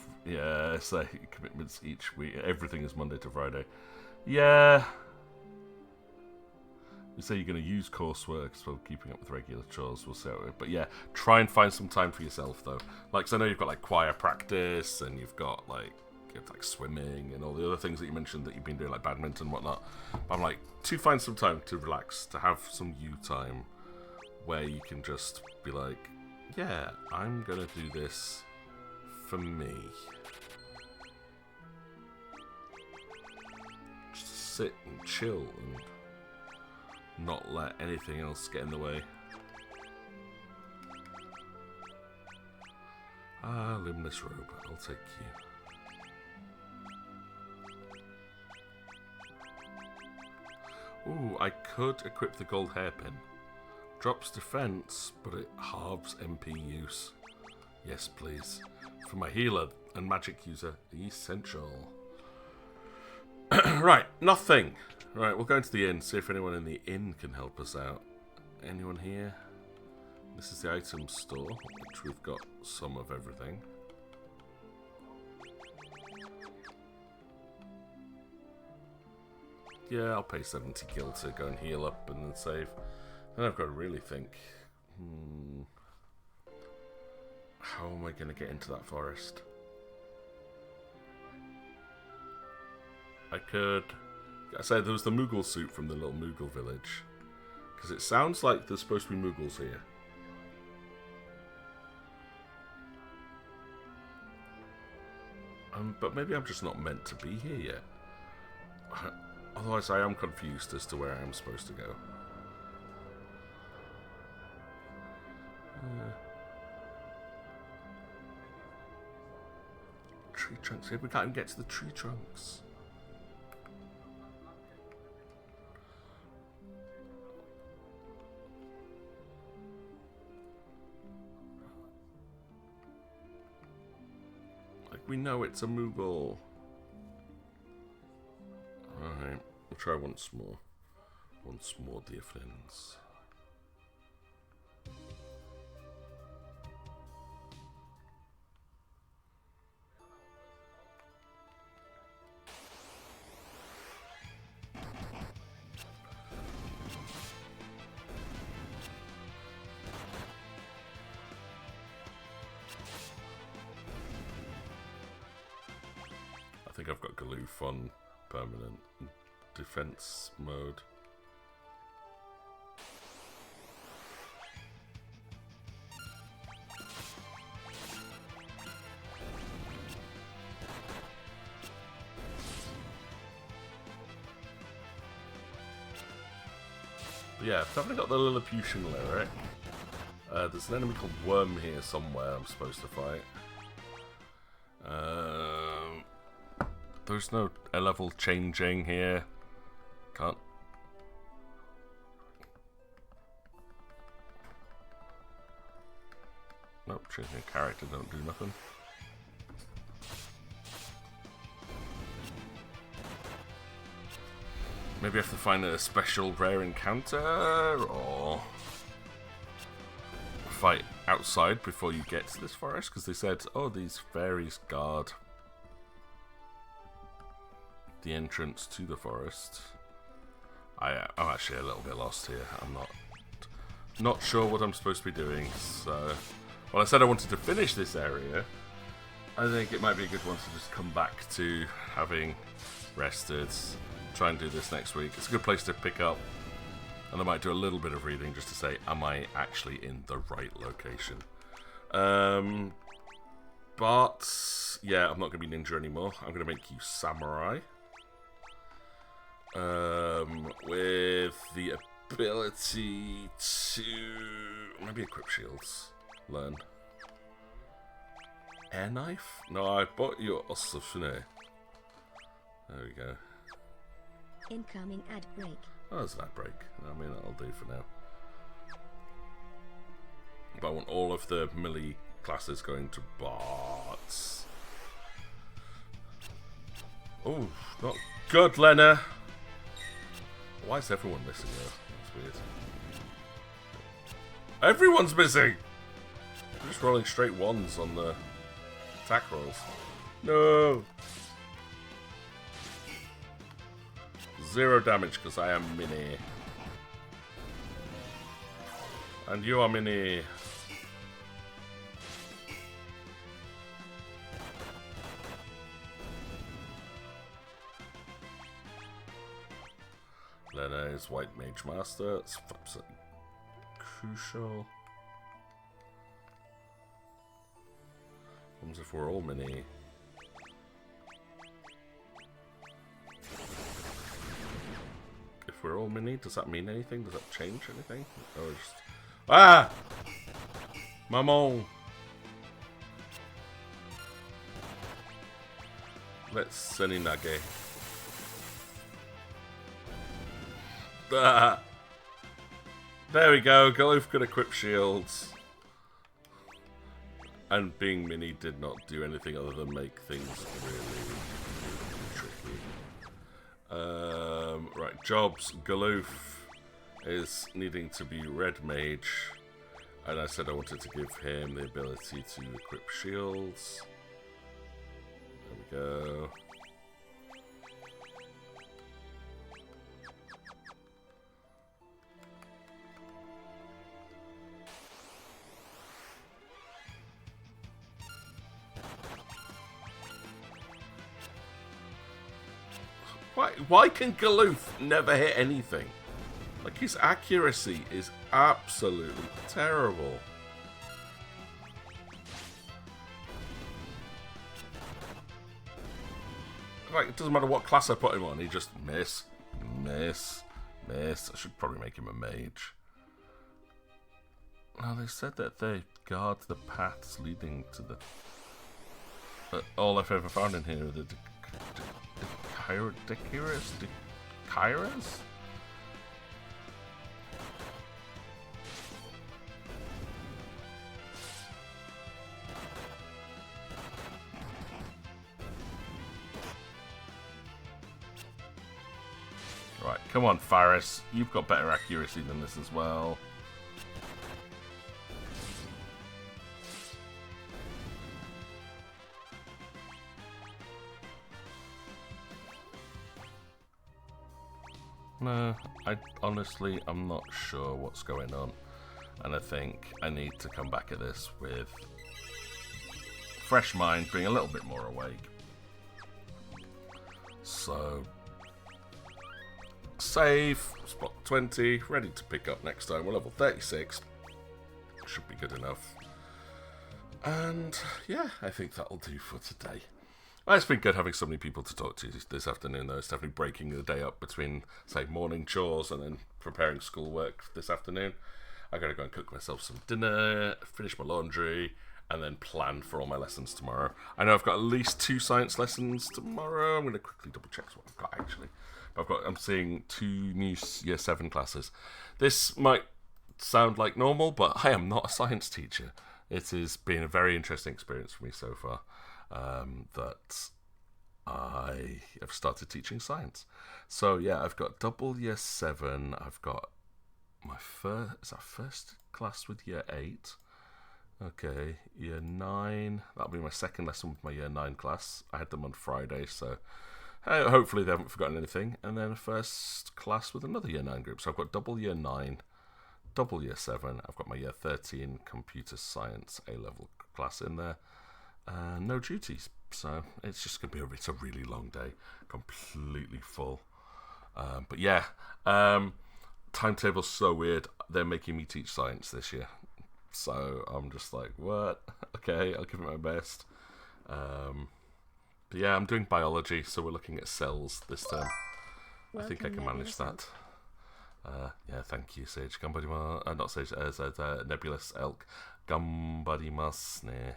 say commitments each week. Everything is Monday to Friday. Yeah. You say you're going to use coursework as well, keeping up with regular chores. We'll see how it. But yeah, try and find some time for yourself though. Like, 'cause I know you've got like choir practice, and you've got like swimming and all the other things that you mentioned that you've been doing, like badminton and whatnot. But I'm like, to find some time to relax, to have some you time, where you can just be like, yeah, I'm gonna do this for me. Just sit and chill and not let anything else get in the way. Luminous robe, I'll take you. Ooh, I could equip the gold hairpin. Drops defense, but it halves MP use. Yes, please. For my healer and magic user, essential. Right, nothing. Right, we'll go into the inn, see if anyone in the inn can help us out. Anyone here? This is the item store, which we've got some of everything. Yeah, I'll pay 70 gil to go and heal up and then save. Then I've got to really think. How am I going to get into that forest? I could... I said there was the Moogle suit from the little Moogle village. Because it sounds like there's supposed to be Moogles here. But maybe I'm just not meant to be here yet. Otherwise I am confused as to where I am supposed to go. Tree trunks. Here we can't even get to the tree trunks. Like, we know it's a Moogle. Alright, we'll try once more. Once more, dear friends. I think I've got Galoof on permanent defense mode. But yeah, if I haven't got the Lilliputian lyric, there's an enemy called Worm here somewhere I'm supposed to fight. There's no level changing here. Can't. Nope, changing a character don't do nothing. Maybe I have to find a special rare encounter, or fight outside before you get to this forest, because they said, oh, these fairies guard the entrance to the forest. I'm actually a little bit lost here. I'm not sure what I'm supposed to be doing. So, well, I said I wanted to finish this area. I think it might be a good one to just come back to having rested. Try and do this next week. It's a good place to pick up, and I might do a little bit of reading just to say, am I actually in the right location? But yeah, I'm not going to be ninja anymore. I'm going to make you samurai, with the ability to maybe equip shields. Learn air knife. No, I bought you a Sufune. There we go. Incoming ad break. Oh, there's an ad break. I mean, that'll do for now. But I want all of the melee classes going to bots. Oh, not good, Lena. Why is everyone missing though? That's weird. Everyone's missing! I'm just rolling straight ones on the attack rolls. No! 0 damage because I am mini. And you are mini. Lena is White Mage Master. It's crucial. What if we're all mini? If we're all mini, does that mean anything? Does that change anything? Or just... Ah! Maman! Let's Seninage. Ah! There we go, Galoof could equip shields. And being mini did not do anything other than make things really tricky. Right, jobs. Galoof is needing to be red mage. And I said I wanted to give him the ability to equip shields. There we go. Why can Galoof never hit anything? Like, his accuracy is absolutely terrible. Like, it doesn't matter what class I put him on, he just miss. I should probably make him a mage. Now, they said that they guard the paths leading to the... all I've ever found in here are the Kairas? Right, come on, Faris. You've got better accuracy than this as well. No, I'm not sure what's going on, and I think I need to come back at this with fresh mind, being a little bit more awake. So, save, spot 20, ready to pick up next time. We're level 36, should be good enough. And yeah, I think that'll do for today. Well, it's been good having so many people to talk to this afternoon, though. It's definitely breaking the day up between, say, morning chores and then preparing schoolwork this afternoon. I gotta go and cook myself some dinner, finish my laundry, and then plan for all my lessons tomorrow. I know I've got at least 2 science lessons tomorrow. I'm going to quickly double check what I've got actually. But I'm seeing 2 new Year 7 classes. This might sound like normal, but I am not a science teacher. It has been a very interesting experience for me so far, that I have started teaching science. So yeah, I've got double Year 7. I've got my first class with Year 8. Okay, Year 9. That'll be my second lesson with my Year 9 class. I had them on Friday, so hopefully they haven't forgotten anything. And then a first class with another Year 9 group. So I've got double Year 9, double Year 7. I've got my Year 13 computer science A-level class in there. No duties. So it's just going to be it's a really long day. Completely full. But yeah, timetable's so weird. They're making me teach science this year. So I'm just like, what? Okay, I'll give it my best. But yeah, I'm doing biology, so we're looking at cells this term. I think I can manage that. Yeah, thank you, Sage. Gambarimasu. Not Sage, Nebulous Elk. Gambarimasu ne.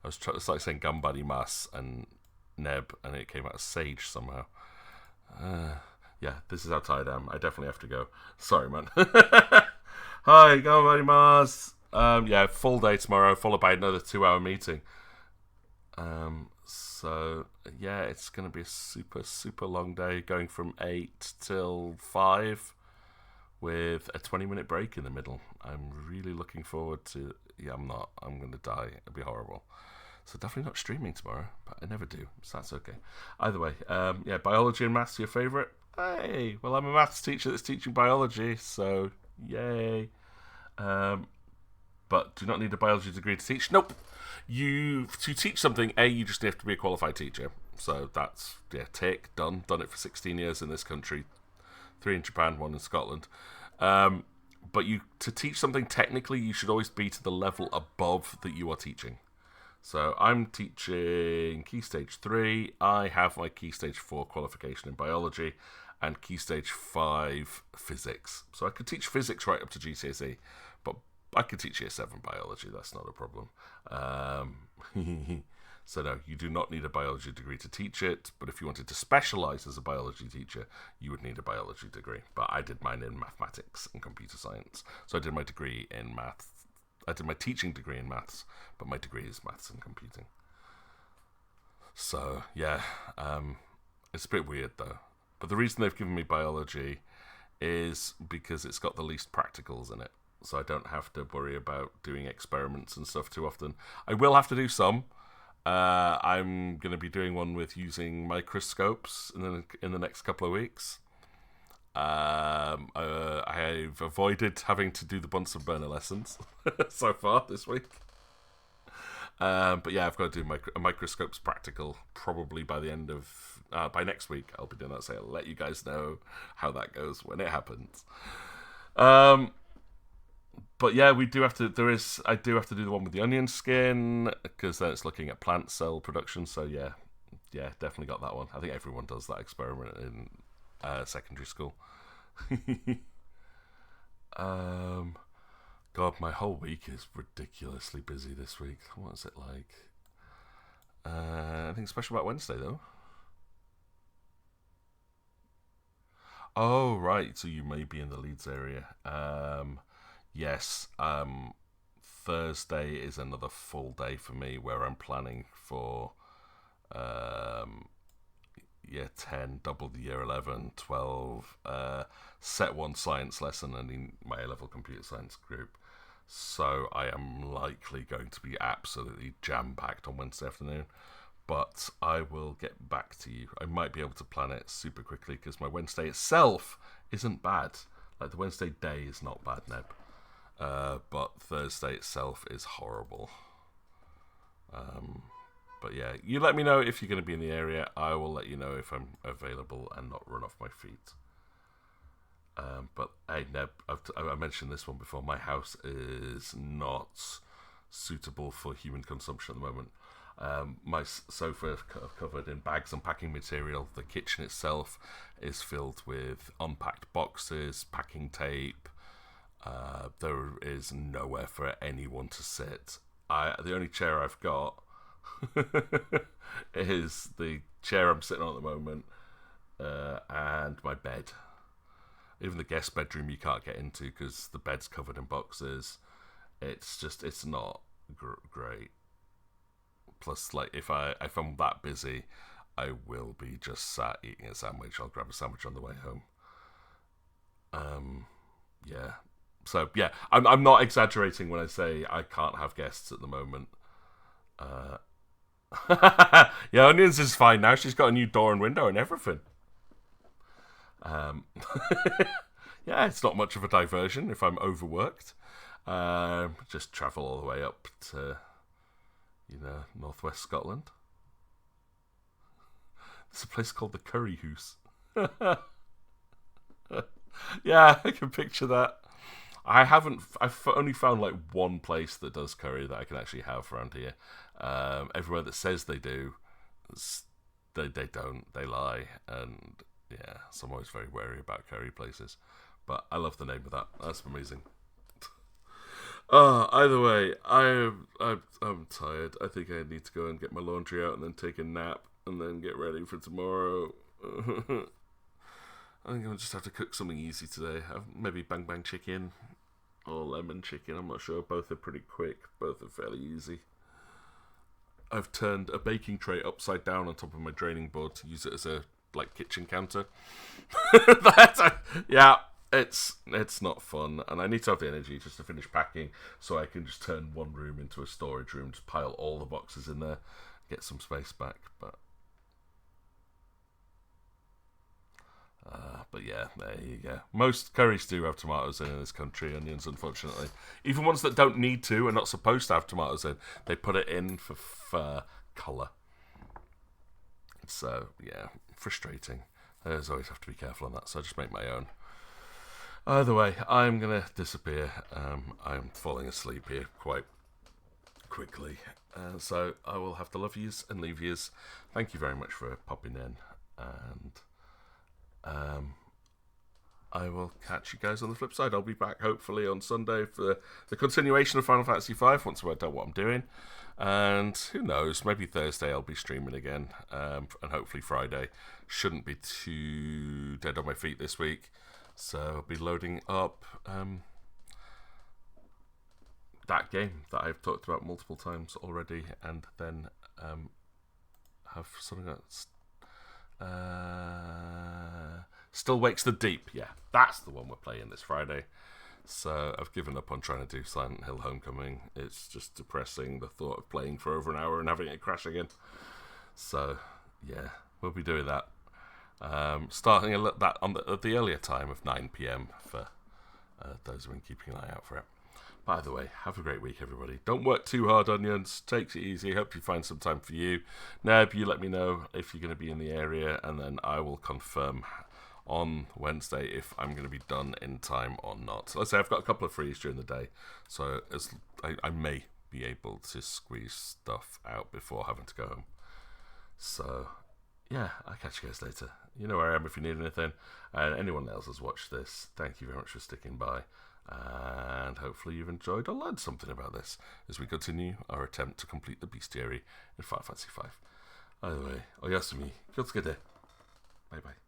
I was trying to start saying Gambarimasu and Neb, and it came out as Sage somehow. Yeah, this is how tired I am. I definitely have to go. Sorry, man. Hi, gambarimasu. Yeah, full day tomorrow, followed by another 2-hour meeting. So yeah, it's going to be a super, super long day, going from 8 till 5, with a 20-minute break in the middle. I'm really looking forward to. Yeah, I'm not. I'm going to die. It'll be horrible. So definitely not streaming tomorrow, but I never do, so that's okay. Either way, yeah, biology and maths are your favourite? Hey, well, I'm a maths teacher that's teaching biology, so yay. But do not need a biology degree to teach? Nope. To teach something, you just have to be a qualified teacher. So that's, done it for 16 years in this country, 3 in Japan, 1 in Scotland. But to teach something technically, you should always be to the level above that you are teaching. So I'm teaching Key Stage 3. I have my Key Stage 4 qualification in biology and Key Stage 5 physics. So I could teach physics right up to GCSE, but I could teach Year 7 biology. That's not a problem. So no, you do not need a biology degree to teach it, but if you wanted to specialise as a biology teacher, you would need a biology degree. But I did mine in mathematics and computer science. So I did my degree in maths. I did my teaching degree in maths, but my degree is maths and computing. So, yeah, it's a bit weird, though. But the reason they've given me biology is because it's got the least practicals in it. So I don't have to worry about doing experiments and stuff too often. I will have to do some. I'm going to be doing one with using microscopes in the next couple of weeks. I've avoided having to do the Bunsen burner lessons so far this week. But yeah, I've got to do a microscopes practical probably by the end of by next week. I'll be doing that, so I'll let you guys know how that goes when it happens. But yeah, I do have to do the one with the onion skin, because then it's looking at plant cell production. So yeah, definitely got that one. I think everyone does that experiment in secondary school. God, my whole week is ridiculously busy this week. What is it like? I think special about Wednesday though. Oh right, so you may be in the Leeds area. Yes. Thursday is another full day for me where I'm planning for Year 10, double the Year 11, 12, set 1 science lesson and in my A-level computer science group. So I am likely going to be absolutely jam-packed on Wednesday afternoon. But I will get back to you. I might be able to plan it super quickly because my Wednesday itself isn't bad. Like the Wednesday day is not bad, Neb. But Thursday itself is horrible. But yeah, you let me know if you're going to be in the area. I will let you know if I'm available and not run off my feet. But hey, Neb, I mentioned this one before. My house is not suitable for human consumption at the moment. My sofa is covered in bags and packing material. The kitchen itself is filled with unpacked boxes, packing tape. There is nowhere for anyone to sit. the only chair I've got is the chair I'm sitting on at the moment, and my bed. Even the guest bedroom you can't get into because the bed's covered in boxes. It's not great. Plus, like, if I'm that busy, I will be just sat eating a sandwich. I'll grab a sandwich on the way home. Yeah. So yeah, I'm not exaggerating when I say I can't have guests at the moment. Yeah, Onions is fine now. She's got a new door and window and everything. Yeah, it's not much of a diversion if I'm overworked. Just travel all the way up to, northwest Scotland. There's a place called the Curry House. Yeah, I can picture that. I've only found like one place that does curry that I can actually have around here. Everywhere that says they do, they don't. They lie, and yeah, so I'm always very wary about curry places. But I love the name of that. That's amazing. Either way, I'm tired. I think I need to go and get my laundry out and then take a nap and then get ready for tomorrow. I think I'll just have to cook something easy today. Maybe bang bang chicken or lemon chicken. I'm not sure. Both are pretty quick. Both are fairly easy. I've turned a baking tray upside down on top of my draining board to use it as a kitchen counter. Yeah, it's not fun, and I need to have the energy just to finish packing so I can just turn one room into a storage room, just pile all the boxes in there, get some space back. But yeah, there you go. Most curries do have tomatoes in this country, onions, unfortunately. Even ones that don't need to, are not supposed to have tomatoes in, they put it in for colour. So, yeah, frustrating. There's always have to be careful on that, so I just make my own. Either way, I'm going to disappear. I'm falling asleep here quite quickly. So I will have to love yous and leave yous. Thank you very much for popping in, and I will catch you guys on the flip side. I'll be back hopefully on Sunday for the continuation of Final Fantasy V once I've worked out what I'm doing. And who knows, maybe Thursday I'll be streaming again. And hopefully Friday. Shouldn't be too dead on my feet this week. So I'll be loading up that game that I've talked about multiple times already. And then have something else. Still Wakes the Deep. Yeah, that's the one we're playing this Friday. So I've given up on trying to do Silent Hill Homecoming. It's just depressing, the thought of playing for over an hour and having it crash again. So yeah, we'll be doing that. Starting that at the earlier time of 9 PM for those who've been keeping an eye out for it. By the way, have a great week, everybody. Don't work too hard, onions. Takes it easy. Hope you find some time for you. Neb, you let me know if you're going to be in the area, and then I will confirm on Wednesday if I'm going to be done in time or not. Let's say I've got a couple of frees during the day, so I may be able to squeeze stuff out before having to go home. So, yeah, I'll catch you guys later. You know where I am if you need anything. And anyone else has watched this, thank you very much for sticking by. And hopefully you've enjoyed or learned something about this as we continue our attempt to complete the Bestiary in Final Fantasy V. Either way, oyasumi, kyotsuke. Bye bye.